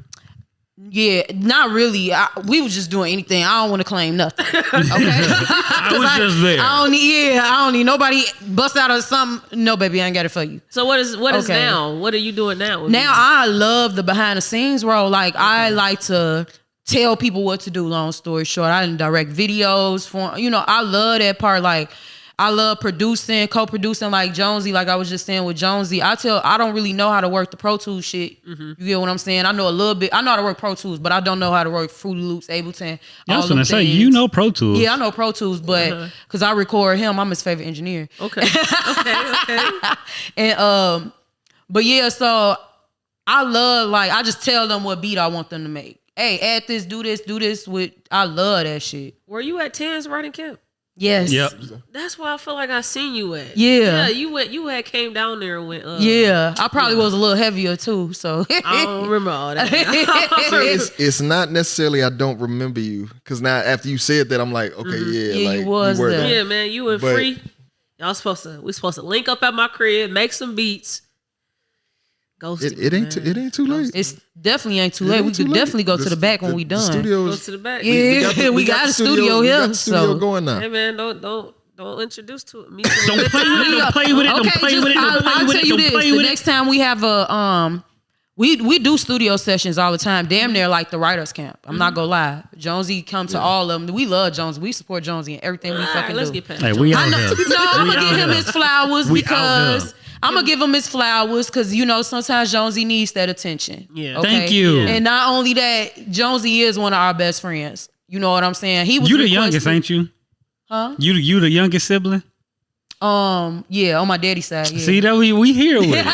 Yeah, not really. We was just doing anything. I don't want to claim nothing. Okay, I was just there. I don't need nobody bust out of something. No, baby, I ain't got it for you. So what is Okay. now? What are you doing now? with Now me? I love the behind the scenes role. Like I like to tell people what to do. Long story short, I didn't direct videos for. I love that part. Like I love producing, co-producing. Like Jonesy, like I was just saying with Jonesy, I don't really know how to work the Pro Tools shit. You get what I'm saying? I know a little bit. I know how to work Pro Tools, but I don't know how to work Fruity Loops, Ableton. I was all gonna them say, things. you know Pro Tools. Yeah, I know Pro Tools, but because I record him, I'm his favorite engineer. Okay. And but yeah, so I love, like, I just tell them what beat I want them to make. Hey, add this, do this with. I love that shit. Were you at Tan's writing camp? Yes. Yep. That's where I feel like I seen you at. Yeah. Yeah, you had came down there and went. Yeah, I probably was a little heavier too. So I don't remember all that. It's not necessarily I don't remember you, because now after you said that, I'm like, okay, yeah, Yeah, like you was were there. Yeah, man, you and But- Free. We supposed to link up at my crib, make some beats. Ghosted. It ain't too late. it's definitely ain't too It late. ain't We too could late. definitely go to the back when we The done. studio Go is, to the back. Yeah, we got a studio we here. got the studio So going now. Hey man, don't introduce to me. Don't play with it. Don't play with it. Don't Okay, play with it. I'll Don't play tell with it. you Don't this. play The with it. next time we have a we do studio sessions all the time. Damn near like the writers camp. I'm not gonna lie. Jonesy come to all of them. We love Jonesy. We support Jonesy and everything we All fucking right, let's do. get past. Hey, Jones. we I out know, here. no, I'm We gonna out give him here. his flowers We out because here. I'm gonna give him his flowers because sometimes Jonesy needs that attention. Yeah. Thank you. And not only that, Jonesy is one of our best friends. You know what I'm saying? He was You the requested- youngest, ain't you? Huh? You the youngest sibling? Yeah, on my daddy's side. Yeah. See that we here with it.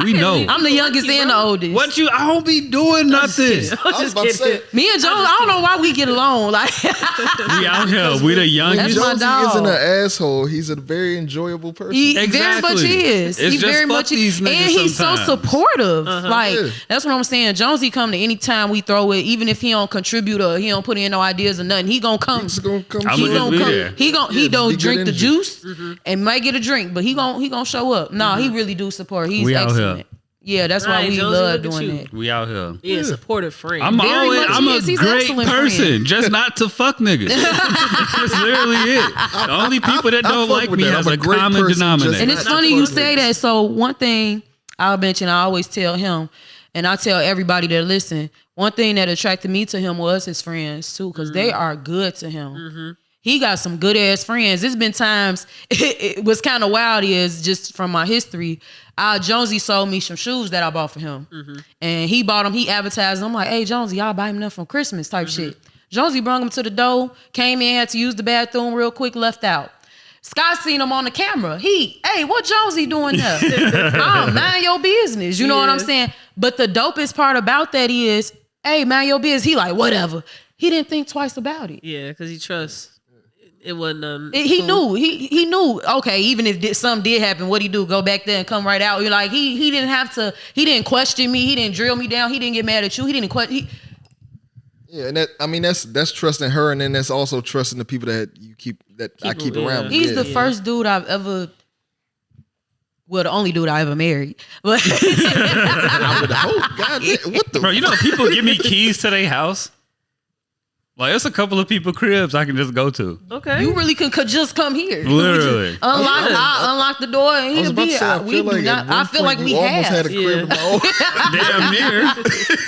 We know. I'm the youngest and the oldest. What you? I don't be doing nothing. I was about to say, Me and Jones, I don't know why we get along. Like, We out here. We the That's youngest. my Jonesy dog. isn't an asshole. He's a very enjoyable person. he very Exactly. much is. It's He just very fuck much these is. niggas And he's so sometimes. supportive. Like, Yeah. that's what I'm saying. Jonesy come to any time we throw it, even if he don't contribute or he don't put in no ideas or nothing, he gonna come. He's gonna come. I'ma He through. just gonna be come. there. He don't be good drink the energy. juice and might get a drink, but he gonna show up. No, he really do support. He's We out here. excellent. Yeah, that's why Right, we Jonesy, love look at doing you. it. We out here. Yeah, supportive friend. I'm Very always. much I'm is. a He's an great excellent person, friend. just not to fuck niggas. That's literally it. The only people that I don't fuck like with me that. has I'm a a great common person, denominator. And just it's not funny you fuck say niggas. that. So one thing I'll mention, I always tell him, and I tell everybody that listen, one thing that attracted me to him was his friends too, because they are good to him. He got some good ass friends. It's been times it was kind of wild is just from my history. Jonesy sold me some shoes that I bought for him. And he bought them, he advertised them. I'm like, hey Jonesy, y'all buy him them from Christmas type shit. Jonesy brought him to the door, came in, had to use the bathroom real quick, left out. Scott seen him on the camera. Hey, what Jonesy doing there? Mind your business. You know what I'm Yeah. saying? But the dopest part about that is, hey, mind your business. He like, whatever. He didn't think twice about it. Yeah, because he trusts. It wasn't. He knew. He knew. Okay, even if something did happen, what he do? Go back there and come right out. You're like, he didn't have to. He didn't question me. He didn't drill me down. He didn't get mad at you. He didn't question. Yeah, and that's trusting her, and then that's also trusting the people that I keep yeah. around. He's Yeah. the first dude I've ever. Well, the only dude I ever married. But I would hope. God, damn, what the? Bro, you know people give me keys to their house. Like, it's a couple of people cribs I can just go to. Okay. you really could just come here. Literally. I unlock the door and I was he'll about be to say, I we feel do like not. at one I feel point like we you almost have. had a crib of my own. Damn near.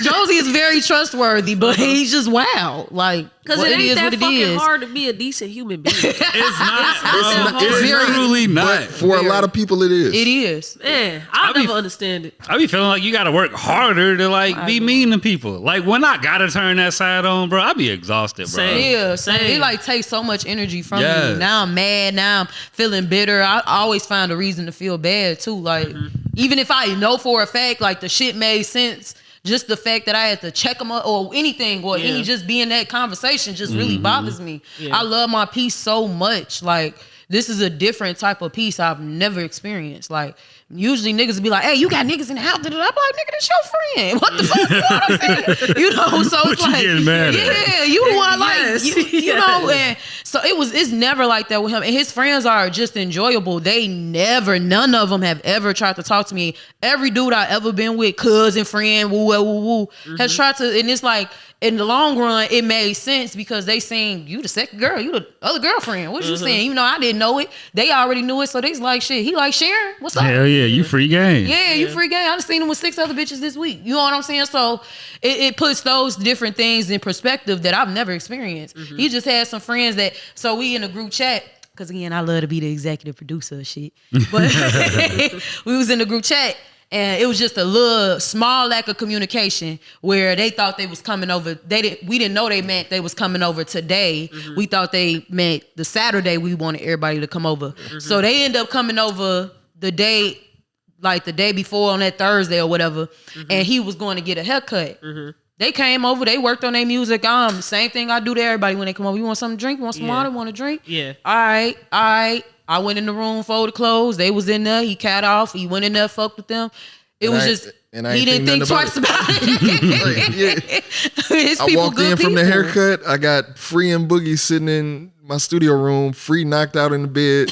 Jonesy is very trustworthy, but he's just wild. Like, Because what it ain't is that what it fucking is. hard to be a decent human being. It's not, bro. not- It's very- literally not. For a lot of people, it is. It is. Man, I'll I be- never understand it. I be feeling like you got to work harder to like be mean to people. Like when I gotta turn that side on, bro, I be exhausted, bro. Same. Yeah, Same. it like takes so much energy from Yes. you. Now I'm mad. Now I'm feeling bitter. I always find a reason to feel bad too. Like even if I know for a fact like the shit made sense, just the fact that I had to check them up or anything or any just be in that conversation just really bothers me. Yeah. I love my peace so much. Like this is a different type of peace I've never experienced. Like, usually niggas be like, hey, you got niggas in the house. I'm like, nigga, that's your friend. What the fuck? You know what I'm saying? You know, so it's What you getting mad at? yeah, you the one like, Yes. you know, and so it's never like that with him. And his friends are just enjoyable. None of them have ever tried to talk to me. Every dude I ever been with, cousin, friend, woo, has tried to, and it's like, in the long run, it made sense because they saying, you the second girl, you the other girlfriend. What you saying? Even though I didn't know it, they already knew it. So they's like, shit, he like Sharon? What's up? Hell yeah, you free game. Yeah, you free game. I done seen him with 6 other bitches this week. You know what I'm saying? So it puts those different things in perspective that I've never experienced. He just had some friends that, so we in a group chat, because again, I love to be the executive producer of shit. But we was in the group chat. And it was just a little small lack of communication where they thought they was coming over. We didn't know they meant they was coming over today. We thought they meant the Saturday we wanted everybody to come over. So they end up coming over the day before on that Thursday or whatever. And he was going to get a haircut. They came over. They worked on their music. Same thing I do to everybody when they come over. You want something to drink? You want some water? Want a drink? Yeah. All right. I went in the room, folded clothes. They was in there. He cat off. He went in there, fucked with them. It was just, he didn't think twice about it. His I people, walked good in from the people. haircut. I got Free and Boogie sitting in my studio room. Free knocked out in the bed.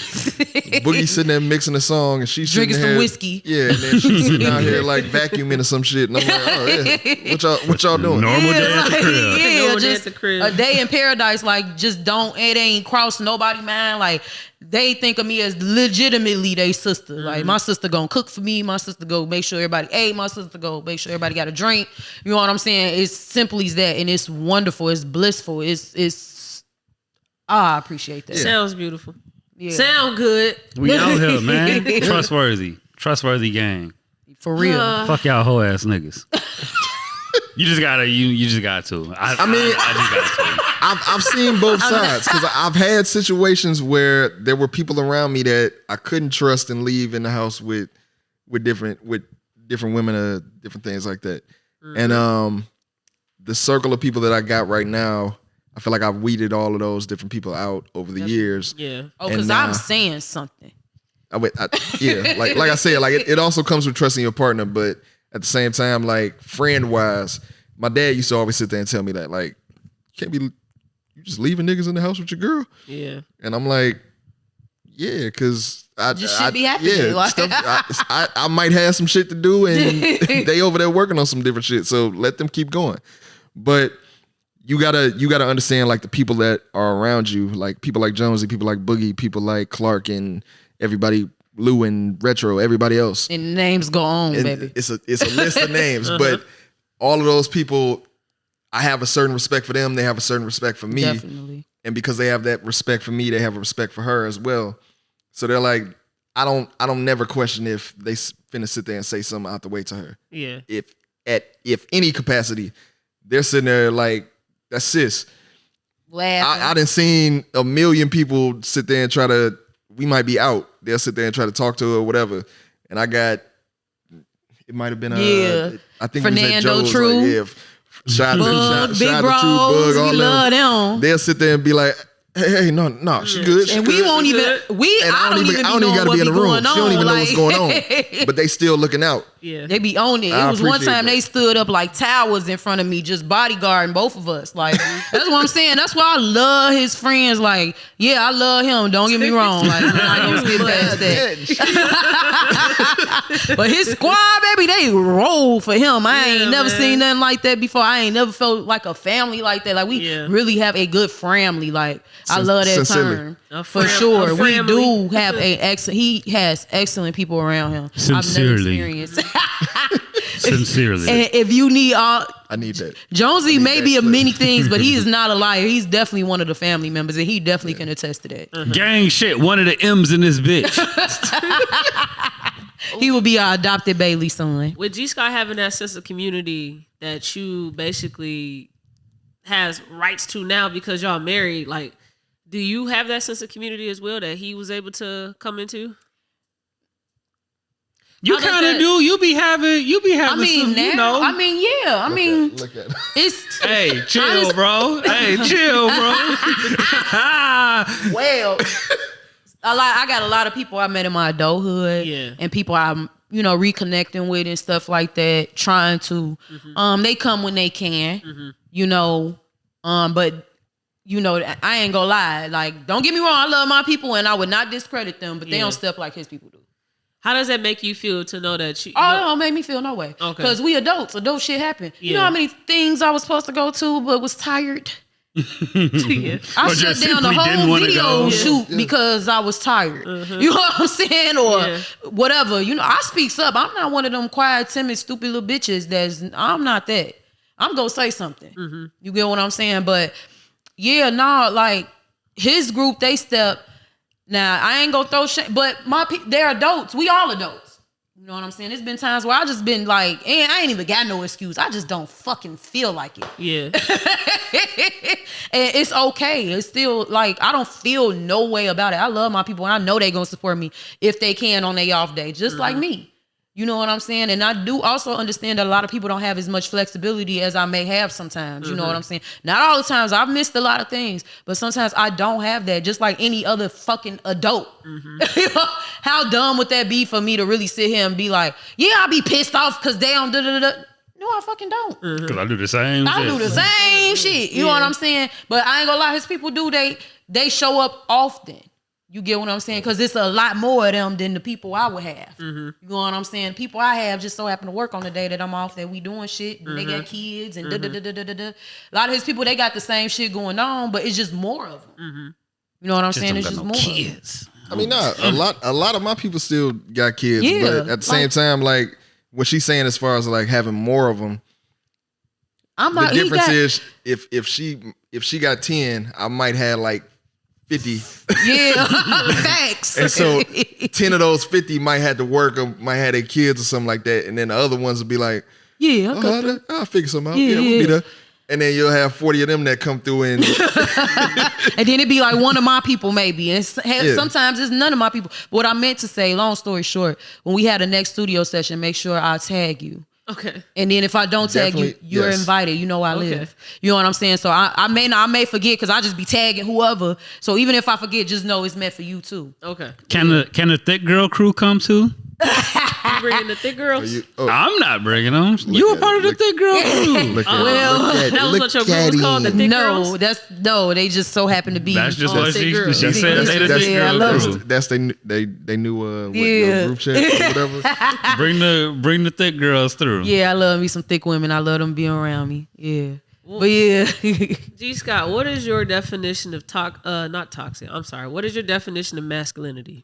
Boogie sitting there mixing a song, and she's Drinking sitting some there, whiskey. Yeah, and then she's sitting out here like vacuuming or some shit. And I'm like, oh yeah, what y'all doing? Normal day at the like, crib. yeah, Normal day just at the crib. a day in paradise. Like, just it ain't crossed nobody mind. Like, they think of me as legitimately they sister. Like, my sister gonna cook for me. My sister go make sure everybody ate. My sister go make sure everybody got a drink. You know what I'm saying? It's simply that, and it's wonderful. It's blissful. I appreciate that. Sounds beautiful. Yeah. Sound good. We out here, man. Trustworthy gang. For real. Fuck y'all hoe ass niggas. You just got to. I just got to. I've seen both sides because I've had situations where there were people around me that I couldn't trust and leave in the house with different women or different things like that. And the circle of people that I got right now, I feel like I've weeded all of those different people out over the years. Yeah. Oh, because And, I'm saying something. Like I said, like it also comes with trusting your partner, but at the same time, like friend wise, my dad used to always sit there and tell me that, like, you just leaving niggas in the house with your girl. Yeah. And I'm like, yeah, because I Just should be happy. Yeah, Like- stuff, I might have some shit to do, and they over there working on some different shit. So let them keep going. But you gotta understand, like, the people that are around you, like people like Jonesy, people like Boogie, people like Clark, and everybody, Lou and Retro, everybody else. And names go on, And baby. it's a list of names, but all of those people, I have a certain respect for them. They have a certain respect for me. Definitely. And because they have that respect for me, they have a respect for her as well. So they're like, I don't never question if they finna sit there and say something out the way to her. Yeah. If any capacity, they're sitting there like, that's sis. Laughing. I done seen a million people sit there and we might be out. They'll sit there and try to talk to her or whatever. And it might have been I think Fernando we was at Joe's, True. like, yeah, shout Bug, out to Big True, Bros, Bug, all we love them. They'll sit there and be like, hey, no, she good. She And we good. won't even, I don't even gotta be in the room. She don't even know what's going on. on. But they still looking out. Yeah. They be on it. I It was one appreciate time that. they stood up like towers in front of me, just bodyguarding both of us. Like, that's what I'm saying. That's why I love his friends. Like, yeah, I love him. Don't get me wrong. Like, I'm not gonna skip past that. But his squad, baby, they roll for him. I ain't never seen nothing like that before. I ain't never felt like a family like that. Like, we really have a good family. Like, I love that Sincerely. term. A For fam- sure. a We family. do have he has excellent people around him. Sincerely. I've never experienced. Sincerely. And if you need I need that. Jonesy may that be of clip. many things, but he is not a liar. He's definitely one of the family members, and he definitely can attest to that. Gang shit. One of the M's in this bitch. He will be our adopted Bailey son. With G Scott having that sense of community that you basically has rights to now because y'all married, like, do you have that sense of community as well that he was able to come into? You How does kind of that- do. You be having I mean, some, now, you know. I mean, yeah. I mean, Look at it. it's Hey, chill, Honest- bro. Hey, chill, bro. well. I got a lot of people I met in my adulthood, Yeah. and people I'm reconnecting with and stuff like that. Trying to, they come when they can, but I ain't gonna lie. Like, don't get me wrong, I love my people and I would not discredit them, but they don't step like his people do. How does that make you feel to know that you? Oh, it don't make me feel no way. Okay. Because we adults. Adult shit happen. You know Yeah. how many things I was supposed to go to but was tired? Yeah. I Or shut just down the simply didn't whole wanna video go. shoot because I was tired. You know what I'm saying? Or Yeah. whatever. I speaks up. I'm not one of them quiet, timid, stupid little bitches I'm not that. I'm gonna say something. You get what I'm saying? But yeah, like his group, they step. Now, I ain't gonna throw shit, but they're adults. We all adults. You know what I'm saying? There's been times where I just been like, and I ain't even got no excuse. I just don't fucking feel like it. Yeah. And it's okay. It's still like, I don't feel no way about it. I love my people and I know they gonna support me if they can on their off day, just like me. You know what I'm saying? And I do also understand that a lot of people don't have as much flexibility as I may have sometimes. You know what I'm saying? Not all the times. I've missed a lot of things, but sometimes I don't have that, just like any other fucking adult. How dumb would that be for me to really sit here and be like, yeah, I'll be pissed off because they don't da-da-da-da. No, I fucking don't. Because I do the same. I do the same shit. You know what I'm saying? But I ain't gonna lie, his people do. They show up often. You get what I'm saying? Because it's a lot more of them than the people I would have. You know what I'm saying? People I have just so happen to work on the day that I'm off, that we doing shit, and they got kids and da-da-da-da-da-da. A lot of his people, they got the same shit going on, but it's just more of them. You know what I'm saying? It's just more kids. I mean, a lot of my people still got kids, Yeah, but at the same time, like what she's saying as far as like having more of them, I'm the not. difference is if she got 10, I might have like 50. Yeah, facts. And so 10 of those 50 might have to work or might have their kids or something like that. And then the other ones will be like, yeah, okay. I'll figure something out. Yeah, Yeah, we'll be yeah. there. And then you'll have 40 of them that come through and And then it'd be like one of my people maybe. And sometimes it's none of my people. But what I meant to say, long story short, when we had a next studio session, make sure I tag you. Okay. And then if I don't tag you, Definitely, you're yes. invited. You know I live. You know what I'm saying? So I may forget because I just be tagging whoever. So even if I forget, just know it's meant for you too. Okay. Can the thick girl crew come too? You bringing the thick girls? I'm not bringing them. You a part of the thick girl crew. look at Well, that was what your group was called, the thick girls? They just so happen to be. That's just what thick she girls. said. They the thick Yeah, I girl love crew. that's they new Yeah. group chat or whatever. Bring the thick girls through. Yeah, I love me some thick women. I love them being around me. Yeah. But yeah. G. Scott, what is your definition of not toxic? I'm sorry. What is your definition of masculinity?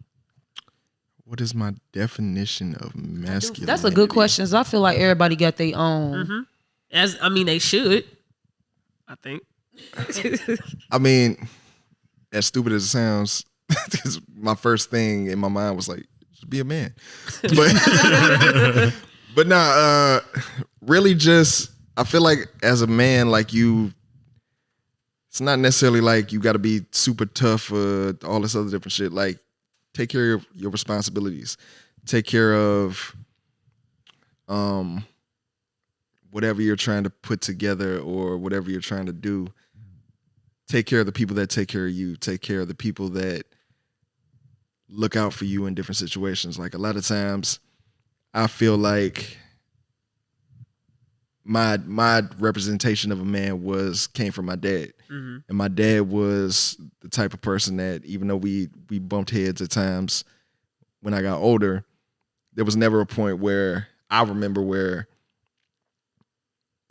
What is my definition of masculinity? That's a good question. I feel like everybody got their own. They should. I think. I mean, as stupid as it sounds, my first thing in my mind was like, just be a man. But nah, really just, I feel like as a man, like it's not necessarily like you got to be super tough or all this other different shit. Like, take care of your responsibilities. Take care of whatever you're trying to put together or whatever you're trying to do. Take care of the people that take care of you. Take care of the people that look out for you in different situations. Like a lot of times I feel like my representation of a man came from my dad. And my dad was the type of person that even though we bumped heads at times when I got older, there was never a point where I remember where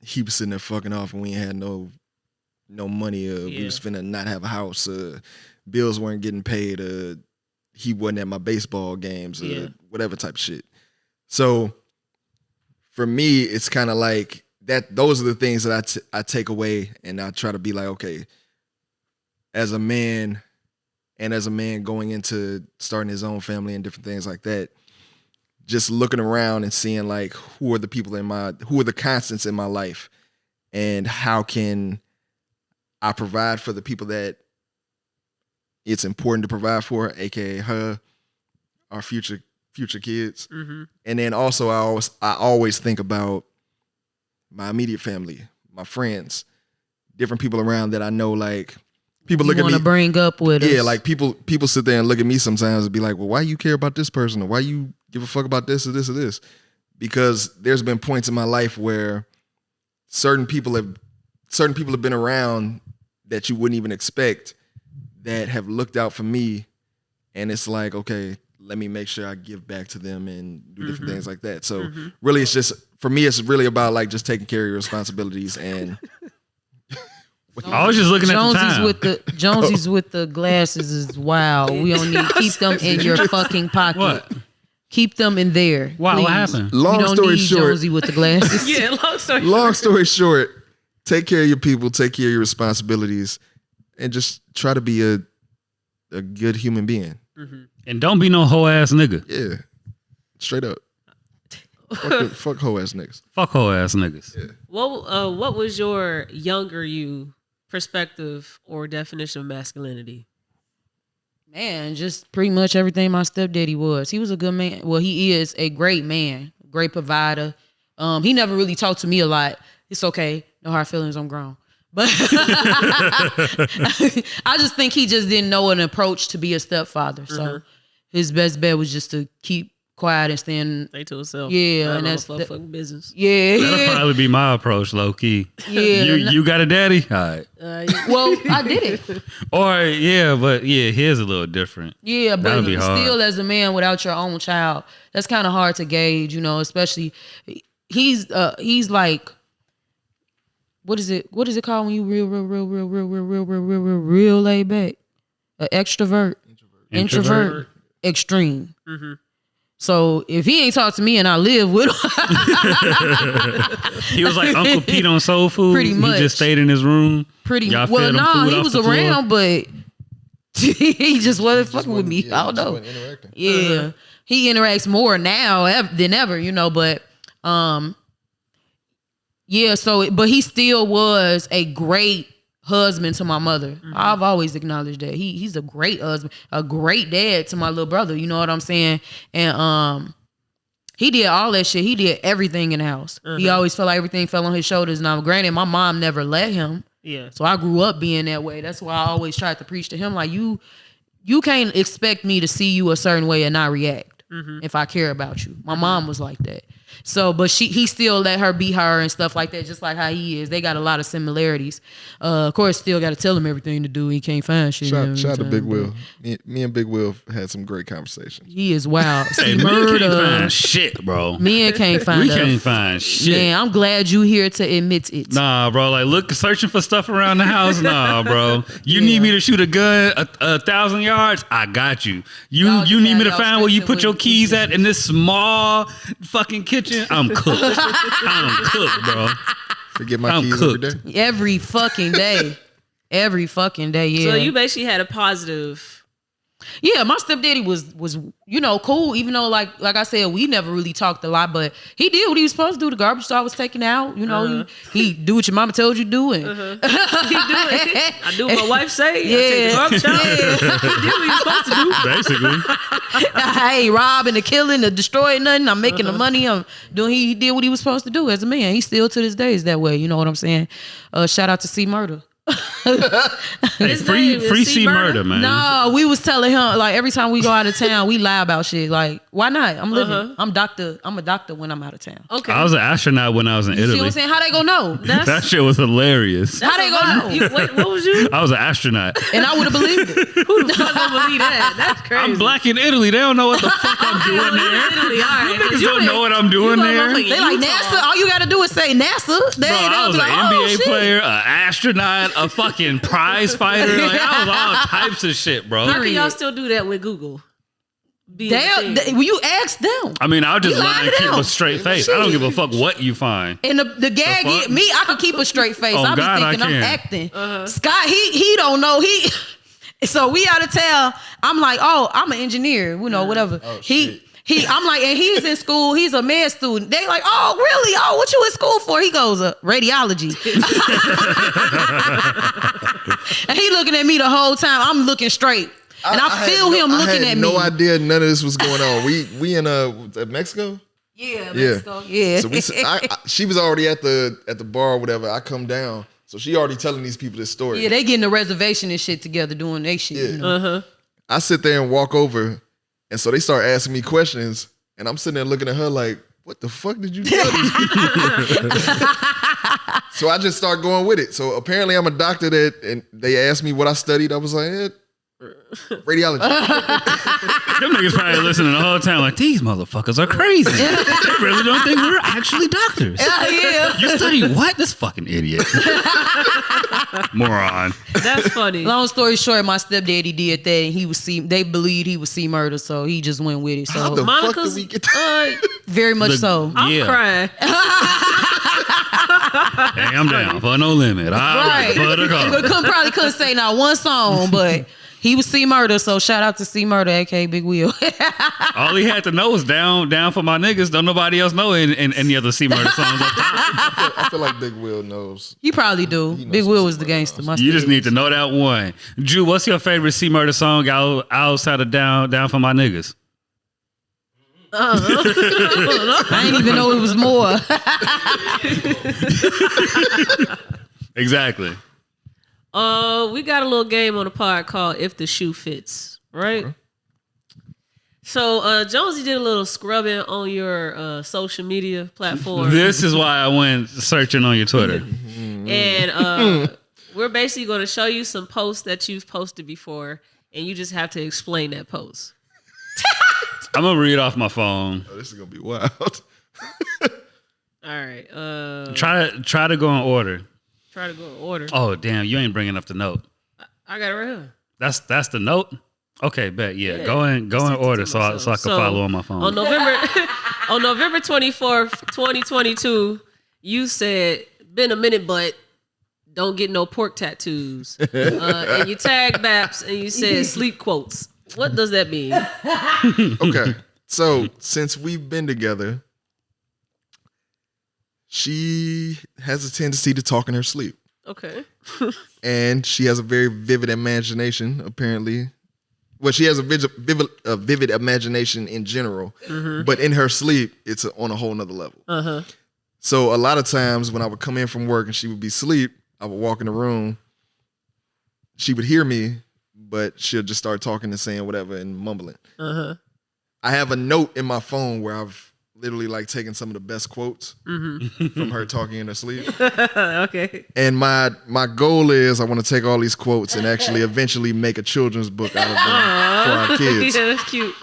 he was sitting there fucking off and we ain't had no money, or we was finna not have a house, bills weren't getting paid, he wasn't at my baseball games, whatever type of shit. So for me, it's kind of like that. Those are the things that I take away, and I try to be like, okay, as a man, and as a man going into starting his own family and different things like that, just looking around and seeing like who are the constants in my life, and how can I provide for the people that it's important to provide for, aka her, our future kids. And then also I always think about my immediate family, my friends, different people around that I know, like people look at want me. to bring up with us. Yeah, like people sit there and look at me sometimes and be like, well, why you care about this person? Or why you give a fuck about this or this or this? Because there's been points in my life where certain people have been around that you wouldn't even expect that have looked out for me. And it's like, okay, let me make sure I give back to them and do different things like that. So really it's just, for me, it's really about like just taking care of your responsibilities and I was just looking at the time. Jonesy's with the glasses is wild. We don't need keep them in your fucking pocket. What? Keep them in there. Wow, please. what happened? long You don't story need short, Jonesy with the glasses. Yeah, long story short, take care of your people, take care of your responsibilities, and just try to be a good human being. And don't be no hoe ass nigga. Yeah. Straight up. Fuck hoe ass niggas. Fuck hoe ass niggas. Yeah. What was your younger you perspective or definition of masculinity? Man, just pretty much everything my stepdaddy was. He was a good man. Well, he is a great man, great provider. He never really talked to me a lot. It's okay. No hard feelings, I'm grown. But I just think he just didn't know an approach to be a stepfather. So his best bet was just to keep quiet and stand. Stay to himself. Yeah, and that's that's fucking business. Yeah, That'll probably be my approach, low key. yeah. You got a daddy? All right. Well, I did it. Or his a little different. Yeah, but That'd be hard. still, as a man without your own child, that's kind of hard to gauge. Especially he's like. What is it called when you real laid back? An extrovert. Introvert. Extreme. So if he ain't talked to me and I live with him, He was like Uncle Pete on Soul Food. Pretty much. He just stayed in his room. Well, fed him food he off was the floor? around, but he just wasn't fucking with me. I don't know. Yeah, he interacts more now than ever, but yeah. So, but he still was a great husband to my mother. I've always acknowledged that he's a great husband, a great dad to my little brother. You know what I'm saying? And he did all that shit. He did everything in the house. He always felt like everything fell on his shoulders. Now, granted, my mom never let him. Yeah. So I grew up being that way. That's why I always tried to preach to him like you can't expect me to see you a certain way and not react if I care about you. My mom was like that. So, but he still let her be her and stuff like that, just like how he is. They got a lot of similarities. Of course, still got to tell him everything to do. He can't find shit. Shout out to Big Will. Me and Big Will had some great conversations. He is wild. Hey, me can't find shit, bro. Men can't find We us. can't find shit. Man, I'm glad you here to admit it. Nah, bro. Like, searching for stuff around the house. Nah, bro. You need me to shoot a gun 1,000 yards? I got you. You need me to find where you put your keys at in this small fucking kitchen? I'm cooked. I'm cooked, bro. Forget my keys every day. Every fucking day. Every fucking day, yeah. So you basically had a positive. Yeah, my stepdaddy was cool, even though like I said, we never really talked a lot, but he did what he was supposed to do. The garbage I was taken out, he do what your mama told you to do. And He do it. I do what my wife say. Yeah. I take the garbage out. He did what he was supposed to do. Basically. I ain't robbing, or killing, or destroying nothing. I'm making the money. I'm doing. He did what he was supposed to do as a man. He still to this day is that way. You know what I'm saying? Shout out to C Murder. Hey, His free name is C Murder, man. No, we was telling him like every time we go out of town, we lie about shit. Like, why not? I'm living. I'm a doctor when I'm out of town. Okay. I was an astronaut when I was in See Italy. what I'm saying? How they gonna know? That shit was hilarious. How they gonna know? What was you? I was an astronaut. And I would have believed it. Who the fuck gonna believe that? That's crazy. I'm black in Italy. They don't know what the fuck I'm doing there. Italy, all right. Niggas You don't know what I'm doing there. They like NASA. All you gotta do is say NASA. They Bro, I was be an like, oh, NBA shit. player, an astronaut, a fucking prize fighter. Like, I was all types of shit, bro. How can y'all still do that with Google? Will you ask them? I mean, I'll just You lie lying and to keep them. a straight face. I don't give a fuck what you find. And the gag fuck? get me, I can keep a straight face. Oh, I be God, I thinking I'm can. acting. Scott, he don't know. So we out of town. I'm like, oh, I'm an engineer, whatever. I'm like, and he's in school. He's a med student. They like, oh, really? Oh, what you in school for? He goes, radiology. And he looking at me the whole time. I'm looking straight. And I feel him looking at me. No idea none of this was going on. We in Mexico? Yeah, Yeah. Mexico. Yeah. So she was already at the bar or whatever. I come down. So she already telling these people this story. Yeah, they getting the reservation and shit together doing they shit. Yeah. You know? I sit there and walk over, and so they start asking me questions, and I'm sitting there looking at her like, what the fuck did you tell these people? So I just start going with it. So apparently I'm a doctor and they asked me what I studied. I was like, radiology. Them niggas probably listening the whole time like, these motherfuckers are crazy. They really don't think we're actually doctors. Yeah. You study what? This fucking idiot. Moron. That's funny. Long story short, my stepdaddy did that, and they believed he would see murder, so he just went with it. So How the fuck Monica's, did we get that? very much so. I'm Yeah. crying. Hey, I'm down for no limit. Right. For the call. Couldn't say not one song, but he was C Murder, so shout out to C Murder, aka Big Wheel. All he had to know was down for my niggas. Don't nobody else know any other C Murder songs up top. I feel like Big Will knows. You probably do. He knows Big some Will was C the Murder gangster. songs. My You just stepdaddy. need to know that one. Drew, what's your favorite C Murder song outside of down for my niggas? I didn't even know it was more. Exactly. We got a little game on the pod called If the Shoe Fits, right? Okay. So Jonesy did a little scrubbing on your social media platform. This is why I went searching on your Twitter. And we're basically going to show you some posts that you've posted before, and you just have to explain that post. I'm gonna read off my phone. Oh, this is gonna be wild. All right. Try to go in order. Try to go in order. Oh damn, you ain't bringing up the note. I got it right here. That's the note. Okay, bet. Yeah, Yeah. go in order so I can So, follow on my phone. On November 24th, 2022, you said, "Been a minute, but don't get no pork tattoos." And you tagged Baps and you said sleep quotes. What does that mean? Okay. So since we've been together, she has a tendency to talk in her sleep. Okay. And she has a very vivid imagination, apparently. Well, she has a vivid imagination in general, but in her sleep, it's on a whole nother level. So a lot of times when I would come in from work and she would be asleep, I would walk in the room. She would hear me, but she'll just start talking and saying whatever and mumbling. I have a note in my phone where I've literally like taken some of the best quotes from her talking in her sleep. Okay. And my goal is I want to take all these quotes and actually eventually make a children's book out of them for our kids. Yeah, that's cute.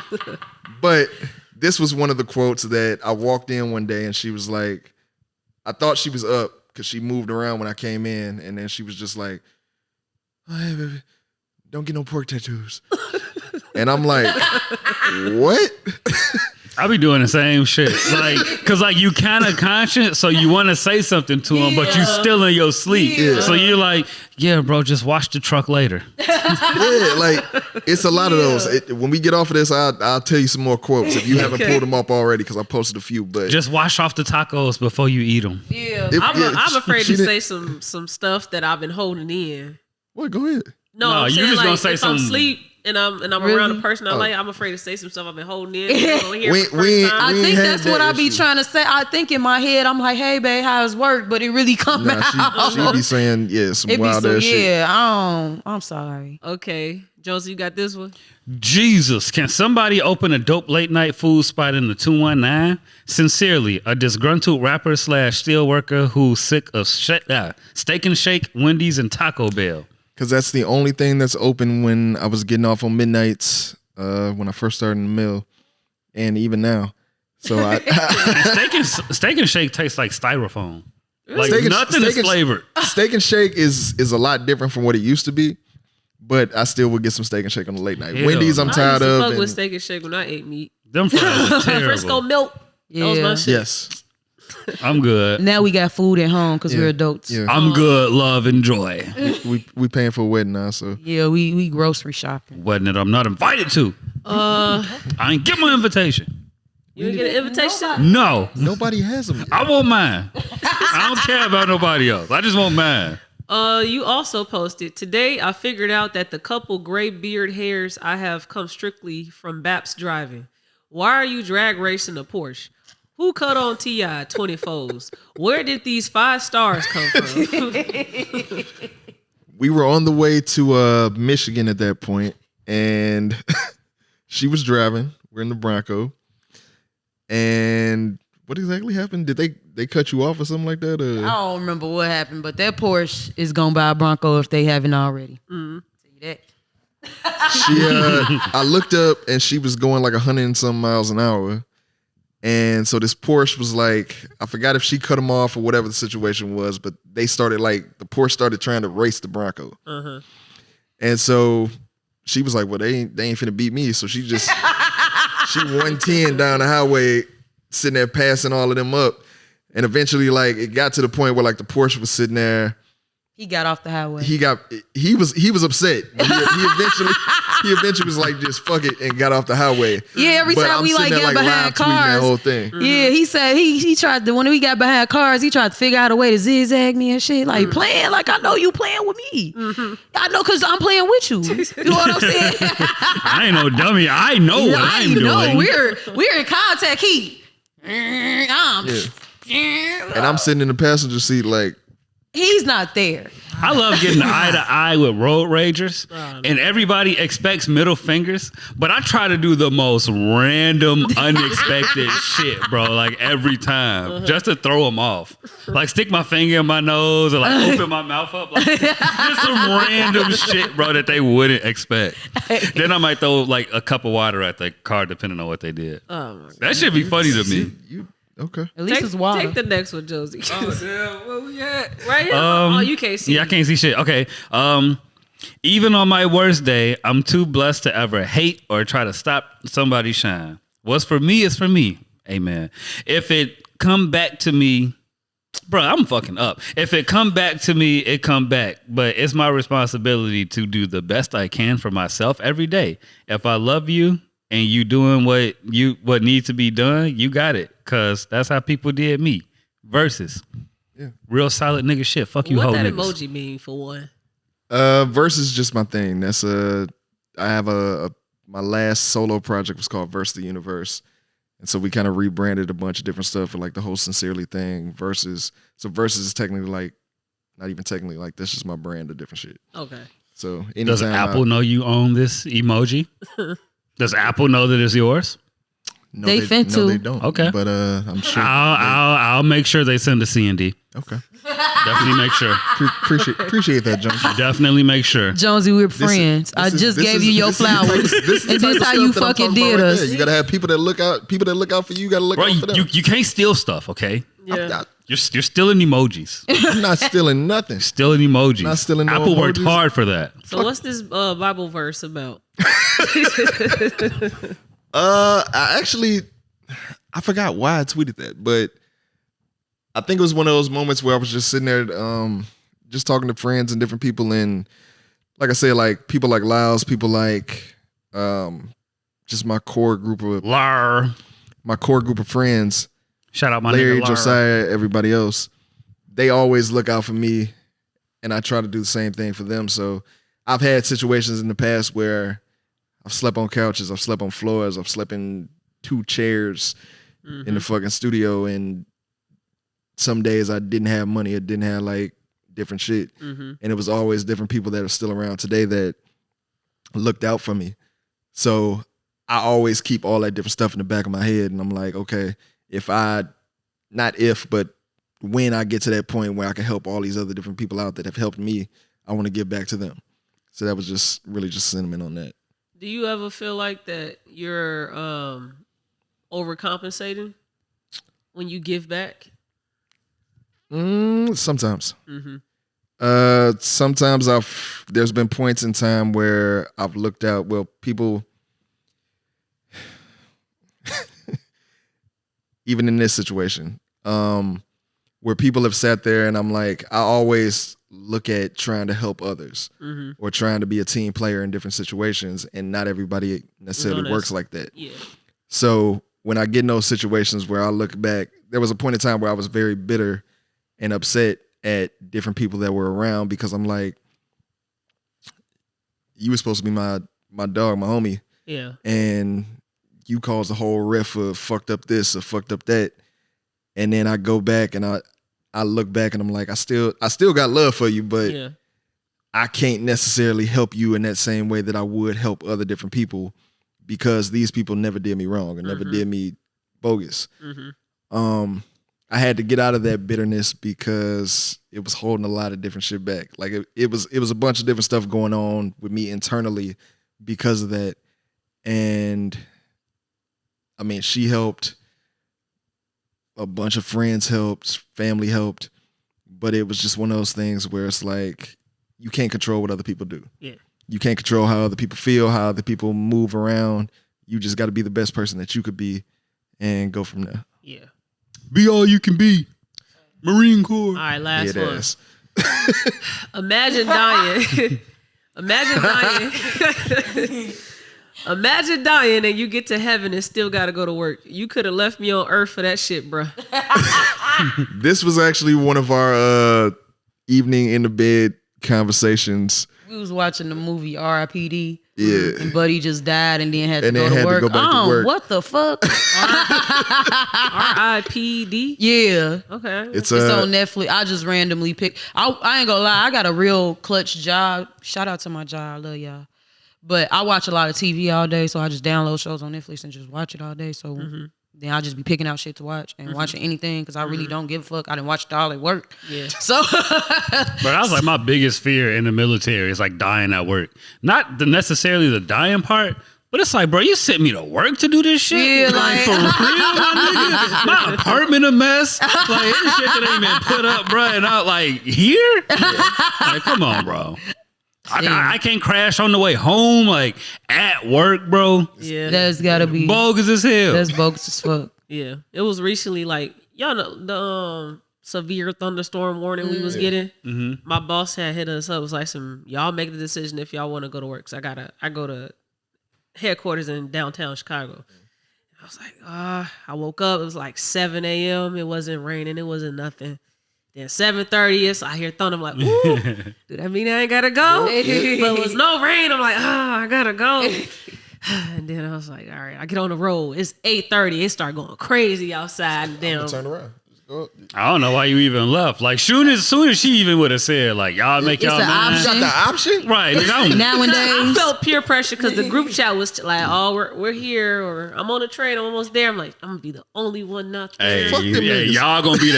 But this was one of the quotes that I walked in one day and she was like, I thought she was up because she moved around when I came in, and then she was just like, "Oh, hey, baby, don't get no pork tattoos." And I'm like, what? I be doing the same shit, cause you kind of conscious, so you want to say something to him, but you still in your sleep. Yeah. So you're like, yeah, bro, just wash the truck later. Yeah, like it's a lot of those. When we get off of this, I'll tell you some more quotes if you haven't pulled them up already, because I posted a few. But Just wash off the tacos before you eat them. Yeah. I'm afraid she to didn't- say some stuff that I've been holding in. What? Go ahead. No, No, I'm you saying, just like, gonna say if I'm some- asleep and I'm Really? around a person I Oh. like, I'm afraid to say some stuff I've been holding in. You know, hear We- for the we- first time. I we think had that's that what I be issue. trying to say. I think in my head, I'm like, hey, babe, how's work? But it really come out. She be saying some It be wild so, ass shit. yeah, I'm sorry. Okay, Jonesy, you got this one? Jesus, can somebody open a dope late night food spot in the 219? Sincerely, a disgruntled rapper / steel worker who's sick of Steak and Shake, Wendy's, and Taco Bell. Because that's the only thing that's open when I was getting off on midnights when I first started in the mill, and even now. So Steak and Shake tastes like styrofoam. Like Steak and- nothing is Steak and- flavored. Steak and Shake is a lot different from what it used to be, but I still would get some Steak and Shake on the late night. Hell Wendy's, I'm no. I tired used to of. fuck with and- Steak and Shake when I ate meat. Them fries are Frisco terrible. milk. That was my Yeah. shit. Yes. I'm good. Now we got food at home because Yeah. we're adults. Yeah. I'm good. Love and joy. We paying for a wedding now, so Yeah, we grocery shopping. Wedding that I'm not invited to. I ain't get my invitation. You didn't get an invitation? No, nobody has them. I want mine. I don't care about nobody else. I just want mine. You also posted, today I figured out that the couple gray beard hairs I have come strictly from Baps driving. Why are you drag racing a Porsche? Who cut on T.I. 24s? Where did these 5 stars come from? We were on the way to Michigan at that point, and she was driving. We're in the Bronco. And what exactly happened? Did they cut you off or something like that? I don't remember what happened, but that Porsche is gonna buy a Bronco if they haven't already. Mm-hmm. Tell you that. I looked up and she was going like 100 and some miles an hour. And so this Porsche was like, I forgot if she cut him off or whatever the situation was, but the Porsche started trying to race the Bronco. Uh-huh. And so she was like, well, they ain't finna beat me. So she 110 down the highway, sitting there passing all of them up. And eventually, like, it got to the point where like the Porsche was sitting there. He got off the highway. He was upset. He eventually was like, just fuck it, and got off the highway. Yeah, every But time I'm we sitting like there, got behind live tweeting that cars. whole thing. Yeah, he said he tried to, when we got behind cars, he tried to figure out a way to zigzag me and shit. Like playing, like I know you playing with me. I know because I'm playing with you. You know what I'm saying? I ain't no dummy. I know what I'm doing. We're in contact heat. And I'm sitting in the passenger seat like, He's not there. I love getting eye to eye with road ragers, and everybody expects middle fingers, but I try to do the most random, unexpected shit, bro. Like every time, just to throw them off. Like stick my finger in my nose or like open my mouth up, like just some random shit, bro, that they wouldn't expect. Then I might throw like a cup of water at the car, depending on what they did. Oh my God. That should be funny to me. okay. At least it's water. Take the next one, Jonesy. Oh, damn. Where we at? Right here. Oh, you can't see. Yeah, I can't see shit. Okay. Even on my worst day, I'm too blessed to ever hate or try to stop somebody's shine. What's for me is for me. Amen. If it come back to me, bro, I'm fucking up. If it come back to me, it come back. But it's my responsibility to do the best I can for myself every day. If I love you and you doing what needs to be done, you got it. Cause that's how people did me. Versus. Yeah. Real solid nigga shit. Fuck you, What hoe that niggas. emoji mean for one? Verse is just my thing. That's I have my last solo project was called Verse the Universe. And so we kind of rebranded a bunch of different stuff for like the whole Sincerely thing. Versus is technically like, not even technically, like that's just my brand of different shit. Okay. So Does anytime Apple know you own this emoji? Does Apple know that it's yours? No, They fin to. they don't. Okay. But I'm sure. I'll make sure they send a C&D. Okay. Definitely make sure. Appreciate that, Jonesy. Definitely make sure. Jonesy, we're friends. I just gave you your flowers. And this how you fucking did us. You gotta have people that look out for you. You gotta look Bro, out for them. you can't steal stuff, okay? Yeah. You're stealing emojis. I'm not stealing nothing. Stealing emojis. Not stealing no Apple worked emojis. hard for that. So what's this Bible verse about? I forgot why I tweeted that, but I think it was one of those moments where I was just sitting there, just talking to friends and different people, and like I said, like people like Lyles, people like just my core group of friends. Shout out my Larry, nigga Lar. Josiah, everybody else. They always look out for me, and I try to do the same thing for them. So I've had situations in the past where I've slept on couches, I've slept on floors, I've slept in 2 chairs in the fucking studio, and some days I didn't have money, I didn't have like different shit, and it was always different people that are still around today that looked out for me. So I always keep all that different stuff in the back of my head, and I'm like, okay, but when I get to that point where I can help all these other different people out that have helped me, I want to give back to them. So that was just really just sentiment on that. Do you ever feel like that you're overcompensating when you give back? Sometimes. Sometimes there's been points in time where I've looked out, well, people, even in this situation, where people have sat there and I'm like, I always look at trying to help others or trying to be a team player in different situations, and not everybody necessarily works like that. Yeah. So when I get in those situations where I look back, there was a point in time where I was very bitter and upset at different people that were around, because I'm like, you were supposed to be my dog, my homie. Yeah. And you caused the whole riff of fucked up this or fucked up that. And then I go back and I look back and I'm like, I still got love for you, but Yeah. I can't necessarily help you in that same way that I would help other different people because these people never did me wrong and never did me bogus. I had to get out of that bitterness because it was holding a lot of different shit back. Like it was a bunch of different stuff going on with me internally because of that. And I mean, she helped, a bunch of friends helped, family helped, but it was just one of those things where it's like, you can't control what other people do. Yeah. You can't control how other people feel, how other people move around. You just got to be the best person that you could be and go from there. Yeah. Be all you can be. Marine Corps. All right, last Dead one. ass. Imagine dying. Imagine dying. Imagine dying and you get to heaven and still got to go to work. You could have left me on earth for that shit, bro. This was actually one of our evening in the bed conversations. We was watching the movie R.I.P.D. Yeah. And Buddy just died and then had to And go then to had to work. go back to work. What the fuck? R.I.P.D. Yeah. Okay. It's It's on Netflix. I just randomly picked. I ain't gonna lie. I got a real clutch job. Shout out to my job. I love y'all. But I watch a lot of TV all day, so I just download shows on Netflix and just watch it all day. So then I'll just be picking out shit to watch and watching anything because I really don't give a fuck. I didn't watch it all at work. Yeah. So But that was like my biggest fear in the military is like dying at work. Not necessarily the dying part, but it's like, bro, you sent me to work to do this shit? Yeah, like- for real, my nigga? My apartment a mess. Like, this shit that ain't been put up, bro. And I like, here? Like, come on, bro. I can't crash on the way home, like, at work, bro. Yeah. that's gotta be Bogus as hell. that's bogus as fuck. Yeah. It was recently like, y'all know the severe thunderstorm warning we was getting. My boss had hit us up. It was like y'all make the decision if y'all want to go to work. So I go to headquarters in downtown Chicago. I was like, I woke up. It was like 7 a.m. It wasn't raining. It wasn't nothing. Then 7:30, I hear thunder. I'm like, ooh, do that mean I ain't gotta go? But it was no rain. I'm like, I gotta go. And then I was like, all right, I get on the road. It's 8:30. It started going crazy outside. And then Turn around. Just go up. I don't know why you even left. Like, soon as she even would have said, like, y'all make It's y'all an man. option. You got the option? Right. Nigga, I don't- I Nowadays, felt peer pressure because the group chat was like, oh, we're here, or I'm on the train, I'm almost there. I'm like, I'm gonna be the only one not there. Hey, Fuck them niggas. y'all gonna be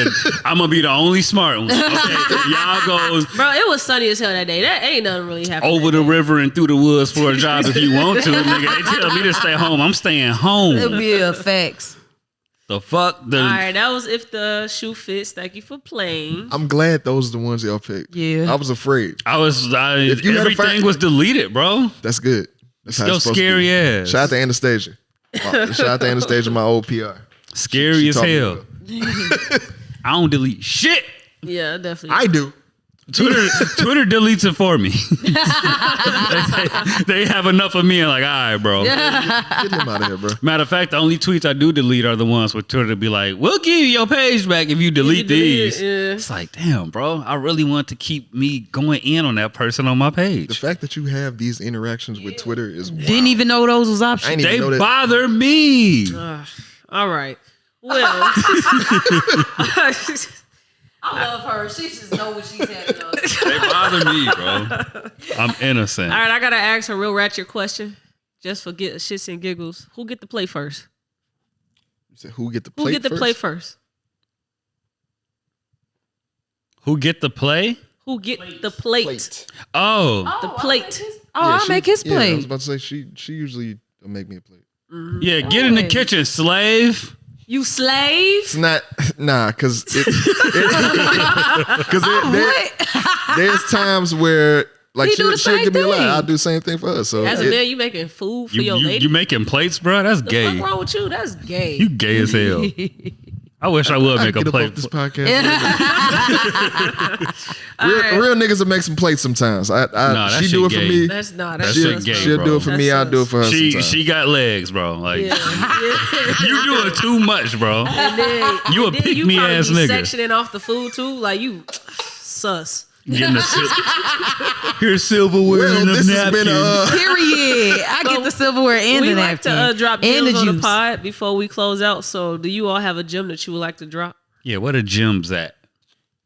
I'm gonna be the only smart one. Okay, y'all go Bro, it was sunny as hell that day. That ain't nothing really happening. over that the day. river and through the woods for a job if you want to, nigga. They tell me to stay home. I'm staying home. it'll be a facts. The fuck? All right, that was if the shoe fits. Thank you for playing. I'm glad those are the ones y'all picked. Yeah. I was afraid. If you had a everything fight- was deleted, bro. That's good. That's how Yo, it's supposed to scary be. ass. Shout out to Anastasia. Shout out to Anastasia, my old PR. Scary She as taught me hell. I don't delete shit. Yeah, definitely. I do. Twitter deletes it for me. they have enough of me and like, all right, bro. Get him out of here, bro. Matter of fact, the only tweets I do delete are the ones with Twitter be like, we'll give you your page back if you delete these. Yeah. It's like, damn, bro. I really want to keep me going in on that person on my The page. fact that you have these interactions with Twitter is wild. Didn't even know those was I options. ain't even They know that. bother me. All right. Well, I love her. She just know what she's having on. They bother me, bro. I'm innocent. all right, I gotta ask a real ratchet question, just for shits and giggles. Who get to play first? You said, who get the Who plate get to first? play first? Who get the play? Who get the plate? Plate. Oh, The plate. I'll make his Yeah, I was plate. about to say she usually make me a plate. yeah. Get in the kitchen, slave. You slave? It's not because there's times where like He do the she'll same give me a lot. thing. I'll do the same thing for her. So As a man, you making food for your lady? You making plates, bro? That's the gay. fuck wrong with you? That's gay. You gay as hell. I wish I would I make get a up off plate. this podcast. real niggas will make some plates sometimes. that She shit do it for gay. me. That's not. That That's shit just gay, She'll bro. do it for me. I'll do it for her She sometimes. got legs, bro. Like Yeah. you doing too much, bro. And then, You a and then pick you me probably ass be nigga. sectioning off the food too. Like you sus. Getting the here's silverware Well, and a this has been napkin. Period. I get the silverware and We the like napkin. to drop and gems the on the juice. pod before we close out. So do you all have a gem that you would like to drop? Yeah, where the gyms at?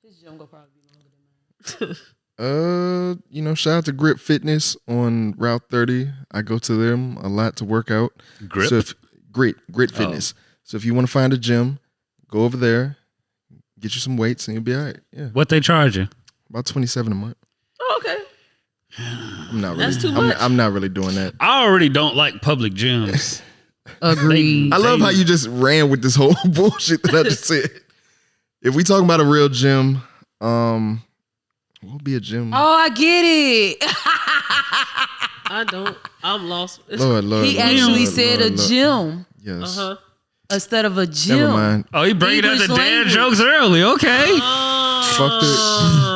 His gym go probably be longer than mine. Shout out to Grip Fitness on Route 30. I go to them a lot to work out. Grip? So Grit Fitness. So if you want to find a gym, go over there, get you some weights, and you'll be all right. Yeah, What they charging? about $27 a month. Oh, okay. I'm not really. That's too much. I'm not really doing that. I already don't like public gyms. Agreed. I love how you just ran with this whole bullshit that I just said. If we talking about a real gym, what would be a gym? Oh, I get it. I don't. I'm lost. Lord, He actually said a gym Yes. Uh-huh. instead of a gym. Never mind. Oh, he bringing out the English dad language. jokes early. Okay. Fucked it.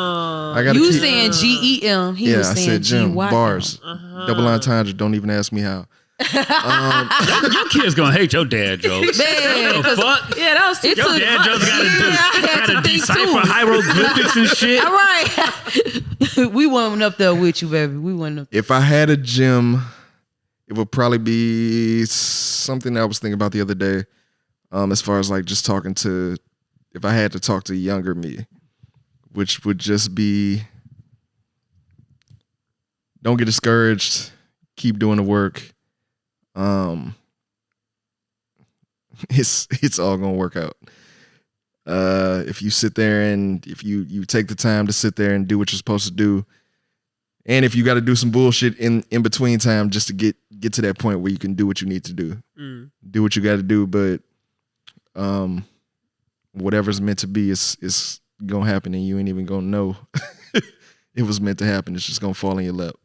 I gotta You keep. saying GEM. He was I saying said gym. GYM. Bars. Double entendre. Don't even ask me how. Your kid's gonna hate your dad jokes. Man, What the 'cause fuck? Yeah, that was too Your much. dad jokes I had gotta to think decipher too. hieroglyphics and shit. All right. We went up there with you, baby. We went up. If I had a gym, it would probably be something that I was thinking about the other day. As far as like just talking to, if I had to talk to younger me, which would just be, don't get discouraged, keep doing the work. It's all gonna work out. If you sit there and if you take the time to sit there and do what you're supposed to do, and if you got to do some bullshit in between time just to get to that point where you can do what you need to do, do what you got to do. But whatever's meant to be is gonna happen, and you ain't even gonna know it was meant to happen. It's just gonna fall in your lap.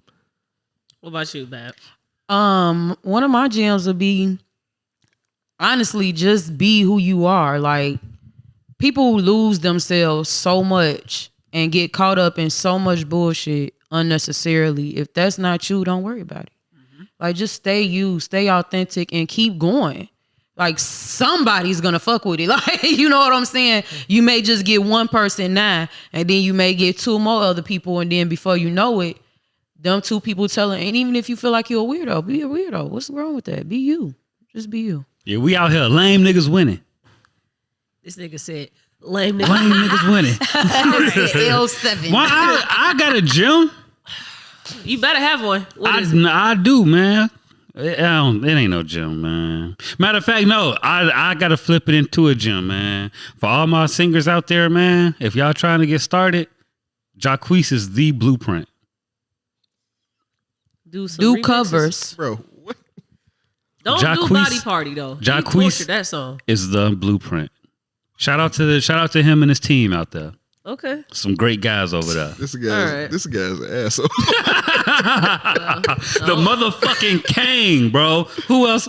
What about you, Bab? One of my gyms would be honestly just be who you are. Like, people lose themselves so much and get caught up in so much bullshit unnecessarily. If that's not you, don't worry about it. Like, just stay you, stay authentic, and keep going. Like, somebody's gonna fuck with it. Like, you know what I'm saying? You may just get one person now, and then you may get two more other people, and then before you know it, them two people telling, and even if you feel like you're a weirdo, be a weirdo. What's wrong with that? Be you. Just be you. Yeah, we out here lame niggas winning. This nigga said lame nigga. Lame niggas winning. L7. Why I got a gym. You better have one. What is it? I do, man. It ain't no gym, man. Matter of fact, no, I gotta flip it into a gym, man. For all my singers out there, man, if y'all trying to get started, Jacquees is the blueprint. Do some Do remixes. covers. Bro, what? Don't Jacquees- do Body Party though. He Jacquees- tortured that song. Is the blueprint. Shout out to him and his team out there. Okay. Some great guys over there. This All guy's right. this guy's an asshole. The motherfucking king, bro. Who else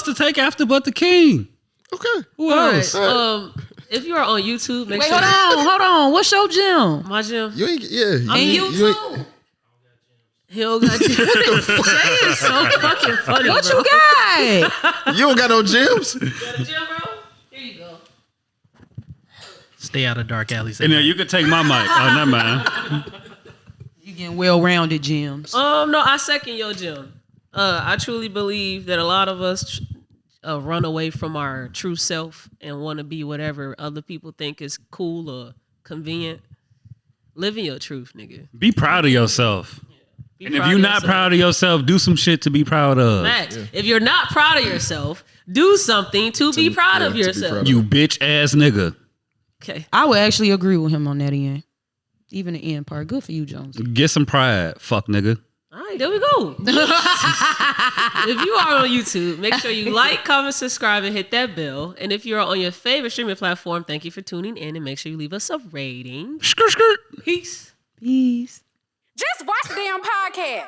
to take after but the king? Okay. Who All else? right. If you are on YouTube, make Wait, sure hold on. What's your gym? my gym. You ain't And you ain't- too. He don't got gym. Jay is so fucking funny. What bro. you got? You don't got no gyms. Got a gym, bro? Here you go. Stay out of dark alleys. And then you can take my mic. Oh, never mind. You getting well-rounded gyms. No, I second your gym. I truly believe that a lot of us run away from our true self and want to be whatever other people think is cool or convenient. Living your truth, nigga. Be proud of yourself. Be And if proud you're of not yourself. proud of yourself, do some shit to be proud of. Max, if you're not proud of yourself, do something to be proud of to be yourself. proud of. You bitch ass nigga. Okay. I would actually agree with him on that end. Even the end part. Good for you, Jones. Get some pride, fuck nigga. All right, there we go. If you are on YouTube, make sure you like, comment, subscribe, and hit that bell. And if you're on your favorite streaming platform, thank you for tuning in and make sure you leave us a rating. Skirt, skirt. Peace. Peace. Just watch the damn podcast.